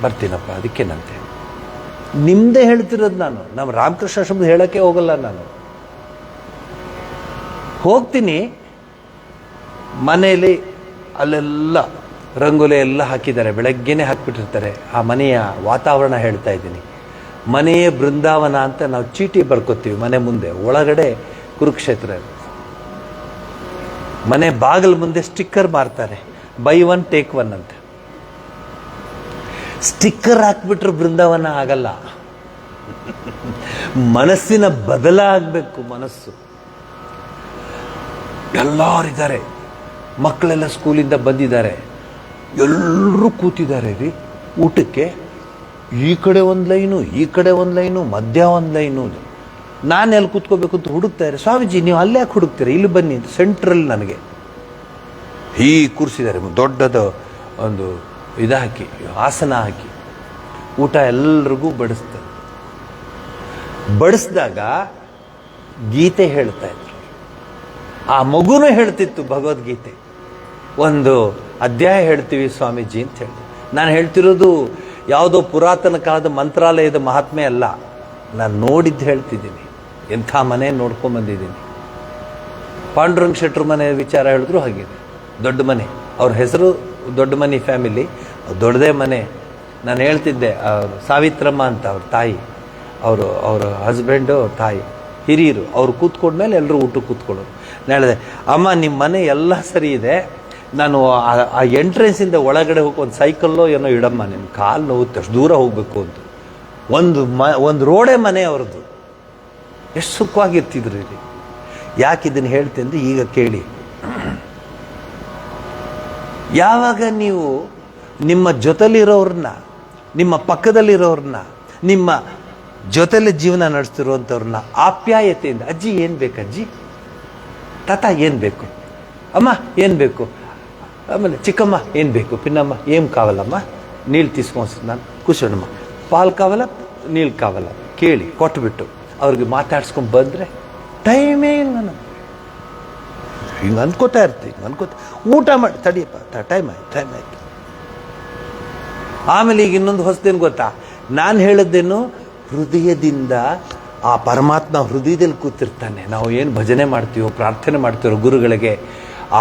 ಬರ್ತೀನಪ್ಪ, ಅದಕ್ಕೇನಂತೆ. ನಿಮ್ಮದೇ ಹೇಳ್ತಿರೋದು ನಾನು, ನಮ್ಮ ರಾಮಕೃಷ್ಣ ಶಬ್ದ ಹೇಳೋಕ್ಕೆ ಹೋಗಲ್ಲ ನಾನು. ಹೋಗ್ತೀನಿ, ಮನೆಯಲ್ಲಿ ಅಲ್ಲೆಲ್ಲ ರಂಗೋಲಿ ಎಲ್ಲ ಹಾಕಿದ್ದಾರೆ, ಬೆಳಗ್ಗೆನೇ ಹಾಕಿಬಿಟ್ಟಿರ್ತಾರೆ. ಆ ಮನೆಯ ವಾತಾವರಣ ಹೇಳ್ತಾ ಇದ್ದೀನಿ. ಮನೆಯೇ ಬೃಂದಾವನ ಅಂತ ನಾವು ಚೀಟಿ ಬರ್ಕೋತೀವಿ ಮನೆ ಮುಂದೆ, ಒಳಗಡೆ ಕುರುಕ್ಷೇತ್ರ. ಮನೆ ಬಾಗಿಲು ಮುಂದೆ ಸ್ಟಿಕ್ಕರ್ ಮಾರ್ತಾರೆ, ಬೈ 1 ಟೇಕ್ 1 ಅಂತ. ಸ್ಟಿಕ್ಕರ್ ಹಾಕ್ಬಿಟ್ರೆ ಬೃಂದಾವನ ಆಗಲ್ಲ. ಮನಸ್ಸಿನ ಬದಲಾಗಬೇಕು. ಮನಸ್ಸು. ಎಲ್ಲರಿದ್ದಾರೆ, ಮಕ್ಕಳೆಲ್ಲ ಸ್ಕೂಲಿಂದ ಬಂದಿದ್ದಾರೆ, ಎಲ್ಲರೂ ಕೂತಿದ್ದಾರೆ ರೀ ಊಟಕ್ಕೆ. ಈ ಕಡೆ ಒಂದು ಲೈನು, ಈ ಕಡೆ ಒಂದು ಲೈನು, ಮಧ್ಯ ಒಂದು ಲೈನು. ನಾನು ಎಲ್ಲಿ ಕೂತ್ಕೋಬೇಕು ಅಂತ ಹುಡುಕ್ತಾ ಇದ್ದಾರೆ. ಸ್ವಾಮೀಜಿ ನೀವು ಅಲ್ಲೇ ಯಾಕೆ ಹುಡುಕ್ತೀರ, ಇಲ್ಲಿ ಬನ್ನಿ ಅಂತ. ಸೆಂಟ್ರಲ್ಲಿ ನನಗೆ ಕೂರಿಸಿದ್ದಾರೆ, ದೊಡ್ಡದ ಒಂದು ಹಾಕಿ, ಆಸನ ಹಾಕಿ, ಊಟ ಎಲ್ರಿಗೂ ಬಡಿಸ್ತಾರೆ. ಬಡಿಸಿದಾಗ ಗೀತೆ ಹೇಳ್ತಾ ಇದ್ರು. ಆ ಮಗುನೂ ಹೇಳ್ತಿತ್ತು ಭಗವದ್ಗೀತೆ. ಒಂದು ಅಧ್ಯಾಯ ಹೇಳ್ತೀವಿ ಸ್ವಾಮೀಜಿ ಅಂತ ಹೇಳಿದೆ. ನಾನು ಹೇಳ್ತಿರೋದು ಯಾವುದೋ ಪುರಾತನ ಕಾಲದ ಮಂತ್ರಾಲಯದ ಮಹಾತ್ಮೆ ಅಲ್ಲ, ನಾನು ನೋಡಿದ್ದು ಹೇಳ್ತಿದ್ದೀನಿ. ಎಂಥ ಮನೆ ನೋಡ್ಕೊಂಬಂದಿದ್ದೀನಿ. ಪಾಂಡುರಂಗ ಶೆಟ್ರು ಮನೆ ವಿಚಾರ ಹೇಳಿದ್ರು ಹಾಗಿದೆ. ದೊಡ್ಡ ಮನೆ, ಅವ್ರ ಹೆಸರು ದೊಡ್ಡ ಮನೆ ಫ್ಯಾಮಿಲಿ, ದೊಡ್ಡದೇ ಮನೆ. ನಾನು ಹೇಳ್ತಿದ್ದೆ, ಸಾವಿತ್ರಮ್ಮ ಅಂತ ಅವ್ರ ತಾಯಿ, ಅವ್ರ ಹಸ್ಬೆಂಡು, ಅವ್ರ ತಾಯಿ ಹಿರಿಯರು, ಅವ್ರು ಕೂತ್ಕೊಂಡ್ಮೇಲೆ ಎಲ್ಲರೂ ಊಟಕ್ಕೆ ಕೂತ್ಕೊಳ್ಳೋರು. ನಾನು ಹೇಳಿದೆ, ಅಮ್ಮ ನಿಮ್ಮ ಮನೆ ಎಲ್ಲ ಸರಿ ಇದೆ, ನಾನು ಆ ಎಂಟ್ರೆನ್ಸಿಂದ ಒಳಗಡೆ ಹೋಗಿ ಒಂದು ಸೈಕಲ್ಲೋ ಏನೋ ಇಡಮ್ಮ, ನಿಮ್ಮ ಕಾಲು ನೋವುತ್ತೆ, ಅಷ್ಟು ದೂರ ಹೋಗಬೇಕು ಅಂತ. ಒಂದು ರೋಡೇ ಮನೆ ಅವ್ರದ್ದು. ಎಷ್ಟು ಸುಖವಾಗಿರ್ತಿದ್ರು ಇಲ್ಲಿ. ಯಾಕೆ ಇದನ್ನು ಹೇಳ್ತೀನಿ ಅಂದರೆ, ಈಗ ಕೇಳಿ, ಯಾವಾಗ ನೀವು ನಿಮ್ಮ ಜೊತೆಲಿರೋರನ್ನ, ನಿಮ್ಮ ಪಕ್ಕದಲ್ಲಿರೋರನ್ನ, ನಿಮ್ಮ ಜೊತೆಲಿ ಜೀವನ ನಡೆಸ್ತಿರುವಂಥವ್ರನ್ನ ಆಪ್ಯಾಯತೆಯಿಂದ, ಅಜ್ಜಿ ಏನು ಬೇಕು, ಅಜ್ಜಿ ತಾತ ಏನು ಬೇಕು, ಅಮ್ಮ ಏನು ಬೇಕು, ಆಮೇಲೆ ಚಿಕ್ಕಮ್ಮ ಏನು ಬೇಕು, ಪಿನ್ನಮ್ಮ ಏನು ಕಾವಲಮ್ಮ, ನೀళ్ళు తీసుకొని ನಾನು ಕೂಸೋಣಮ್ಮ, ಪಾಲು ಕಾವಲ ನೀళ్ళు ಕಾವಲ ಕೇಳಿ ಕೊಟ್ಬಿಟ್ಟು ಅವ್ರಿಗೆ ಮಾತಾಡ್ಸ್ಕೊಂಡು ಬಂದರೆ ಟೈಮೇ ನಾನು ಹಿಂಗೆ ಅಂದ್ಕೋತಾ ಇರ್ತೀನಿ. ಊಟ ಮಾಡಿ ತಡಿಯಪ್ಪ, ಟೈಮ್ ಆಯ್ತು. ಆಮೇಲೆ ಈಗ ಇನ್ನೊಂದು ಹೊಸದೇನು ಗೊತ್ತಾ, ನಾನು ಹೇಳಿದ್ದೇನು, ಹೃದಯದಿಂದ ಆ ಪರಮಾತ್ಮ ಹೃದಯದಲ್ಲಿ ಕೂತಿರ್ತಾನೆ. ನಾವು ಏನು ಭಜನೆ ಮಾಡ್ತೀವೋ, ಪ್ರಾರ್ಥನೆ ಮಾಡ್ತೀವೋ ಗುರುಗಳಿಗೆ,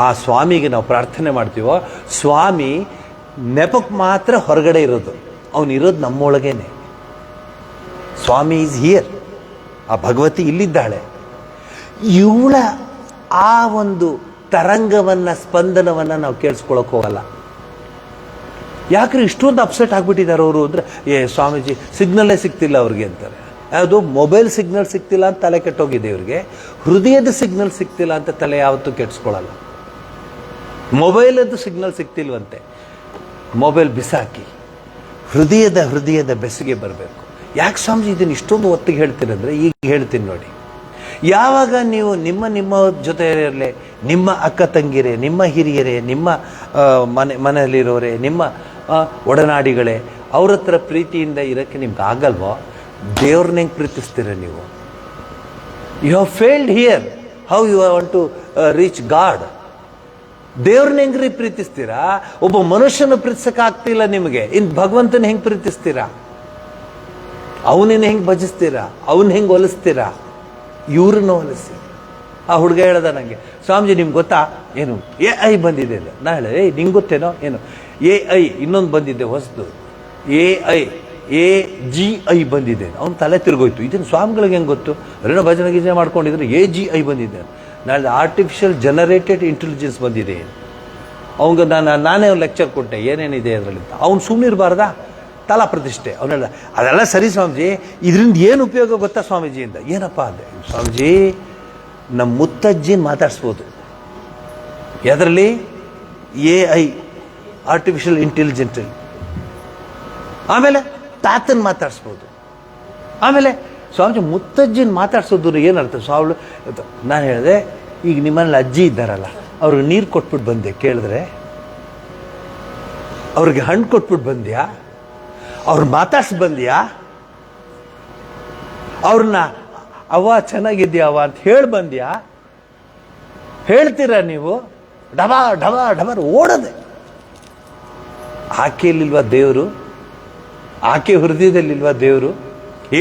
ಆ ಸ್ವಾಮಿಗೆ ನಾವು ಪ್ರಾರ್ಥನೆ ಮಾಡ್ತೀವೋ, ಸ್ವಾಮಿ ನೆಪಕ್ಕೆ ಮಾತ್ರ ಹೊರಗಡೆ ಇರೋದು, ಅವನಿರೋದು ನಮ್ಮೊಳಗೇನೆ. ಸ್ವಾಮಿ ಈಸ್ ಹಿಯರ್. ಆ ಭಗವತಿ ಇಲ್ಲಿದ್ದಾಳೆ. ಇವಳ ಆ ಒಂದು ತರಂಗವನ್ನು, ಸ್ಪಂದನವನ್ನು ನಾವು ಕೇಳಿಸ್ಕೊಳಕ್ಕೆ ಹೋಗಲ್ಲ. ಯಾಕ್ರೆ ಇಷ್ಟೊಂದು ಅಪ್ಸೆಟ್ ಆಗಿಬಿಟ್ಟಿದ್ದಾರೆ ಅವರು ಅಂದರೆ, ಸ್ವಾಮೀಜಿ ಸಿಗ್ನಲ್ಲೇ ಸಿಗ್ತಿಲ್ಲ ಅವ್ರಿಗೆ ಅಂತಾರೆ. ಅದು ಮೊಬೈಲ್ ಸಿಗ್ನಲ್ ಸಿಗ್ತಿಲ್ಲ ಅಂತ ತಲೆ ಕೆಟ್ಟೋಗಿದೆ ಇವ್ರಿಗೆ, ಹೃದಯದ ಸಿಗ್ನಲ್ ಸಿಗ್ತಿಲ್ಲ ಅಂತ ತಲೆ ಯಾವತ್ತೂ ಕೆಡಿಸ್ಕೊಳ್ಳಲ್ಲ. ಮೊಬೈಲದ್ದು ಸಿಗ್ನಲ್ ಸಿಗ್ತಿಲ್ವಂತೆ, ಮೊಬೈಲ್ ಬಿಸಾಕಿ ಹೃದಯದ ಬೆಸುಗೆ ಬರಬೇಕು. ಯಾಕೆ ಸ್ವಾಮೀಜಿ ಇದನ್ನು ಇಷ್ಟೊಂದು ಒತ್ತಿಗೆ ಹೇಳ್ತೀರಂದರೆ, ಈಗ ಹೇಳ್ತೀನಿ ನೋಡಿ. ಯಾವಾಗ ನೀವು ನಿಮ್ಮ ಜೊತೆಯಲ್ಲೇ, ನಿಮ್ಮ ಅಕ್ಕ ತಂಗಿರೇ, ನಿಮ್ಮ ಹಿರಿಯರೇ, ನಿಮ್ಮ ಮನೆಯಲ್ಲಿರೋರೇ, ನಿಮ್ಮ ಒಡನಾಡಿಗಳೇ, ಅವ್ರ ಹತ್ರ ಪ್ರೀತಿಯಿಂದ ಇರೋಕ್ಕೆ ನಿಮ್ಗೆ ಆಗಲ್ವೋ, ದೇವ್ರನ್ನ ಹೆಂಗೆ ಪ್ರೀತಿಸ್ತೀರ ನೀವು? You have failed here, how you want to reach God? ದೇವ್ರನ್ನ ಹೆಂಗ್ರಿ ಪ್ರೀತಿಸ್ತೀರಾ? ಒಬ್ಬ ಮನುಷ್ಯನ ಪ್ರೀತಿಸಕ್ಕಾಗ್ತಿಲ್ಲ ನಿಮಗೆ, ಇನ್ನು ಭಗವಂತನ ಹೆಂಗೆ ಪ್ರೀತಿಸ್ತೀರಾ? ಅವನನ್ನ ಹೆಂಗೆ ಭಜಿಸ್ತೀರಾ? ಅವನ್ನ ಹೆಂಗೆ ಹೊಲಿಸ್ತೀರಾ? ಇವ್ರನ್ನ ಹೊಲಿಸಿ. ಆ ಹುಡುಗ ಹೇಳ್ದ ನನಗೆ, ಸ್ವಾಮೀಜಿ ನಿಮ್ಗೆ ಗೊತ್ತಾ ಏನು AI ಬಂದಿದೆ ಅಂತ. ನಾ ಹೇಳಿದೆ, ನಿಂಗೆ ಗೊತ್ತೇನೋ ಏನು AI ಇನ್ನೊಂದು ಬಂದಿದೆ ಹೊಸದು, AGI ಬಂದಿದೆ. ಅವ್ನು ತಲೆ ತಿರುಗೋಯ್ತು, ಇದನ್ನು ಸ್ವಾಮಿಗಳಿಗೆ ಹೆಂಗೆ ಗೊತ್ತು? ಅವರೇನೋ ಭಜನೆ ಗಿಜನೆ ಮಾಡ್ಕೊಂಡಿದ್ರೆ AGI ಬಂದಿದೆ. ನಾಳೆ ಆರ್ಟಿಫಿಷಿಯಲ್ ಜನರೇಟೆಡ್ ಇಂಟೆಲಿಜೆನ್ಸ್ ಬಂದಿದೆ. ಅವಂಗೆ ನಾನೇ ಒಂದು ಲೆಕ್ಚರ್ ಕೊಟ್ಟೆ ಏನೇನಿದೆ ಅದರಲ್ಲಿ. ಅವ್ನು ಸುಮ್ಮನಿರಬಾರ್ದಾ? ತಲಾ ಪ್ರತಿಷ್ಠೆ. ಅವನು ಹೇಳ್ದ, ಅದೆಲ್ಲ ಸರಿ ಸ್ವಾಮೀಜಿ, ಇದರಿಂದ ಏನು ಉಪಯೋಗ ಗೊತ್ತಾ ಸ್ವಾಮೀಜಿಯಿಂದ? ಏನಪ್ಪ ಅಂದೆ. ಸ್ವಾಮೀಜಿ, ನಮ್ಮ ಮುತ್ತಜ್ಜಿನ ಮಾತಾಡಿಸ್ಬೋದು. ಅದರಲ್ಲಿ AI ಆರ್ಟಿಫಿಷಿಯಲ್ ಇಂಟೆಲಿಜೆಂಟ್. ಆಮೇಲೆ ತಾತನ ಮಾತಾಡಿಸ್ಬೋದು. ಆಮೇಲೆ ಸ್ವಾಮೀಜಿ ಮುತ್ತಜ್ಜಿನ ಮಾತಾಡ್ಸೋದು ಏನರ್ಥ ಸ್ವಾಮಿ? ನಾನು ಹೇಳಿದೆ, ಈಗ ನಿಮ್ಮಲ್ಲಿ ಅಜ್ಜಿ ಇದ್ದಾರಲ್ಲ, ಅವ್ರಿಗೆ ನೀರು ಕೊಟ್ಬಿಟ್ಟು ಬಂದೆ ಕೇಳಿದ್ರೆ, ಅವ್ರಿಗೆ ಹಣ್ಣು ಕೊಟ್ಬಿಟ್ಟು ಬಂದ್ಯಾ? ಅವ್ರು ಮಾತಾಡ್ಸಿ ಬಂದ್ಯಾ? ಅವ್ರನ್ನ ಅವ್ವ ಚೆನ್ನಾಗಿದ್ಯಾ ಅವ್ವ ಅಂತ ಹೇಳಿ ಬಂದ್ಯಾ? ಹೇಳ್ತೀರಾ ನೀವು? ಡಬರ್ ಓಡದೆ. ಆಕೆಯಲ್ಲಿಲ್ವಾ ದೇವರು? ಆಕೆ ಹೃದಯದಲ್ಲಿಲ್ವಾ ದೇವರು?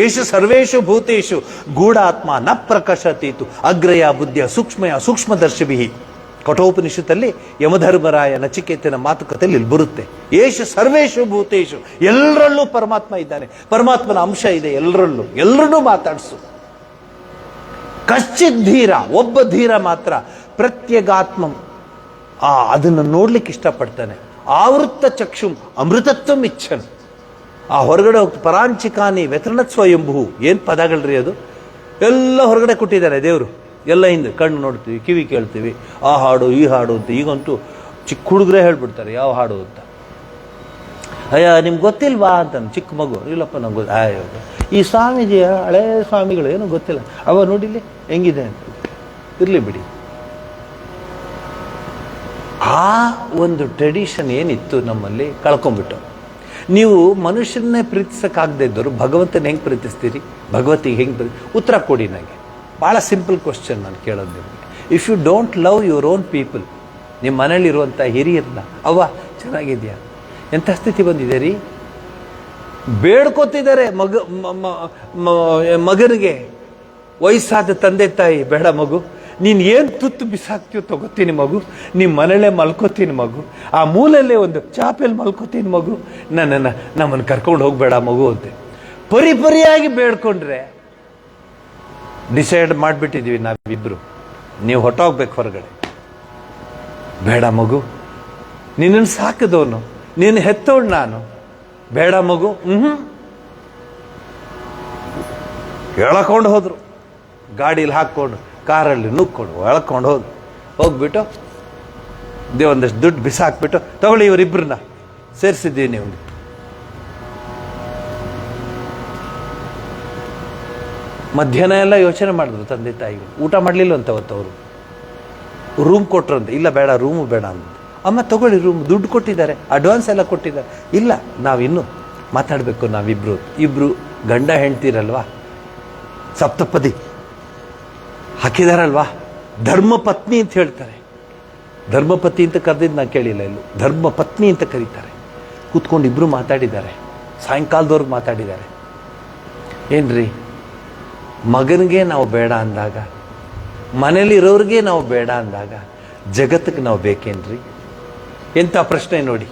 ಏಷು ಸರ್ವೇಷು ಭೂತೇಷು ಗೂಢಾತ್ಮ ನ ಪ್ರಕಶತೀತು ಅಗ್ರಯ ಬುದ್ಧಿಯ ಸೂಕ್ಷ್ಮದರ್ಶಿಭಿ. ಕಠೋಪನಿಷತ್ತಲ್ಲಿ ಯಮಧರ್ಮರಾಯ ನಚಿಕೇತನ ಮಾತುಕತೆಯಲ್ಲಿ ಇಲ್ಲಿ ಬರುತ್ತೆ. ಏಷು ಸರ್ವೇಷು ಭೂತೇಷು, ಎಲ್ಲರಲ್ಲೂ ಪರಮಾತ್ಮ ಇದ್ದಾನೆ, ಪರಮಾತ್ಮನ ಅಂಶ ಇದೆ ಎಲ್ಲರಲ್ಲೂ. ಎಲ್ಲರನ್ನೂ ಮಾತಾಡಿಸು. ಕಶ್ಚಿತ್ ಧೀರ, ಒಬ್ಬ ಧೀರ ಮಾತ್ರ ಪ್ರತ್ಯಗಾತ್ಮಂ, ಅದನ್ನು ನೋಡ್ಲಿಕ್ಕೆ ಇಷ್ಟಪಡ್ತಾನೆ. ಆವೃತ್ತ ಚಕ್ಷುಂ ಅಮೃತತ್ವಂ ಇಚ್ಛನ್. ಆ ಹೊರಗಡೆ ಹೋಗ್ತು ಪರಾಂಚಿಕಾನಿ ವ್ಯತೃಣತ್ವ ಎಂಬುವು. ಏನು ಪದಗಳ್ರಿ ಅದು? ಎಲ್ಲ ಹೊರಗಡೆ ಕೊಟ್ಟಿದ್ದಾರೆ ದೇವರು. ಎಲ್ಲ ಹಿಂದೆ ಕಣ್ಣು ನೋಡ್ತೀವಿ, ಕಿವಿ ಕೇಳ್ತೀವಿ, ಆ ಹಾಡು ಈ ಹಾಡು ಅಂತ. ಈಗಂತೂ ಚಿಕ್ಕ ಹುಡುಗರೇ ಹೇಳ್ಬಿಡ್ತಾರೆ ಯಾವ ಹಾಡು ಅಂತ. ಅಯ್ಯ ನಿಮ್ಗೆ ಗೊತ್ತಿಲ್ವಾ ಅಂತ ಚಿಕ್ಕ ಮಗು. ಇಲ್ಲಪ್ಪ ನಂಗೆ ಗೊತ್ತು. ಈ ಸ್ವಾಮೀಜಿಯ ಹಳೇ ಸ್ವಾಮಿಗಳು ಏನು ಗೊತ್ತಿಲ್ಲ, ಅವ ನೋಡಿಲಿ ಹೆಂಗಿದೆ ಅಂತ. ಇರಲಿ ಬಿಡಿ. ಆ ಒಂದು ಟ್ರೆಡಿಷನ್ ಏನಿತ್ತು ನಮ್ಮಲ್ಲಿ ಕಳ್ಕೊಂಡ್ಬಿಟ್ಟು. ನೀವು ಮನುಷ್ಯನ್ನೇ ಪ್ರೀತಿಸೋಕ್ಕಾಗದೇ ಇದ್ದವರು ಭಗವಂತನ ಹೆಂಗೆ ಪ್ರೀತಿಸ್ತೀರಿ? ಭಗವತಿಗೆ ಹೆಂಗೆ ಉತ್ತರ ಕೊಡಿ ನನಗೆ. ಭಾಳ ಸಿಂಪಲ್ ಕ್ವಶನ್ ನಾನು ಕೇಳೋದು ನಿಮಗೆ. If you don't love your own people, ನಿಮ್ಮ ಮನೇಲಿರುವಂಥ ಹಿರಿಯರನ್ನ, ಅವ್ವ ಚೆನ್ನಾಗಿದ್ಯಾ, ಎಂಥ ಸ್ಥಿತಿ ಬಂದಿದೆ ರೀ, ಬೇಡ್ಕೋತಿದ್ದಾರೆ ಮಗನಿಗೆ. ವಯಸ್ಸಾದ ತಂದೆ ತಾಯಿ, ಬೇಡ ಮಗು, ನೀನು ಏನು ತುತ್ತು ಬಿಸಾಕ್ತೀವೋ ತಗೋತೀನಿ ಮಗು, ನಿಮ್ಮ ಮನೇಲೇ ಮಲ್ಕೋತೀನಿ ಮಗು, ಆ ಮೂಲೆಯಲ್ಲೇ ಒಂದು ಚಾಪೆಯಲ್ಲಿ ಮಲ್ಕೋತೀನಿ ಮಗು, ನಮ್ಮನ್ನು ಕರ್ಕೊಂಡು ಹೋಗಬೇಡ ಮಗು ಅಂತೆ ಪರಿಪರಿಯಾಗಿ ಬೇಡ್ಕೊಂಡ್ರೆ. ಡಿಸೈಡ್ ಮಾಡಿಬಿಟ್ಟಿದ್ವಿ ನಾವಿಬ್ಬರು, ನೀವು ಹೊಟ್ಟೋಗ್ಬೇಕು ಹೊರಗಡೆ. ಬೇಡ ಮಗು, ನಿನ್ನನ್ನು ಸಾಕಿದವನು, ನೀನು ಹೆತ್ತೋಳು ನಾನು, ಬೇಡ ಮಗು. ಎಳ್ಕೊಂಡು ಹೋದ್ರು, ಗಾಡೀಲಿ ಹಾಕ್ಕೊಂಡು ಕಾರಲ್ಲಿ ನುಗ್ಕೊಂಡು ಎಳ್ಕೊಂಡು ಹೋಗ್ಬಿಟ್ಟು ಒಂದಷ್ಟು ದುಡ್ಡು ಬಿಸಾಕ್ಬಿಟ್ಟು, ತಗೊಳ್ಳಿ ಇವರಿಬ್ಬರನ್ನ ಸೇರಿಸಿದ್ದೀವಿ ನೀವು. ಮಧ್ಯಾಹ್ನ ಎಲ್ಲ ಯೋಚನೆ ಮಾಡಿದ್ರು ತಂದೆ ತಾಯಿಗಳು. ಊಟ ಮಾಡಲಿಲ್ಲ ಅಂತ ಅವತ್ತು ರೂಮ್ ಕೊಟ್ರಂತೆ. ಇಲ್ಲ ಬೇಡ, ರೂಮು ಬೇಡ ಅಂತ. ಅಮ್ಮ ತಗೊಳ್ಳಿ ರೂಮ್, ದುಡ್ಡು ಕೊಟ್ಟಿದ್ದಾರೆ, ಅಡ್ವಾನ್ಸ್ ಎಲ್ಲ ಕೊಟ್ಟಿದ್ದಾರೆ. ಇಲ್ಲ, ನಾವಿನ್ನೂ ಮಾತಾಡಬೇಕು, ಇಬ್ರು ಗಂಡ ಹೆಂಡ್ತಿರಲ್ವಾ, ಸಪ್ತಪದಿ ಹಾಕಿದಾರಲ್ವಾ, ಧರ್ಮಪತ್ನಿ ಅಂತ ಹೇಳ್ತಾರೆ. ಧರ್ಮಪತಿ ಅಂತ ಕರೆದಿದ್ದು ನಾನು ಕೇಳಿಲ್ಲ, ಎಲ್ಲೂ ಧರ್ಮಪತ್ನಿ ಅಂತ ಕರೀತಾರೆ. ಕೂತ್ಕೊಂಡು ಇಬ್ರು ಮಾತಾಡಿದ್ದಾರೆ, ಸಾಯಂಕಾಲದವ್ರಿಗೆ ಮಾತಾಡಿದ್ದಾರೆ. ಏನ್ರಿ, ಮಗನಿಗೆ ನಾವು ಬೇಡ ಅಂದಾಗ, ಮನೇಲಿರೋರಿಗೆ ನಾವು ಬೇಡ ಅಂದಾಗ, ಜಗತ್ತಿಗೆ ನಾವು ಬೇಕೇನ್ರಿ? ಎಂಥ ಪ್ರಶ್ನೆ ನೋಡಿ,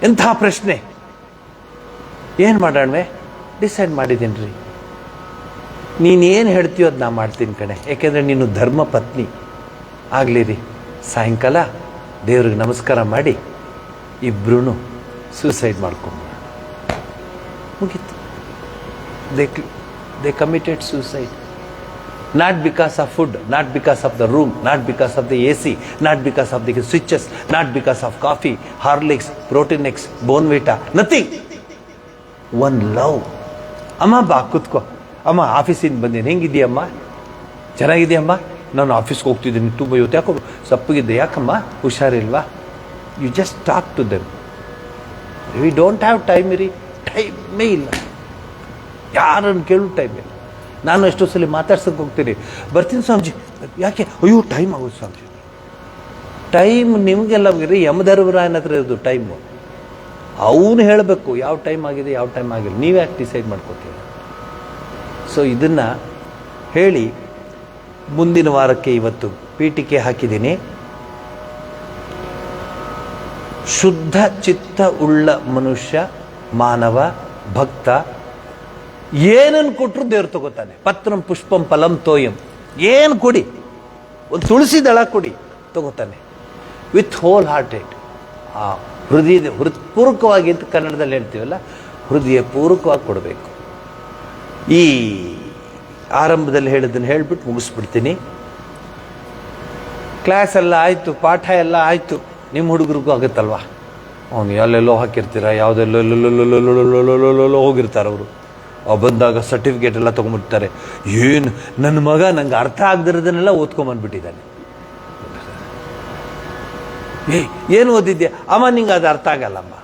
ಎಂಥ ಪ್ರಶ್ನೆ. ಏನು ಮಾಡೋಣವೆ? ಡಿಸೈಡ್ ಮಾಡಿದ್ದೀನಿ ರೀ, ನೀನೇನು ಹೇಳ್ತೀಯೋ ಅದು ನಾ ಮಾಡ್ತೀನಿ ಕಣೆ, ಯಾಕೆಂದರೆ ನೀನು ಧರ್ಮ ಪತ್ನಿ. ಆಗಲಿ ರೀ, ಸಾಯಂಕಾಲ ದೇವ್ರಿಗೆ ನಮಸ್ಕಾರ ಮಾಡಿ ಇಬ್ಬರೂ ಸೂಸೈಡ್ ಮಾಡ್ಕೊಂಡು ಮುಗೀತು. They committed suicide. Not because of food, not because of the room, not because of the AC, not because of the switches, not because of coffee, Horlicks, Protein X, Bonvita, nothing. One love. ಅಮ್ಮ ಬಾ ಕೂತ್ಕೋ. ಅಮ್ಮ ಆಫೀಸಿಂದ ಬಂದೀನಿ, ಹೆಂಗಿದೆಯಮ್ಮ? ಚೆನ್ನಾಗಿದೆಯಮ್ಮ? ನಾನು ಆಫೀಸ್ಗೆ ಹೋಗ್ತಿದ್ದೀನಿ, ತುಂಬ ಇವತ್ತು ಯಾಕೋ ಸಪ್ಪಗಿದ್ದೆ, ಯಾಕಮ್ಮ ಹುಷಾರಿಲ್ವಾ? You just talk to them. We don't have time ರೀ, ಟೈಮೇ ಇಲ್ಲ, ಯಾರನ್ನು ಕೇಳು ಟೈಮ್ ಇಲ್ಲ. ನಾನು ಎಷ್ಟೋ ಸಲ ಮಾತಾಡ್ಸೋಕೆ ಹೋಗ್ತೀನಿ, ಬರ್ತೀನಿ ಸ್ವಾಮೀಜಿ, ಯಾಕೆ? ಅಯ್ಯೋ ಟೈಮ್ ಆಗೋದು ಸ್ವಾಮೀಜಿ. ಟೈಮ್ ನಿಮಗೆಲ್ಲ ರೀ, ಯಮಧರ್ಮರಾಯನ ಹತ್ರ ಇರೋದು ಟೈಮು. ಅವನು ಹೇಳಬೇಕು ಯಾವ ಟೈಮ್ ಆಗಿದೆ, ಯಾವ ಟೈಮ್ ಆಗಿಲ್ಲ. ನೀವು ಯಾಕೆ ಡಿಸೈಡ್ ಮಾಡ್ಕೋತೀರ? ಸೊ ಇದನ್ನು ಹೇಳಿ ಮುಂದಿನ ವಾರಕ್ಕೆ ಇವತ್ತು ಪೀಠಿಕೆ ಹಾಕಿದ್ದೀನಿ. ಶುದ್ಧ ಚಿತ್ತ ಉಳ್ಳ ಮನುಷ್ಯ, ಮಾನವ, ಭಕ್ತ ಏನನ್ನು ಕೊಟ್ಟರು ದೇವ್ರು ತಗೋತಾನೆ. ಪತ್ರಂ ಪುಷ್ಪಂ ಫಲಂ ತೋಯಂ, ಏನು ಕೊಡಿ, ಒಂದು ತುಳಸಿ ದಳ ಕೊಡಿ, ತಗೋತಾನೆ ವಿತ್ ಹೋಲ್ ಹಾರ್ಟೆಡ್. ಆ ಹೃತ್ಪೂರ್ವಕವಾಗಿ ಅಂತ ಕನ್ನಡದಲ್ಲಿ ಹೇಳ್ತೀವಲ್ಲ, ಹೃದಯ ಪೂರ್ವಕವಾಗಿ ಕೊಡಬೇಕು. ಈ ಆರಂಭದಲ್ಲಿ ಹೇಳಿದ್ದನ್ನು ಹೇಳಿಬಿಟ್ಟು ಮುಗಿಸ್ಬಿಡ್ತೀನಿ. ಕ್ಲಾಸ್ ಎಲ್ಲ ಆಯಿತು, ಪಾಠ ಎಲ್ಲ ಆಯಿತು. ನಿಮ್ಮ ಹುಡುಗರಿಗೂ ಆಗುತ್ತಲ್ವಾ, ಅವನು ಎಲ್ಲೆಲ್ಲೋ ಹಾಕಿರ್ತೀರ, ಯಾವುದೆಲ್ಲೋ ಹೋಗಿರ್ತಾರೆ ಅವರು. ಬಂದಾಗ ಸರ್ಟಿಫಿಕೇಟ್ ಎಲ್ಲ ತೊಗೊಂಡ್ಬಿಡ್ತಾರೆ. ಏನು ನನ್ನ ಮಗ ನಂಗೆ ಅರ್ಥ ಆಗದಿರೋದನ್ನೆಲ್ಲ ಓದ್ಕೊಂಬಂದ್ಬಿಟ್ಟಿದ್ದಾನೆ. ಏನು ಓದಿದ್ಯಾ? ಅಮ್ಮ ನಿಂಗೆ ಅದು ಅರ್ಥ ಆಗಲ್ಲಮ್ಮ.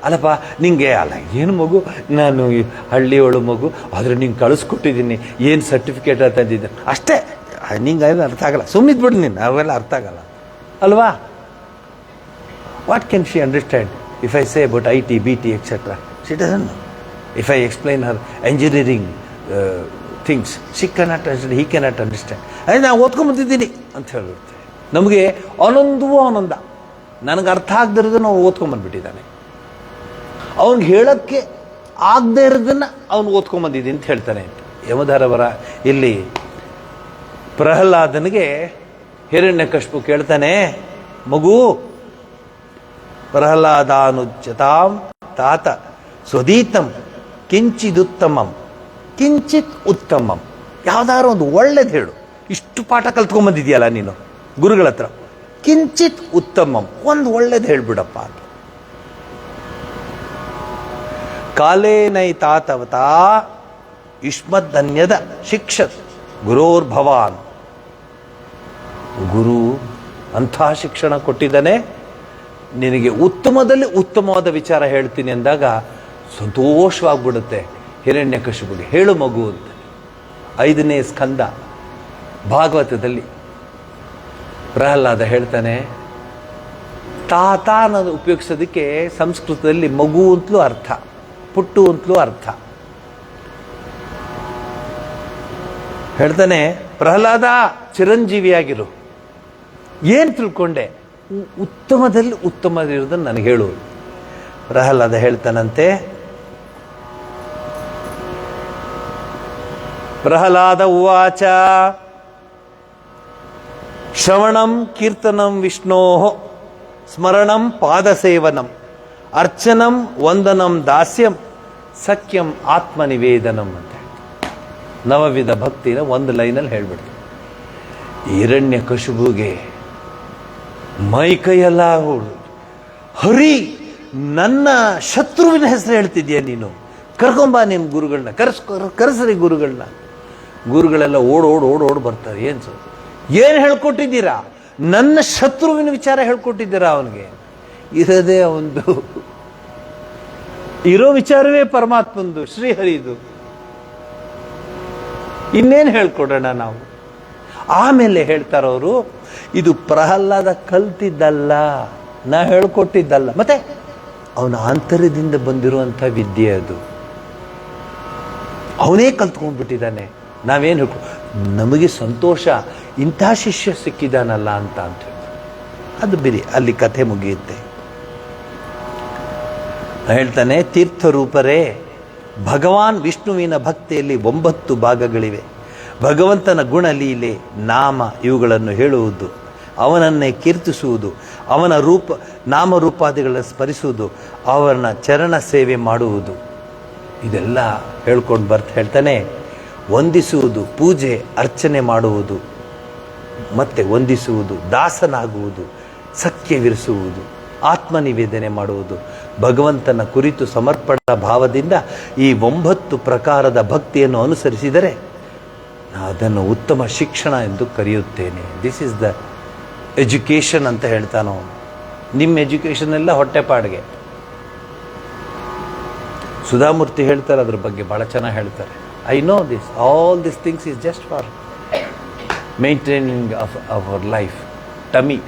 ಅಲ್ಲಪ್ಪ ನಿಂಗೆ ಅಲ್ಲ, ಏನು ಮಗು, ನಾನು ಹಳ್ಳಿಯೊಳು ಮಗು, ಆದರೆ ನಿಂಗೆ ಕಳಿಸ್ಕೊಟ್ಟಿದ್ದೀನಿ, ಏನು ಸರ್ಟಿಫಿಕೇಟ್ ತಂದಿದ್ದೀನಿ ಅಷ್ಟೇ, ನಿಂಗೆ ಏನು ಅರ್ಥ ಆಗಲ್ಲ, ಸುಮ್ಮನಿದ್ಬಿಡು ನೀನು, ಅವೆಲ್ಲ ಅರ್ಥ ಆಗಲ್ಲ ಅಲ್ವಾ? What can she understand if I say about IT, BT, etcetera? She doesn't know. If I explain her engineering things, she cannot understand, he cannot understand. ಅದೇ ನಾನು ಓದ್ಕೊಂಬಂದಿದ್ದೀನಿ ಅಂತ ಹೇಳಿರುತ್ತೆ. ನಮಗೆ ಆನಂದವೂ ಆನಂದ, ನನಗೆ ಅರ್ಥ ಆಗದಿರೋದು ನಾವು ಓದ್ಕೊಂಬಂದ್ಬಿಟ್ಟಿದ್ದಾನೆ. ಅವ್ನಿಗೆ ಹೇಳೋಕ್ಕೆ ಆಗದೆ ಇರೋದನ್ನು ಅವನು ಓದ್ಕೊಂಬಂದಿದ್ದೀನಿ ಅಂತ ಹೇಳ್ತಾನೆ ಅಂತ. ಯಮಧರ್ಮರ ಇಲ್ಲಿ ಪ್ರಹ್ಲಾದನಿಗೆ ಹಿರಣ್ಯಕಶಿಪು ಕೇಳ್ತಾನೆ, ಮಗು ಪ್ರಹ್ಲಾದಾನುಜ್ಜತಾಂ ತಾತ ಸ್ವದೀತಂ ಕಿಂಚಿದುತ್ತಮಂ ಕಿಂಚಿತ್ ಉತ್ತಮಂ. ಯಾವ್ದಾದ್ರು ಒಂದು ಒಳ್ಳೇದು ಹೇಳು, ಇಷ್ಟು ಪಾಠ ಕಲ್ತ್ಕೊಂಬಂದಿದ್ಯಲ್ಲ ನೀನು ಗುರುಗಳ ಹತ್ರ, ಕಿಂಚಿತ್ ಉತ್ತಮಂ, ಒಂದು ಒಳ್ಳೇದು ಹೇಳ್ಬಿಡಪ್ಪ ಅಂತ. ಕಾಲೇನೈ ತಾತವತಾ ಯುಷ್ಮದನ್ಯದ ಶಿಕ್ಷತ್ ಗುರೋರ್ಭವಾನ್. ಗುರು ಅಂಥ ಶಿಕ್ಷಣ ಕೊಟ್ಟಿದ್ದಾನೆ, ನಿನಗೆ ಉತ್ತಮದಲ್ಲಿ ಉತ್ತಮವಾದ ವಿಚಾರ ಹೇಳ್ತೀನಿ ಅಂದಾಗ ಸಂತೋಷವಾಗ್ಬಿಡುತ್ತೆ ಹಿರಣ್ಯಕಶಿಪುಗೆ. ಹೇಳು ಮಗು ಅಂತ. 5ನೇ ಸ್ಕಂದ ಭಾಗವತದಲ್ಲಿ ಪ್ರಹ್ಲಾದ ಹೇಳ್ತಾನೆ, ತಾತ ಅನ್ನೋದು ಉಪಯೋಗಿಸೋದಕ್ಕೆ ಸಂಸ್ಕೃತದಲ್ಲಿ ಮಗು ಅಂತಲೂ ಅರ್ಥ, ಪುಟ್ಟು ಅಂತಲೂ ಅರ್ಥ. ಹೇಳ್ತಾನೆ, ಪ್ರಹ್ಲಾದ ಚಿರಂಜೀವಿಯಾಗಿರು. ಏನು ತಿಳ್ಕೊಂಡೆ? ಉತ್ತಮದಲ್ಲಿ ಉತ್ತಮದಿರೋದನ್ನು ನನಗೆ ಹೇಳು. ಪ್ರಹ್ಲಾದ ಹೇಳ್ತಾನಂತೆ, ಪ್ರಹ್ಲಾದ ಉವಾಚ ಶ್ರವಣಂ ಕೀರ್ತನಂ ವಿಷ್ಣೋ ಸ್ಮರಣಂ ಪಾದಸೇವನಂ ಅರ್ಚನಂ ವಂದನಂ ದಾಸ್ಯಂ ಸಖ್ಯಂ ಆತ್ಮನಿವೇದನಂ ಅಂತ ನವವಿಧ ಭಕ್ತಿನ ಒಂದು ಲೈನಲ್ಲಿ ಹೇಳ್ಬಿಡ್ತು. ಹಿರಣ್ಯ ಕಶುಬುಗೆ ಮೈ ಕೈಯೆಲ್ಲ ಹರಿ, ನನ್ನ ಶತ್ರುವಿನ ಹೆಸರು ಹೇಳ್ತಿದ್ಯಾ ನೀನು? ಕರ್ಕೊಂಬ ನಿಮ್ಮ ಗುರುಗಳನ್ನ, ಕರೆಸ್ರಿ ಗುರುಗಳನ್ನ. ಗುರುಗಳೆಲ್ಲ ಓಡ್ ಬರ್ತಾರೆ. ಏನು ಹೇಳ್ಕೊಟ್ಟಿದ್ದೀರಾ? ನನ್ನ ಶತ್ರುವಿನ ವಿಚಾರ ಹೇಳ್ಕೊಟ್ಟಿದ್ದೀರಾ ಅವನಿಗೆ? ಇರೋದೇ ಒಂದು ಇರೋ ವಿಚಾರವೇ ಪರಮಾತ್ಮಂದು, ಶ್ರೀಹರಿದು. ಇನ್ನೇನು ಹೇಳ್ಕೊಡೋಣ ನಾವು? ಆಮೇಲೆ ಹೇಳ್ತಾರವರು, ಇದು ಪ್ರಹ್ಲಾದ ಕಲ್ತಿದ್ದಲ್ಲ, ನಾ ಹೇಳ್ಕೊಟ್ಟಿದ್ದಲ್ಲ, ಮತ್ತೆ ಅವನ ಆಂತರ್ಯದಿಂದ ಬಂದಿರುವಂಥ ವಿದ್ಯೆ ಅದು. ಅವನೇ ಕಲ್ತ್ಕೊಂಡ್ಬಿಟ್ಟಿದ್ದಾನೆ. ನಾವೇನು ಹೇಳ್ಕೊ, ನಮಗೆ ಸಂತೋಷ ಇಂಥ ಶಿಷ್ಯ ಸಿಕ್ಕಿದಾನಲ್ಲ ಅಂತ ಹೇಳಿ. ಅದು ಬಿಡಿ, ಅಲ್ಲಿ ಕಥೆ ಮುಗಿಯುತ್ತೆ. ಹೇಳ್ತಾನೆ, ತೀರ್ಥರೂಪರೇ, ಭಗವಾನ್ ವಿಷ್ಣುವಿನ ಭಕ್ತಿಯಲ್ಲಿ 9 ಭಾಗಗಳಿವೆ. ಭಗವಂತನ ಗುಣ, ಲೀಲೆ, ನಾಮ ಇವುಗಳನ್ನು ಹೇಳುವುದು, ಅವನನ್ನೇ ಕೀರ್ತಿಸುವುದು, ಅವನ ನಾಮರೂಪಾದಿಗಳನ್ನು ಸ್ಮರಿಸುವುದು, ಅವನ ಚರಣ ಸೇವೆ ಮಾಡುವುದು. ಇದೆಲ್ಲ ಹೇಳ್ಕೊಂಡು ಹೇಳ್ತಾನೆ, ವಂದಿಸುವುದು, ಪೂಜೆ ಅರ್ಚನೆ ಮಾಡುವುದು, ಮತ್ತೆ ವಂದಿಸುವುದು, ದಾಸನಾಗುವುದು, ಸಖ್ಯವಿರಿಸುವುದು, ಆತ್ಮನಿವೇದನೆ ಮಾಡುವುದು, ಭಗವಂತನ ಕುರಿತು ಸಮರ್ಪಣಾ ಭಾವದಿಂದ ಈ 9 ಪ್ರಕಾರದ ಭಕ್ತಿಯನ್ನು ಅನುಸರಿಸಿದರೆ ಅದನ್ನು ಉತ್ತಮ ಶಿಕ್ಷಣ ಎಂದು ಕರೆಯುತ್ತೇನೆ. ದಿಸ್ ಇಸ್ ದ ಎಜುಕೇಷನ್ ಅಂತ ಹೇಳ್ತಾನೋ. ನಿಮ್ಮ ಎಜುಕೇಷನ್ ಎಲ್ಲ ಹೊಟ್ಟೆಪಾಡಿಗೆ. ಸುಧಾಮೂರ್ತಿ ಹೇಳ್ತಾರೆ ಅದ್ರ ಬಗ್ಗೆ, ಭಾಳ ಚೆನ್ನಾಗಿ ಹೇಳ್ತಾರೆ. I know this, all this things is just for maintaining of our life. Tummy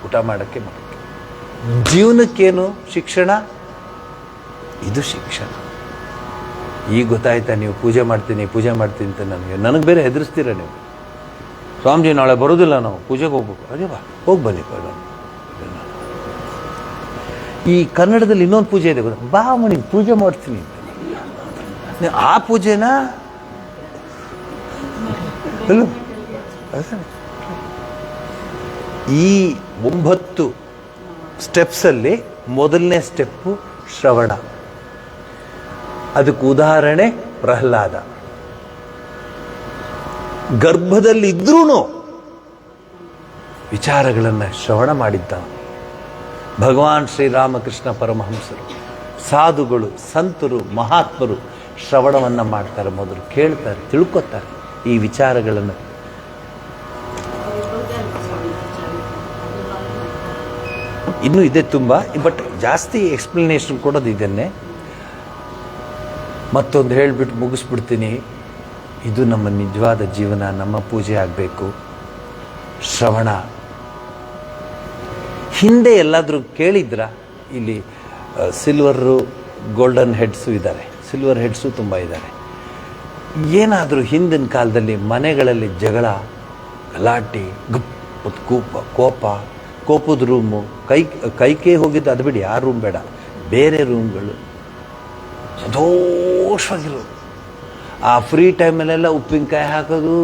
ಊಟ ಮಾಡೋಕ್ಕೆ ಜೀವನಕ್ಕೇನು ಶಿಕ್ಷಣ? ಇದು ಶಿಕ್ಷಣ. ಈಗ ಗೊತ್ತಾಯ್ತಾ? ನೀವು ಪೂಜೆ ಮಾಡ್ತೀನಿ ಅಂತ ನನಗೆ ಬೇರೆ ಹೆದರಿಸ್ತೀರ ನೀವು. ಸ್ವಾಮೀಜಿ ನಾಳೆ ಬರೋದಿಲ್ಲ, ನಾವು ಪೂಜೆಗೆ ಹೋಗ್ಬೇಕು. ಅದೇ ಬಾ, ಹೋಗಿ ಬನ್ನಿ. ಈ ಕನ್ನಡದಲ್ಲಿ ಇನ್ನೊಂದು ಪೂಜೆ ಇದೆ ಗೊತ್ತಾ? ಬಾ ಮಣಿ ಪೂಜೆ ಮಾಡ್ತೀನಿ. ಆ ಪೂಜೆನಾ? ಈ 9 ಸ್ಟೆಪ್ಸಲ್ಲಿ ಮೊದಲನೇ ಸ್ಟೆಪ್ಪು ಶ್ರವಣ. ಅದಕ್ಕೆ ಉದಾಹರಣೆ ಪ್ರಹ್ಲಾದ. ಗರ್ಭದಲ್ಲಿದ್ರೂ ವಿಚಾರಗಳನ್ನು ಶ್ರವಣ ಮಾಡಿದ್ದ. ಭಗವಾನ್ ಶ್ರೀರಾಮಕೃಷ್ಣ ಪರಮಹಂಸರು, ಸಾಧುಗಳು, ಸಂತರು, ಮಹಾತ್ಮರು ಶ್ರವಣವನ್ನು ಮಾಡ್ತಾರೆ. ಮೊದಲು ಕೇಳ್ತಾರೆ, ತಿಳ್ಕೊತಾರೆ ಈ ವಿಚಾರಗಳನ್ನು. ಇನ್ನೂ ಇದೆ ತುಂಬ, ಬಟ್ ಜಾಸ್ತಿ ಎಕ್ಸ್ಪ್ಲನೇಷನ್ ಕೊಡೋದು ಇದನ್ನೇ. ಮತ್ತೊಂದು ಹೇಳಿಬಿಟ್ಟು ಮುಗಿಸ್ಬಿಡ್ತೀನಿ. ಇದು ನಮ್ಮ ನಿಜವಾದ ಜೀವನ, ನಮ್ಮ ಪೂಜೆ ಆಗಬೇಕು. ಶ್ರವಣ. ಹಿಂದೆ ಎಲ್ಲಾದರೂ ಕೇಳಿದ್ರ? ಇಲ್ಲಿ ಸಿಲ್ವರು, ಗೋಲ್ಡನ್ ಹೆಡ್ಸು ಇದ್ದಾರೆ, ಸಿಲ್ವರ್ ಹೆಡ್ಸು ತುಂಬ ಇದ್ದಾರೆ. ಏನಾದರೂ ಹಿಂದಿನ ಕಾಲದಲ್ಲಿ ಮನೆಗಳಲ್ಲಿ ಜಗಳ, ಗಲಾಟೆ, ಕೋಪದ ರೂಮು, ಕೈಗೆ ಹೋಗಿದ್ದು ಅದು ಬಿಡಿ, ಆ ರೂಮ್ ಬೇಡ, ಬೇರೆ ರೂಮ್ಗಳು ಸಂತೋಷವಾಗಿರೋದು. ಆ ಫ್ರೀ ಟೈಮಲ್ಲೆಲ್ಲ ಉಪ್ಪಿನಕಾಯಿ ಹಾಕೋದು,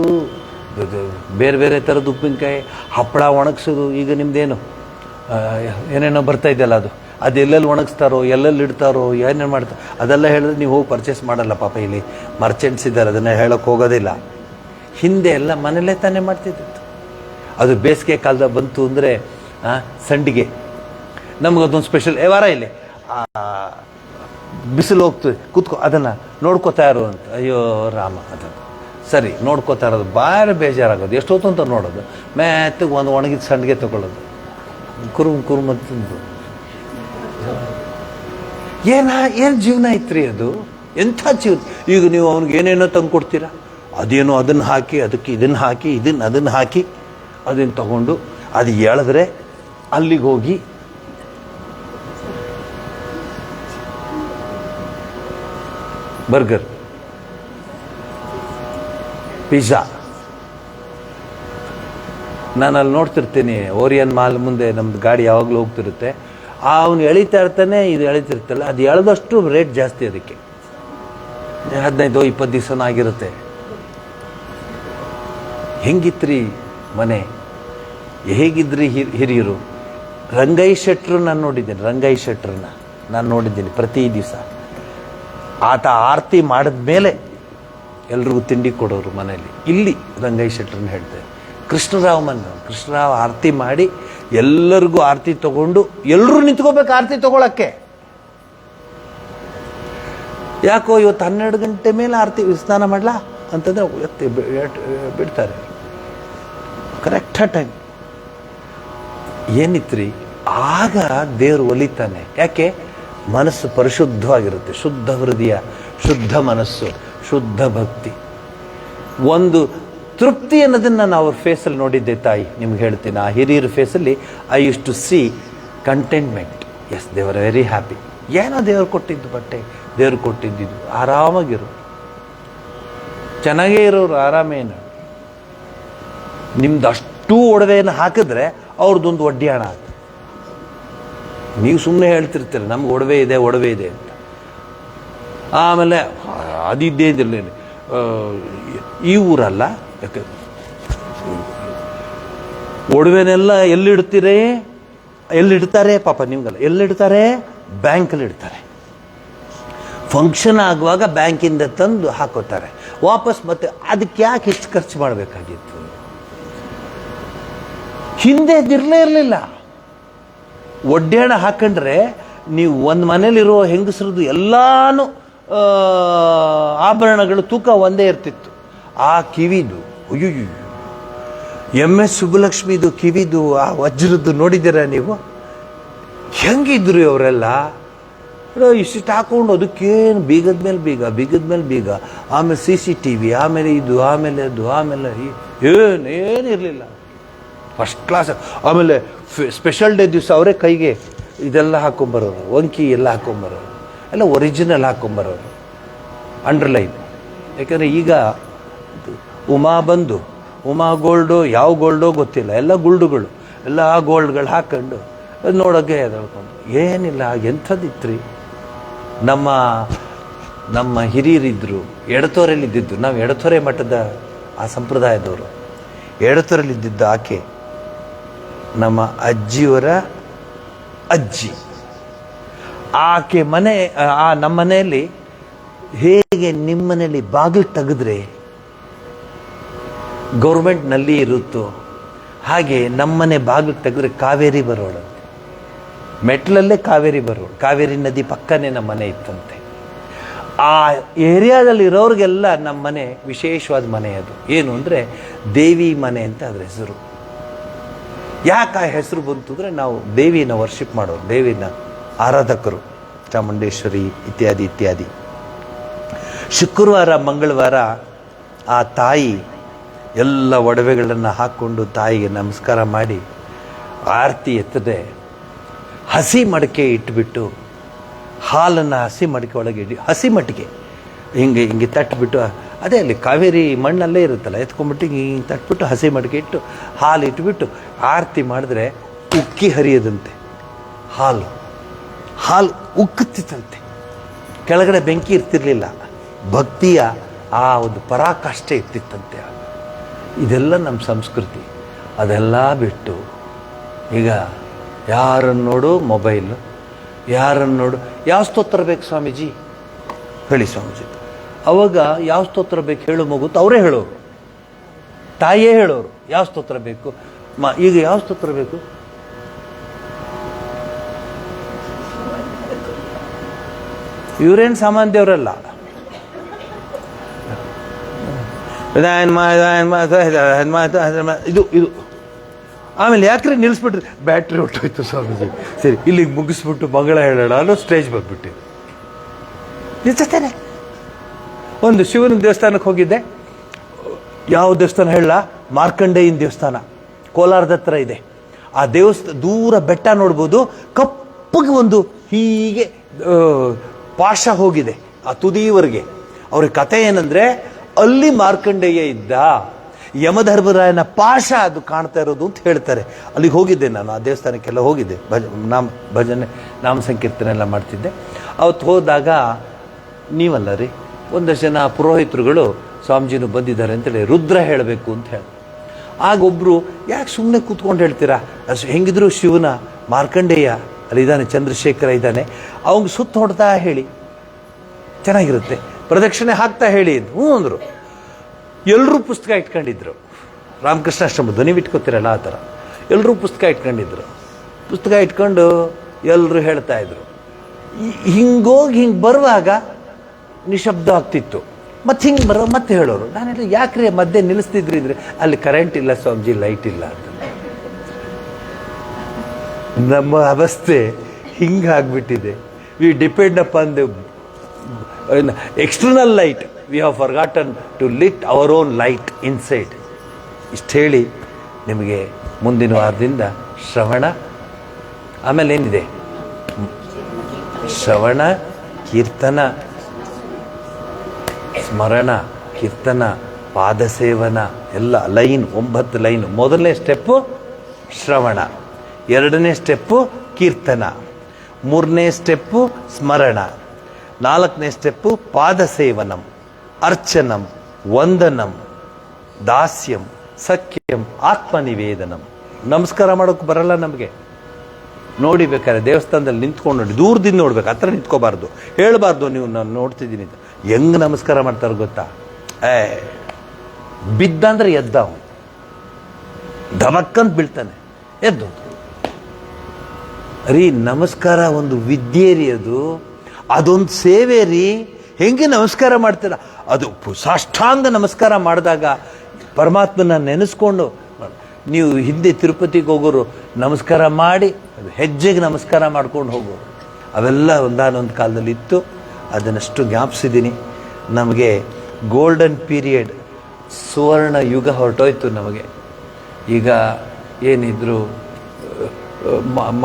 ಬೇರೆ ಬೇರೆ ಥರದ ಉಪ್ಪಿನಕಾಯಿ, ಹಪ್ಪಳ ಒಣಗಿಸೋದು. ಈಗ ನಿಮ್ಮದೇನು ಏನೇನೋ ಬರ್ತಾ ಇದೆಯಲ್ಲ, ಅದು ಎಲ್ಲೆಲ್ಲಿ ಒಣಗಿಸ್ತಾರೋ, ಎಲ್ಲೆಲ್ಲಿ ಇಡ್ತಾರೋ, ಏನೇನು ಮಾಡ್ತಾರೋ ಅದೆಲ್ಲ ಹೇಳಿದ್ರೆ ನೀವು ಹೋಗಿ ಪರ್ಚೇಸ್ ಮಾಡಲ್ಲ. ಪಾಪ ಇಲ್ಲಿ ಮರ್ಚೆಂಟ್ಸ್ ಇದ್ದಾರೆ, ಅದನ್ನು ಹೇಳೋಕ್ಕೆ ಹೋಗೋದಿಲ್ಲ. ಹಿಂದೆ ಎಲ್ಲ ಮನೇಲೇ ತಾನೇ ಮಾಡ್ತಿದ್ದಿತ್ತು. ಅದು ಬೇಸಿಗೆ ಕಾಲದ ಬಂತು ಅಂದರೆ ಸಂಡಿಗೆ, ನಮಗದೊಂದು ಸ್ಪೆಷಲ್. ವಾರ ಇಲ್ಲಿ ಬಿಸಿಲು ಹೋಗ್ತದೆ, ಕೂತ್ಕೊ, ಅದನ್ನು ನೋಡ್ಕೋತಾ ಇರು ಅಂತ. ಅಯ್ಯೋ ರಾಮ, ಅದನ್ನು ಸರಿ ನೋಡ್ಕೋತಾ ಇರೋದು ಭಾರಿ ಬೇಜಾರಾಗೋದು. ಎಷ್ಟೊತ್ತು ಅಂತ ನೋಡೋದು, ಮೆತ್ತಗೆ ಒಂದು ಒಣಗಿದ ಸಂಡಿಗೆ ತೊಗೊಳ್ಳೋದು, ಕುರುಮ ತಿಂದು. ಏನು ಜೀವನ ಐತ್ರಿ ಅದು, ಎಂಥ ಜೀವನ. ಈಗ ನೀವು ಅವ್ನಿಗೆ ಏನೇನೋ ತಂದು ಕೊಡ್ತೀರಾ, ಅದೇನೋ ಅದನ್ನು ಹಾಕಿ, ಅದಕ್ಕೆ ಇದನ್ನು ಹಾಕಿ, ಅದನ್ನು ಹಾಕಿ, ಅದನ್ನು ತಗೊಂಡು ಅದು ಎಳೆದ್ರೆ ಅಲ್ಲಿಗೆ ಹೋಗಿ ಬರ್ಗರ್, ಪಿಜ್ಜಾ. ನಾನು ಅಲ್ಲಿ ನೋಡ್ತಿರ್ತೀನಿ ಓರಿಯನ್ ಮಾಲ್ ಮುಂದೆ ನಮ್ದು ಗಾಡಿ ಯಾವಾಗಲೂ ಹೋಗ್ತಿರುತ್ತೆ. ಅವನು ಎಳಿತಾ ಇರ್ತಾನೆ, ಇದು ಎಳಿತಿರ್ತಲ್ಲ, ಅದು ಎಳೆದಷ್ಟು ರೇಟ್ ಜಾಸ್ತಿ. ಅದಕ್ಕೆ 15-20 ದಿವಸನೂ ಆಗಿರುತ್ತೆ. ಹೆಂಗಿತ್ರಿ ಮನೆ, ಹೇಗಿದ್ರಿ ಹಿರಿಯರು? ರಂಗಯ್ಯ ಶೆಟ್ರು ನಾನು ನೋಡಿದ್ದೀನಿ, ರಂಗಯ್ಯ ಶೆಟ್ರನ್ನ ನಾನು ನೋಡಿದ್ದೀನಿ ಪ್ರತಿ ದಿವಸ. ಆತ ಆರತಿ ಮಾಡಿದ್ಮೇಲೆ ಎಲ್ರಿಗೂ ತಿಂಡಿ ಕೊಡೋರು ಮನೆಯಲ್ಲಿ. ಇಲ್ಲಿ ರಂಗಯ್ಯ ಶೆಟ್ರನ್ನ ಹೇಳ್ತೇವೆ. ಕೃಷ್ಣರಾವ್ ಆರತಿ ಮಾಡಿ ಎಲ್ಲರಿಗೂ ಆರತಿ ತಗೊಂಡು, ಎಲ್ಲರೂ ನಿಂತ್ಕೋಬೇಕು ಆರತಿ ತಗೊಳಕ್ಕೆ. ಯಾಕೋ ಇವತ್ತು 12 ಗಂಟೆ ಮೇಲೆ ಆರತಿ ಸ್ನಾನ ಮಾಡಲಾ ಅಂತಂದ್ರೆ ಬಿಡ್ತಾರೆ. ಕರೆಕ್ಟ್ ಟೈಮ್ ಏನಿತ್ರಿ, ಆಗ ದೇವರು ಒಲಿತಾನೆ. ಯಾಕೆ? ಮನಸ್ಸು ಪರಿಶುದ್ಧವಾಗಿರುತ್ತೆ. ಶುದ್ಧ ಹೃದಯ, ಶುದ್ಧ ಮನಸ್ಸು, ಶುದ್ಧ ಭಕ್ತಿ, ಒಂದು ತೃಪ್ತಿ ಅನ್ನೋದನ್ನು ನಾನು ಅವ್ರ ಫೇಸಲ್ಲಿ ನೋಡಿದ್ದೆ ತಾಯಿ. ನಿಮ್ಗೆ ಹೇಳ್ತೀನಿ, ಆ ಹಿರಿಯರ ಫೇಸಲ್ಲಿ I use to see contentment. Yes, they are very happy. ಏನೋ ದೇವ್ರು ಕೊಟ್ಟಿದ್ದು ಬಟ್ಟೆ, ದೇವ್ರು ಕೊಟ್ಟಿದ್ದು, ಆರಾಮಾಗಿರು, ಚೆನ್ನಾಗೇ ಇರೋರು, ಆರಾಮೇನು. ನಿಮ್ದು ಅಷ್ಟು ಒಡವೆಯನ್ನು ಹಾಕಿದ್ರೆ ಅವ್ರದ್ದೊಂದು ವಡ್ಡಿ ಹಣ ಆಯ್ತು. ನೀವು ಸುಮ್ಮನೆ ಹೇಳ್ತಿರ್ತೀರ ನಮ್ಗೆ ಒಡವೆ ಇದೆ ಅಂತ. ಆಮೇಲೆ ಅದಿದ್ದೇ ಇದಿಲ್ಲ. ಈ ಊರಲ್ಲ, ಯಾಕೆ ಒಡವೆನೆಲ್ಲ ಎಲ್ಲಿಡ್ತಾರೆ ಪಾಪ ನಿಮ್ಗಲ್ಲ, ಎಲ್ಲಿಡ್ತಾರೆ? ಬ್ಯಾಂಕಲ್ಲಿ ಇಡ್ತಾರೆ. ಫಂಕ್ಷನ್ ಆಗುವಾಗ ಬ್ಯಾಂಕಿಂದ ತಂದು ಹಾಕೋತಾರೆ ವಾಪಸ್. ಮತ್ತೆ ಅದಕ್ಕೆ ಯಾಕೆ ಹೆಚ್ಚು ಖರ್ಚು ಮಾಡಬೇಕಾಗಿತ್ತು? ಹಿಂದೆ ಇದಿರಲೇ ಇರಲಿಲ್ಲ. ಒಡ್ಡಾಣ ಹಾಕೊಂಡ್ರೆ ನೀವು ಒಂದು ಮನೇಲಿರೋ ಹೆಂಗಸರದು ಎಲ್ಲಾನು ಆಭರಣಗಳು ತೂಕ ಒಂದೇ ಇರ್ತಿತ್ತು. ಆ ಕಿವಿದು, ಅಯ್ಯೋ, MS ಸುಬ್ಬಲಕ್ಷ್ಮಿದು ಕಿವಿದು, ಆ ವಜ್ರದ್ದು ನೋಡಿದ್ದೀರ ನೀವು? ಹೆಂಗಿದ್ರು ಅವರೆಲ್ಲ? ಇಷ್ಟಿಟ್ಟು ಹಾಕೊಂಡು ಅದಕ್ಕೇನು ಬೀಗದ ಮೇಲೆ ಬೀಗ, ಆಮೇಲೆ CCTV, ಆಮೇಲೆ ಇದು, ಆಮೇಲೆ ಅದು, ಆಮೇಲೆ ಏನಿರಲಿಲ್ಲ. First class. ಆಮೇಲೆ ಸ್ಪೆಷಲ್ ಡೇ ದಿವಸ ಅವರೇ ಕೈಗೆ ಇದೆಲ್ಲ ಹಾಕೊಂಬರೋರು, ವಂಕಿ ಎಲ್ಲ ಹಾಕೊಂಬರೋರು, ಎಲ್ಲ ಒರಿಜಿನಲ್ ಹಾಕೊಂಬರೋರು, ಅಂಡರ್ಲೈನ್. ಯಾಕಂದರೆ ಈಗ ಉಮಾ ಗೋಲ್ಡು, ಯಾವ ಗೋಲ್ಡೋ ಗೊತ್ತಿಲ್ಲ, ಎಲ್ಲ ಗುಲ್ಡುಗಳು, ಎಲ್ಲ ಆ ಗೋಲ್ಡ್ಗಳು ಹಾಕೊಂಡು ನೋಡೋಕ್ಕೆ ಹೇಳ್ಕೊಂಡು ಏನಿಲ್ಲ. ಎಂಥದ್ದಿತ್ರಿ. ನಮ್ಮ ಹಿರಿಯರಿದ್ದರು, ಎಡತೋರಲ್ಲಿದ್ದಿದ್ದು. ನಾವು ಎಡತೊರೆ ಮಠದ ಆ ಸಂಪ್ರದಾಯದವರು. ಎಡತೊರಲ್ಲಿದ್ದಿದ್ದು ಆಕೆ ನಮ್ಮ ಅಜ್ಜಿಯವರ ಅಜ್ಜಿ. ಆಕೆ ಮನೆ, ನಮ್ಮ ಮನೆಯಲ್ಲಿ ಹೇಗೆ ನಿಮ್ಮ ಮನೆಯಲ್ಲಿ ಬಾಗಿಲು ತೆಗೆದ್ರೆ ಗೌರ್ಮೆಂಟ್ನಲ್ಲಿ ಇರುತ್ತೋ ಹಾಗೆ ನಮ್ಮನೆ ಬಾಗಿಲು ತೆಗೆದ್ರೆ ಕಾವೇರಿ ಬರೋಳು. ಮೆಟ್ಲಲ್ಲೇ ಕಾವೇರಿ ಬರೋಳು. ಕಾವೇರಿ ನದಿ ಪಕ್ಕನೇ ನಮ್ಮ ಮನೆ ಇತ್ತಂತೆ. ಆ ಏರಿಯಾದಲ್ಲಿ ಇರೋರಿಗೆಲ್ಲ ನಮ್ಮ ಮನೆ ವಿಶೇಷವಾದ ಮನೆ. ಅದು ಏನು ಅಂದರೆ ದೇವಿ ಮನೆ ಅಂತ ಅದ್ರ ಹೆಸರು. ಯಾಕೆ ಆ ಹೆಸರು ಬಂತು ಅಂದರೆ ನಾವು ದೇವಿನ ವರ್ಷಿಪ್ ಮಾಡೋರು, ದೇವಿನ ಆರಾಧಕರು, ಚಾಮುಂಡೇಶ್ವರಿ ಇತ್ಯಾದಿ. ಶುಕ್ರವಾರ ಮಂಗಳವಾರ ಆ ತಾಯಿ ಎಲ್ಲ ಒಡವೆಗಳನ್ನು ಹಾಕ್ಕೊಂಡು ತಾಯಿಗೆ ನಮಸ್ಕಾರ ಮಾಡಿ ಆರತಿ ಎತ್ತದೆ ಹಸಿ ಮಡಿಕೆ ಇಟ್ಬಿಟ್ಟು, ಹಾಲನ್ನು ಹಸಿ ಮಡಿಕೆ ಒಳಗೆ ಹಸಿ ಮಟ್ಟಿಗೆ ಹಿಂಗೆ ತಟ್ಬಿಟ್ಟು, ಅದೇ ಅಲ್ಲಿ ಕಾವೇರಿ ಮಣ್ಣಲ್ಲೇ ಇರುತ್ತಲ್ಲ, ಎತ್ಕೊಂಡ್ಬಿಟ್ಟು ಹಿಂಗೆ ತಟ್ಬಿಟ್ಟು ಹಸಿ ಮಡಿಕೆ ಇಟ್ಟು ಹಾಲು ಇಟ್ಬಿಟ್ಟು ಆರತಿ ಮಾಡಿದ್ರೆ ಉಕ್ಕಿ ಹರಿಯದಂತೆ ಹಾಲು ಉಕ್ಕುತ್ತಿತ್ತಂತೆ. ಕೆಳಗಡೆ ಬೆಂಕಿ ಇರ್ತಿರ್ಲಿಲ್ಲ. ಭಕ್ತಿಯ ಆ ಒಂದು ಪರಾಕಾಷ್ಠೆ ಇರ್ತಿತ್ತಂತೆ. ಇದೆಲ್ಲ ನಮ್ಮ ಸಂಸ್ಕೃತಿ. ಅದೆಲ್ಲ ಬಿಟ್ಟು ಈಗ ಯಾರನ್ನು ನೋಡು ಮೊಬೈಲು, ಯಾರನ್ನು ನೋಡು ಯಾವ ಸ್ತೋತ್ರ ಬೇಕು ಸ್ವಾಮೀಜಿ ಹೇಳಿ ಸ್ವಾಮೀಜಿ. ಅವಾಗ ಯಾವ ಸ್ತೋತ್ರ ಬೇಕು ಹೇಳು ಮಗುತ್ತು ಅವರೇ ಹೇಳೋರು, ತಾಯಿಯೇ ಹೇಳೋರು ಯಾವ ಸ್ತೋತ್ರ ಬೇಕು. ಈಗ ಯಾವ ಸ್ತೋತ್ರ ಬೇಕು? ಇವರೇನು ಸಾಮಾನ್ಯ ದೇವರಲ್ಲ. ಇದು ಆಮೇಲೆ ಯಾಕ್ರೆ ನಿಲ್ಲಿಸ್ಬಿಟ್ರಿ? ಬ್ಯಾಟ್ರಿ ಹೊಟ್ಟೋಯ್ತು ಸ್ವಾಮೀಜಿ. ಸರಿ, ಇಲ್ಲಿಗೆ ಮುಗಿಸ್ಬಿಟ್ಟು ಮಂಗಳ ಹೇಳೋಣ ಅನ್ನೋ ಸ್ಟೇಜ್ ಬಂದ್ಬಿಟ್ಟು ನಿಲ್ಸತ್ತೇನೆ. ಒಂದು ಶಿವನ ದೇವಸ್ಥಾನಕ್ಕೆ ಹೋಗಿದ್ದೆ. ಯಾವ ದೇವಸ್ಥಾನ ಹೇಳ? ಮಾರ್ಕಂಡೇಯನ ದೇವಸ್ಥಾನ ಕೋಲಾರದ ಹತ್ರ ಇದೆ. ಆ ದೇವಸ್ಥಾನ ದೂರ ಬೆಟ್ಟ ನೋಡ್ಬೋದು. ಕಪ್ಪಗೆ ಒಂದು ಹೀಗೆ ಪಾಶ ಹೋಗಿದೆ, ಆ ತುದಿಯವರೆಗೆ. ಅವ್ರ ಕಥೆ ಏನಂದ್ರೆ, ಅಲ್ಲಿ ಮಾರ್ಕಂಡೇಯ ಇದ್ದ, ಯಮಧರ್ಮರಾಯನ ಪಾಶ ಅದು ಕಾಣ್ತಾ ಇರೋದು ಅಂತ ಹೇಳ್ತಾರೆ. ಅಲ್ಲಿಗೆ ಹೋಗಿದ್ದೆ ನಾನು, ಆ ದೇವಸ್ಥಾನಕ್ಕೆಲ್ಲ ಹೋಗಿದ್ದೆ, ಭಜನೆ ನಾಮ ಸಂಕೀರ್ತನೆ ಎಲ್ಲ ಮಾಡ್ತಿದ್ದೆ. ಅವತ್ತು ಹೋದಾಗ ನೀವಲ್ಲ ರೀ, ಒಂದಷ್ಟು ಜನ ಪುರೋಹಿತರುಗಳು ಸ್ವಾಮೀಜಿನೂ ಬಂದಿದ್ದಾರೆ ಅಂತೇಳಿ ರುದ್ರ ಹೇಳಬೇಕು ಅಂತ ಹೇಳಿ. ಆಗೊಬ್ಬರು, ಯಾಕೆ ಸುಮ್ಮನೆ ಕೂತ್ಕೊಂಡು ಹೇಳ್ತೀರಾ, ಹೆಂಗಿದ್ರು ಶಿವನ ಮಾರ್ಕಂಡೇಯ ಅಲ್ಲಿದ್ದಾನೆ, ಚಂದ್ರಶೇಖರ ಇದ್ದಾನೆ, ಅವಂಗೆ ಸುತ್ತ ಹೊಡ್ತಾ ಹೇಳಿ ಚೆನ್ನಾಗಿರುತ್ತೆ, ಪ್ರದಕ್ಷಿಣೆ ಹಾಕ್ತಾ ಹೇಳಿ ಹ್ಞೂ ಅಂದರು. ಎಲ್ಲರೂ ಪುಸ್ತಕ ಇಟ್ಕೊಂಡಿದ್ರು, ರಾಮಕೃಷ್ಣಾಶ್ರಮ ಧ್ವನಿ ಇಟ್ಕೋತಿರಲ್ಲ ಆ ಥರ ಎಲ್ಲರೂ ಪುಸ್ತಕ ಇಟ್ಕೊಂಡಿದ್ರು. ಪುಸ್ತಕ ಇಟ್ಕೊಂಡು ಎಲ್ಲರೂ ಹೇಳ್ತಾ ಇದ್ರು. ಹಿಂಗೋಗಿ ಹಿಂಗೆ ಬರುವಾಗ ನಿಶಬ್ದ ಆಗ್ತಿತ್ತು, ಮತ್ತೆ ಹಿಂಗೆ ಮತ್ತೆ ಹೇಳೋರು. ನಾನೆಲ್ಲ ಯಾಕ್ರೆ ಮಧ್ಯೆ ನಿಲ್ಲಿಸ್ತಿದ್ರಿ ಇದ್ರೆ, ಅಲ್ಲಿ ಕರೆಂಟ್ ಇಲ್ಲ ಸ್ವಾಮೀಜಿ, ಲೈಟ್ ಇಲ್ಲ ಅಂತ. ನಮ್ಮ ಅವಸ್ಥೆ ಹಿಂಗಾಗ್ಬಿಟ್ಟಿದೆ. We depend upon the external light, we have forgotten to lit our own light inside. ಇಷ್ಟು ಹೇಳಿ ನಿಮಗೆ ಮುಂದಿನ ವಾರದಿಂದ ಶ್ರವಣ, ಆಮೇಲೆ ಏನಿದೆ, ಶ್ರವಣ, ಕೀರ್ತನ, ಸ್ಮರಣ, ಕೀರ್ತನ, ಪಾದಸೇವನ ಎಲ್ಲ ಲೈನ್, 9 ಲೈನ್. ಮೊದಲನೇ ಸ್ಟೆಪ್ಪು ಶ್ರವಣ, 2ನೇ ಸ್ಟೆಪ್ಪು ಕೀರ್ತನ, 3ನೇ ಸ್ಟೆಪ್ಪು ಸ್ಮರಣ, 4ನೇ ಸ್ಟೆಪ್ಪು ಪಾದಸೇವನಂ, ಅರ್ಚನಂ, ವಂದನಂ, ದಾಸ್ಯಂ, ಸಖ್ಯಂ, ಆತ್ಮನಿವೇದನಂ. ನಮಸ್ಕಾರ ಮಾಡೋಕೆ ಬರಲ್ಲ ನಮಗೆ, ನೋಡಿ ಬೇಕಾದ್ರೆ ದೇವಸ್ಥಾನದಲ್ಲಿ ನಿಂತ್ಕೊಂಡು ನೋಡಿ, ದೂರದಿಂದ ನೋಡ್ಬೇಕು, ಹತ್ರ ನಿಂತ್ಕೋಬಾರ್ದು, ಹೇಳಬಾರ್ದು ನೀವು ನಾನು ನೋಡ್ತಿದ್ದೀನಿ ಅಂತ. ಹೆಂಗ್ ನಮಸ್ಕಾರ ಮಾಡ್ತಾರೆ ಗೊತ್ತಾ, ಬಿದ್ದ ಅಂದ್ರೆ ಎದ್ದ, ಅವನು ಧಮಕ್ಕಂತ ಬೀಳ್ತಾನೆ, ಎದ್ದು. ರೀ ನಮಸ್ಕಾರ ಒಂದು ವಿದ್ಯೆ ರೀ, ಅದೊಂದು ಸೇವೆ ರೀ. ಹೆಂಗೆ ನಮಸ್ಕಾರ ಮಾಡ್ತೀರ, ಅದು ಸಾಷ್ಟಾಂಗ ನಮಸ್ಕಾರ ಮಾಡಿದಾಗ ಪರಮಾತ್ಮನ ನೆನೆಸ್ಕೊಂಡು. ನೀವು ಹಿಂದೆ ತಿರುಪತಿಗೆ ಹೋಗೋರು ನಮಸ್ಕಾರ ಮಾಡಿ ಹೆಜ್ಜೆಗೆ ನಮಸ್ಕಾರ ಮಾಡ್ಕೊಂಡು ಹೋಗೋರು, ಅವೆಲ್ಲ ಒಂದಾನೊಂದು ಕಾಲದಲ್ಲಿ ಇತ್ತು. ಅದನ್ನಷ್ಟು ಜ್ಞಾಪಿಸಿದ್ದೀನಿ. ನಮಗೆ ಗೋಲ್ಡನ್ ಪೀರಿಯಡ್, ಸುವರ್ಣ ಯುಗ ಹೊರಟೋಯ್ತು ನಮಗೆ. ಈಗ ಏನಿದ್ರು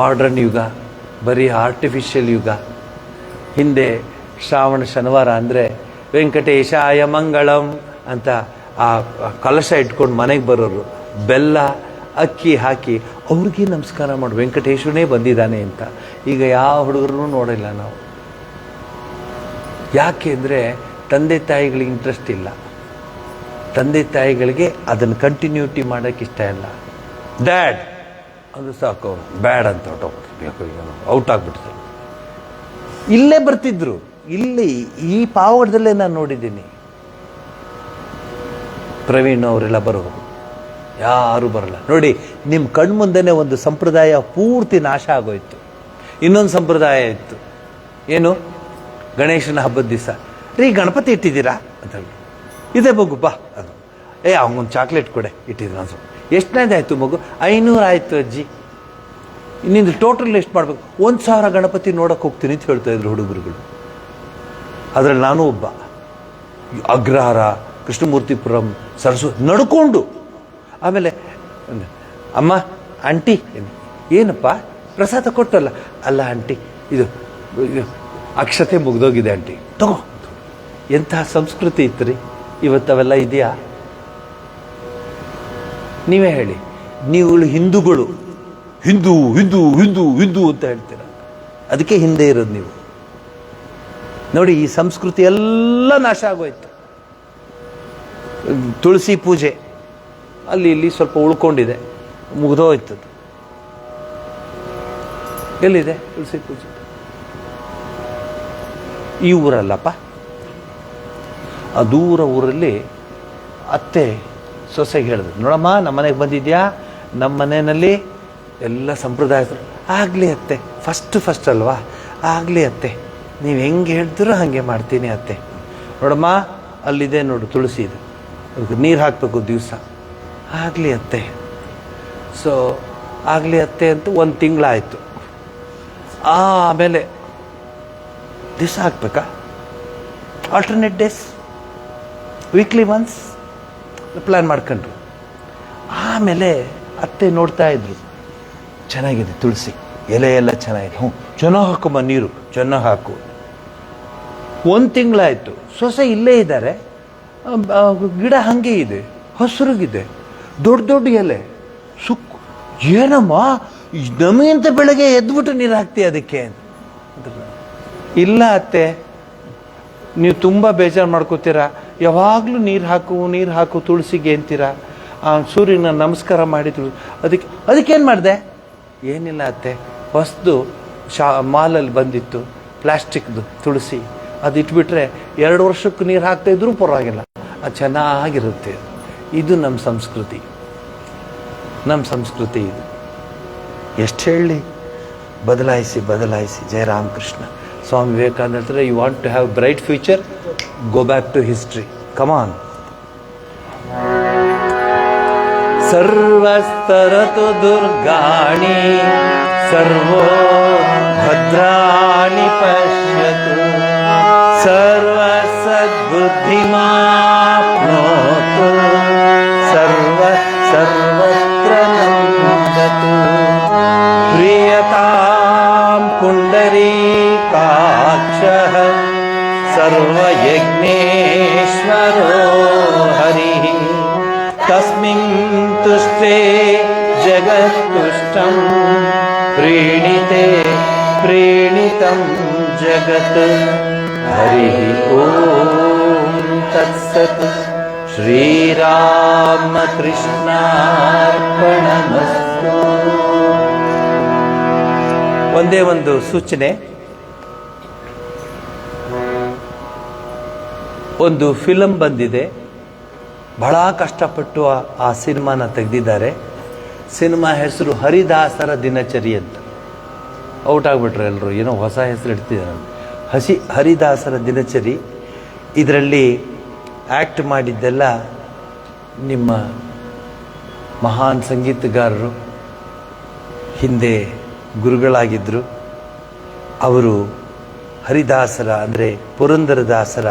ಮಾಡ್ರನ್ ಯುಗ, ಬರೀ ಆರ್ಟಿಫಿಷಿಯಲ್ ಯುಗ. ಹಿಂದೆ ಶ್ರಾವಣ ಶನಿವಾರ ಅಂದರೆ ವೆಂಕಟೇಶಾಯ ಮಂಗಳಂ ಅಂತ ಆ ಕಲಶ ಇಟ್ಕೊಂಡು ಮನೆಗೆ ಬರೋರು, ಬೆಲ್ಲ ಅಕ್ಕಿ ಹಾಕಿ ಅವ್ರಿಗೆ ನಮಸ್ಕಾರ ಮಾಡು, ವೆಂಕಟೇಶ್ವರನೇ ಬಂದಿದ್ದಾನೆ ಅಂತ. ಈಗ ಯಾವ ಹುಡುಗರನ್ನು ನೋಡಿಲ್ಲ ನಾವು. ಯಾಕೆ ಅಂದರೆ ತಂದೆ ತಾಯಿಗಳಿಗೆ ಇಂಟ್ರೆಸ್ಟ್ ಇಲ್ಲ, ತಂದೆ ತಾಯಿಗಳಿಗೆ ಅದನ್ನು ಕಂಟಿನ್ಯೂಟಿ ಮಾಡೋಕ್ಕೆ ಇಷ್ಟ ಇಲ್ಲ. ಡ್ಯಾಡ್ ಅದು ಸಾಕು, ಅವರು ಬ್ಯಾಡ್ ಅಂತ ಹೊಟ್ಟೋಗ್ಬೇಕು, ಈಗ ಔಟ್ ಆಗ್ಬಿಡ್ತಾರೆ. ಇಲ್ಲೇ ಬರ್ತಿದ್ರು, ಇಲ್ಲಿ ಈ ಪಾವಗಡದಲ್ಲೇ ನಾನು ನೋಡಿದ್ದೀನಿ. ಪ್ರವೀಣ್ ಅವರೆಲ್ಲ ಬರೋರು, ಯಾರು ಬರಲ್ಲ. ನೋಡಿ, ನಿಮ್ಮ ಕಣ್ಮುಂದೆನೇ ಒಂದು ಸಂಪ್ರದಾಯ ಪೂರ್ತಿ ನಾಶ ಆಗೋಯ್ತು. ಇನ್ನೊಂದು ಸಂಪ್ರದಾಯ ಇತ್ತು, ಏನು, ಗಣೇಶನ ಹಬ್ಬದ ದಿವಸ ರೀ ಗಣಪತಿ ಇಟ್ಟಿದ್ದೀರಾ ಅಂತ ಹೇಳಿ, ಇದೇ ಮಗು ಬಾ, ಅವನೊಂದು ಚಾಕ್ಲೇಟ್ ಕೊಡೆ, ಇಟ್ಟಿದ್ರು ನಾನು. ಎಷ್ಟನೇದಾಯ್ತು ಮಗು? 500 ಆಯಿತು ಅಜ್ಜಿ. ಇನ್ನಿಂದು ಟೋಟಲ್ ಎಷ್ಟು ಮಾಡಬೇಕು? 1000 ಗಣಪತಿ ನೋಡಕ್ಕೆ ಹೋಗ್ತೀನಿ ಅಂತ ಹೇಳ್ತಾ ಇದ್ರು ಹುಡುಗರುಗಳು. ಅದರಲ್ಲಿ ನಾನು ಒಬ್ಬ. ಅಗ್ರಹಾರ, ಕೃಷ್ಣಮೂರ್ತಿಪುರಂ, ಸರಸ್ವತಿ ನಡ್ಕೊಂಡು. ಆಮೇಲೆ ಅಮ್ಮ, ಆಂಟಿ, ಏನಪ್ಪ ಪ್ರಸಾದ ಕೊಟ್ಟಲ್ಲ? ಅಲ್ಲ ಆಂಟಿ, ಇದು ಅಕ್ಷತೆ ಮುಗ್ದೋಗಿದೆ ಆಂಟಿ, ತಗೋ. ಎಂತಹ ಸಂಸ್ಕೃತಿ ಇತ್ತು ರೀ. ಇವತ್ತವೆಲ್ಲ ಇದೆಯಾ? ನೀವೇ ಹೇಳಿ. ನೀವು ಹಿಂದೂಗಳು, ಹಿಂದೂ ಹಿಂದೂ ಹಿಂದೂ ಹಿಂದೂ ಅಂತ ಹೇಳ್ತೀರ, ಅದಕ್ಕೆ ಹಿಂದೆ ಇರೋದು ನೀವು. ನೋಡಿ, ಈ ಸಂಸ್ಕೃತಿ ಎಲ್ಲ ನಾಶ ಆಗೋಯ್ತು. ತುಳಸಿ ಪೂಜೆ ಅಲ್ಲಿ ಇಲ್ಲಿ ಸ್ವಲ್ಪ ಉಳ್ಕೊಂಡಿದೆ, ಮುಗಿದೋಯ್ತದ್ದು. ಎಲ್ಲಿದೆ ತುಳಸಿ ಪೂಜೆ? ಈ ಊರಲ್ಲಪ್ಪ, ಆ ದೂರ ಊರಲ್ಲಿ ಅತ್ತೆ ಸೊಸೆಗೆ ಹೇಳಿದ್ರು, ನೋಡಮ್ಮ ನಮ್ಮ ಮನೆಗೆ ಬಂದಿದ್ಯಾ, ನಮ್ಮ ಮನೆಯಲ್ಲಿ ಎಲ್ಲ ಸಂಪ್ರದಾಯ. ಆಗಲಿ ಅತ್ತೆ, ಫಸ್ಟ್ ಅಲ್ವಾ, ಆಗಲಿ ಅತ್ತೆ, ನೀವು ಹೆಂಗೆ ಹೇಳ್ತೀರೋ ಹಾಗೆ ಮಾಡ್ತೀನಿ ಅತ್ತೆ. ನೋಡಮ್ಮ ಅಲ್ಲಿದೆ ನೋಡು ತುಳಸಿ, ಇದೆ, ಅದಕ್ಕೆ ನೀರು ಹಾಕಬೇಕು ದಿವಸ. ಆಗಲಿ ಅತ್ತೆ. ಸೊ ಆಗಲಿ ಅತ್ತೆ ಅಂತ 1 ತಿಂಗಳಾಯಿತು. ಆಮೇಲೆ ದಿವಸ ಹಾಕ್ಬೇಕಾ? Alternate days, weekly once plan ಮಾಡ್ಕೊಂಡ್ರು. ಆಮೇಲೆ ಅತ್ತೆ ನೋಡ್ತಾ ಇದ್ರು, ಚೆನ್ನಾಗಿದೆ ತುಳಸಿ, ಎಲೆ ಎಲ್ಲ ಚೆನ್ನಾಗಿದೆ, ಚೆನ್ನಾಗಿ ಹಾಕಮ್ಮ, ನೀರು ಚೆನ್ನಾಗಿ ಹಾಕು. 1 ತಿಂಗಳಾಯಿತು, ಸೊಸೆ ಇಲ್ಲೇ ಇದ್ದಾರೆ, ಗಿಡ ಹಾಗೆ ಇದೆ, ಹಸಿರುಗಿದೆ, ದೊಡ್ಡ ದೊಡ್ಡ ಎಲೆ, ಏನಮ್ಮ ನಮಗಿಂತ ಬೆಳಗ್ಗೆ ಎದ್ಬಿಟ್ಟು ನೀರು ಹಾಕ್ತೀಯ ಅದಕ್ಕೆ? ಇಲ್ಲ ಅತ್ತೆ, ನೀವು ತುಂಬ ಬೇಜಾರು ಮಾಡ್ಕೋತೀರಾ, ಯಾವಾಗಲೂ ನೀರು ಹಾಕು ತುಳಸಿಗೆ ಅಂತೀರಾ, ಸೂರ್ಯನ ನಮಸ್ಕಾರ ಮಾಡಿ ಅದಕ್ಕೇನು ಮಾಡಿದೆ? ಏನಿಲ್ಲ ಅತ್ತೆ, ಹೊಸದು ಮಾಲಲ್ಲಿ ಬಂದಿತ್ತು ಪ್ಲಾಸ್ಟಿಕ್ದು ತುಳಸಿ, ಅದು ಇಟ್ಬಿಟ್ರೆ 2 ವರ್ಷಕ್ಕೆ ನೀರು ಹಾಕ್ತಾ ಇದ್ರೂ ಪರವಾಗಿಲ್ಲ, ಅದು ಚೆನ್ನಾಗಿರುತ್ತೆ. ಇದು ನಮ್ಮ ಸಂಸ್ಕೃತಿ ಇದು. ಎಷ್ಟು ಹೇಳಿ, ಬದಲಾಯಿಸಿ. ಜಯ ರಾಮಕೃಷ್ಣ. ಸ್ವಾಮಿ ವಿವೇಕಾನಂದ ಹೇಳ್ತಾರೆ, you want to have bright future, go back to history, come on. ಸರ್ವಸ್ತರತು ದುರ್ಗಾಣಿ ಸರ್ವೋ ಭದ್ರಾಣಿ ಪಶ್ಯತು ಸರ್ವ ಸದ್ಬುದ್ಧಿಮಾಪ್ನೋತು ಸರ್ವತ್ರ ನಂದತು ಪ್ರಿಯತಾಂ ಪುಂಡರೀಕಾಕ್ಷಃ ಸರ್ವಯಜ್ಞೇಶ್ವರೋ ಹರಿಃ ತಸ್ಮಿನ್ ತುಷ್ಟೇ ಜಗತ್ತುಷ್ಟಂ ಪ್ರೀಣಿತಂ ಜಗತ್ ಹರಿಃ ಓಂ ತತ್ಸತ್. ಶ್ರೀರಾಮಕೃಷ್ಣಾರ್ಪಣಮಸ್ತು. ಒಂದೇ ಒಂದು ಸೂಚನೆ, ಒಂದು ಫಿಲಮ್ ಬಂದಿದೆ, ಬಹಳ ಕಷ್ಟಪಟ್ಟು ಆ ಸಿನಿಮಾನ ತೆಗೆದಿದ್ದಾರೆ. ಸಿನಿಮಾ ಹೆಸರು ಹರಿದಾಸರ ದಿನಚರಿ ಅಂತ. ಔಟ್ ಆಗಿಬಿಟ್ರೆ ಎಲ್ಲರೂ, ಏನೋ ಹೊಸ ಹೆಸರು ಇಡ್ತಿದ್ದಾರೆ. ಹರಿದಾಸರ ದಿನಚರಿ. ಇದರಲ್ಲಿ ಆ್ಯಕ್ಟ್ ಮಾಡಿದ್ದೆಲ್ಲ ನಿಮ್ಮ ಮಹಾನ್ ಸಂಗೀತಗಾರರು, ಹಿಂದೆ ಗುರುಗಳಾಗಿದ್ದರು. ಅವರು ಹರಿದಾಸರ ಅಂದರೆ ಪುರಂದರದಾಸರ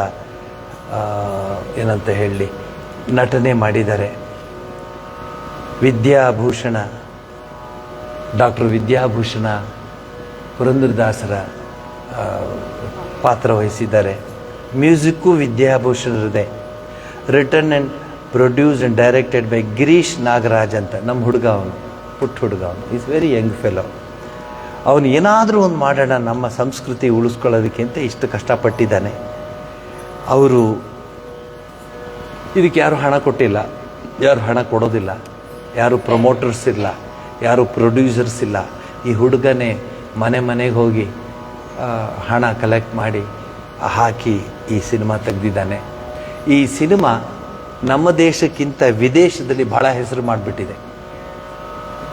ಏನಂತ ಹೇಳಿ ನಟನೆ ಮಾಡಿದ್ದಾರೆ. ವಿದ್ಯಾಭೂಷಣ, ಡಾಕ್ಟರ್ ವಿದ್ಯಾಭೂಷಣ ಪುರಂದರದಾಸರ ಪಾತ್ರ ವಹಿಸಿದ್ದಾರೆ. ಮ್ಯೂಸಿಕ್ಕು ವಿದ್ಯಾಭೂಷಣರದೇ. Written and produce and directed by Girish Nagaraj ಅಂತ. ನಮ್ಮ ಹುಡುಗ ಅವನು, ಪುಟ್ಟ ಹುಡುಗ ಅವನು. Is very young fellow. ಅವನು ಏನಾದರೂ ಒಂದು ಮಾಡೋಣ ನಮ್ಮ ಸಂಸ್ಕೃತಿ ಉಳಿಸ್ಕೊಳ್ಳೋದಕ್ಕೆ ಅಂತ ಇಷ್ಟು ಕಷ್ಟಪಟ್ಟಿದ್ದಾನೆ. ಅವರು ಇದಕ್ಕೆ ಯಾರು ಹಣ ಕೊಟ್ಟಿಲ್ಲ, ಯಾರು ಹಣ ಕೊಡೋದಿಲ್ಲ, ಯಾರು ಪ್ರಮೋಟರ್ಸ್ ಇಲ್ಲ, ಯಾರು ಪ್ರೊಡ್ಯೂಸರ್ಸ್ ಇಲ್ಲ. ಈ ಹುಡುಗನೇ ಮನೆಗೆ ಹೋಗಿ ಹಣ ಕಲೆಕ್ಟ್ ಮಾಡಿ ಹಾಕಿ ಈ ಸಿನಿಮಾ ತೆಗೆದಿದ್ದಾನೆ. ಈ ಸಿನಿಮಾ ನಮ್ಮ ದೇಶಕ್ಕಿಂತ ವಿದೇಶದಲ್ಲಿ ಬಹಳ ಹೆಸರು ಮಾಡಿಬಿಟ್ಟಿದೆ.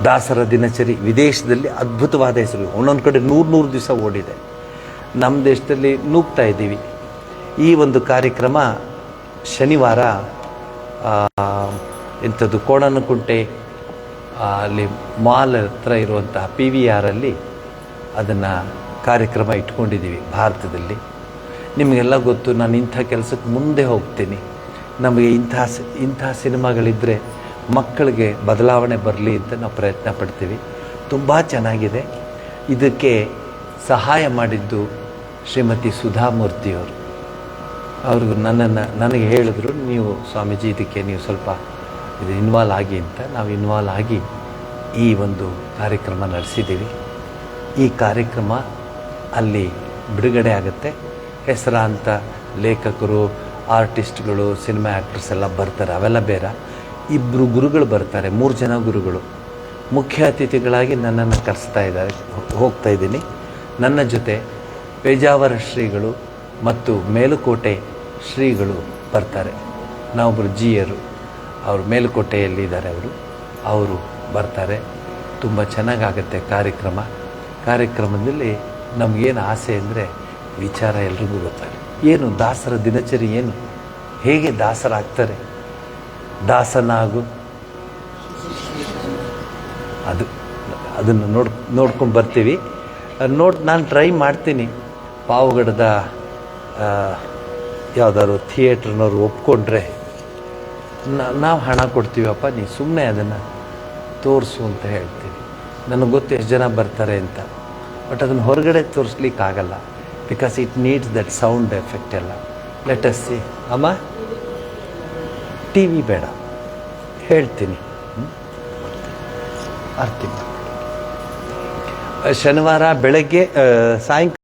ದಾಸರ ದಿನಚರಿ ವಿದೇಶದಲ್ಲಿ ಅದ್ಭುತವಾದ ಹೆಸರು. ಒಂದೊಂದು ಕಡೆ 100 ದಿವಸ ಓಡಿದೆ. ನಮ್ಮ ದೇಶದಲ್ಲಿ ನೂಗ್ತಾ ಇದ್ದೀವಿ. ಈ ಒಂದು ಕಾರ್ಯಕ್ರಮ ಶನಿವಾರ ಇಂಥದ್ದು ಕೋಣನಕುಂಟೆ ಅಲ್ಲಿ ಮಾಲ್ ಹತ್ರ ಇರುವಂತಹ PVR ಅಲ್ಲಿ ಅದನ್ನು ಕಾರ್ಯಕ್ರಮ ಇಟ್ಕೊಂಡಿದ್ದೀವಿ ಭಾರತದಲ್ಲಿ. ನಿಮಗೆಲ್ಲ ಗೊತ್ತು, ನಾನು ಇಂಥ ಕೆಲಸಕ್ಕೆ ಮುಂದೆ ಹೋಗ್ತೀನಿ. ನಮಗೆ ಇಂಥ ಸಿನಿಮಾಗಳಿದ್ದರೆ ಮಕ್ಕಳಿಗೆ ಬದಲಾವಣೆ ಬರಲಿ ಅಂತ ನಾವು ಪ್ರಯತ್ನ ಪಡ್ತೀವಿ. ತುಂಬ ಚೆನ್ನಾಗಿದೆ. ಇದಕ್ಕೆ ಸಹಾಯ ಮಾಡಿದ್ದು ಶ್ರೀಮತಿ ಸುಧಾಮೂರ್ತಿಯವರು. ಅವ್ರಿಗೂ ನನಗೆ ಹೇಳಿದ್ರು, ನೀವು ಸ್ವಾಮೀಜಿ ಇದಕ್ಕೆ ನೀವು ಸ್ವಲ್ಪ ಇದು ಇನ್ವಾಲ್ವ್ ಆಗಿ ಅಂತ. ನಾವು ಇನ್ವಾಲ್ವ್ ಆಗಿ ಈ ಒಂದು ಕಾರ್ಯಕ್ರಮ ನಡೆಸಿದ್ದೀವಿ. ಈ ಕಾರ್ಯಕ್ರಮ ಅಲ್ಲಿ ಬಿಡುಗಡೆ ಆಗುತ್ತೆ. ಹೆಸರಾಂತ ಲೇಖಕರು, ಆರ್ಟಿಸ್ಟ್ಗಳು, ಸಿನಿಮಾ ಆ್ಯಕ್ಟರ್ಸ್ ಎಲ್ಲ ಬರ್ತಾರೆ. ಅವೆಲ್ಲ ಬೇರೆ. 2 ಗುರುಗಳು ಬರ್ತಾರೆ, 3 ಜನ ಗುರುಗಳು ಮುಖ್ಯ ಅತಿಥಿಗಳಾಗಿ ನನ್ನನ್ನು ಕರೆಸ್ತಾ ಇದ್ದಾರೆ. ಹೋಗ್ತಾ ಇದ್ದೀನಿ. ನನ್ನ ಜೊತೆ ಪೇಜಾವರ ಶ್ರೀಗಳು ಮತ್ತು ಮೇಲುಕೋಟೆ ಶ್ರೀಗಳು ಬರ್ತಾರೆ. ನಾವೊಬ್ಬರು ಜಿಯರು, ಅವರು ಮೇಲುಕೋಟೆಯಲ್ಲಿದ್ದಾರೆ. ಅವರು ಬರ್ತಾರೆ. ತುಂಬ ಚೆನ್ನಾಗಾಗತ್ತೆ ಕಾರ್ಯಕ್ರಮದಲ್ಲಿ ನಮಗೇನು ಆಸೆ ಅಂದರೆ ವಿಚಾರ ಎಲ್ರಿಗೂ ಗೊತ್ತಾಗುತ್ತೆ. ಏನು ದಾಸರ ದಿನಚರಿ, ಏನು ಹೇಗೆ ದಾಸರಾಗ್ತಾರೆ, ದಾಸನಾಗು, ಅದನ್ನು ನೋಡ್ಕೊಂಡು ಬರ್ತೀವಿ. ನಾನು ಟ್ರೈ ಮಾಡ್ತೀನಿ. ಪಾವಗಡದ ಯಾವುದಾದ್ರು ಥಿಯೇಟ್ರ್ನವ್ರು ಒಪ್ಕೊಂಡ್ರೆ ನಾವು ಹಣ ಕೊಡ್ತೀವಪ್ಪ, ನೀ ಸುಮ್ಮನೆ ಅದನ್ನು ತೋರಿಸು ಅಂತ ಹೇಳ್ತೀವಿ. ನನಗೆ ಗೊತ್ತು ಎಷ್ಟು ಜನ ಬರ್ತಾರೆ ಅಂತ. ಬಟ್ ಅದನ್ನು ಹೊರಗಡೆ ತೋರಿಸ್ಲಿಕ್ಕಾಗಲ್ಲ. Because it needs that sound effect ಎಲ್ಲ. Let us see. ಅಮ್ಮ ಟಿ ವಿ ಬೇಡ, ಹೇಳ್ತೀನಿ. ಆರ್ತಿ ಶನಿವಾರ ಬೆಳಗ್ಗೆ ಸಾಯಂಕಾಲ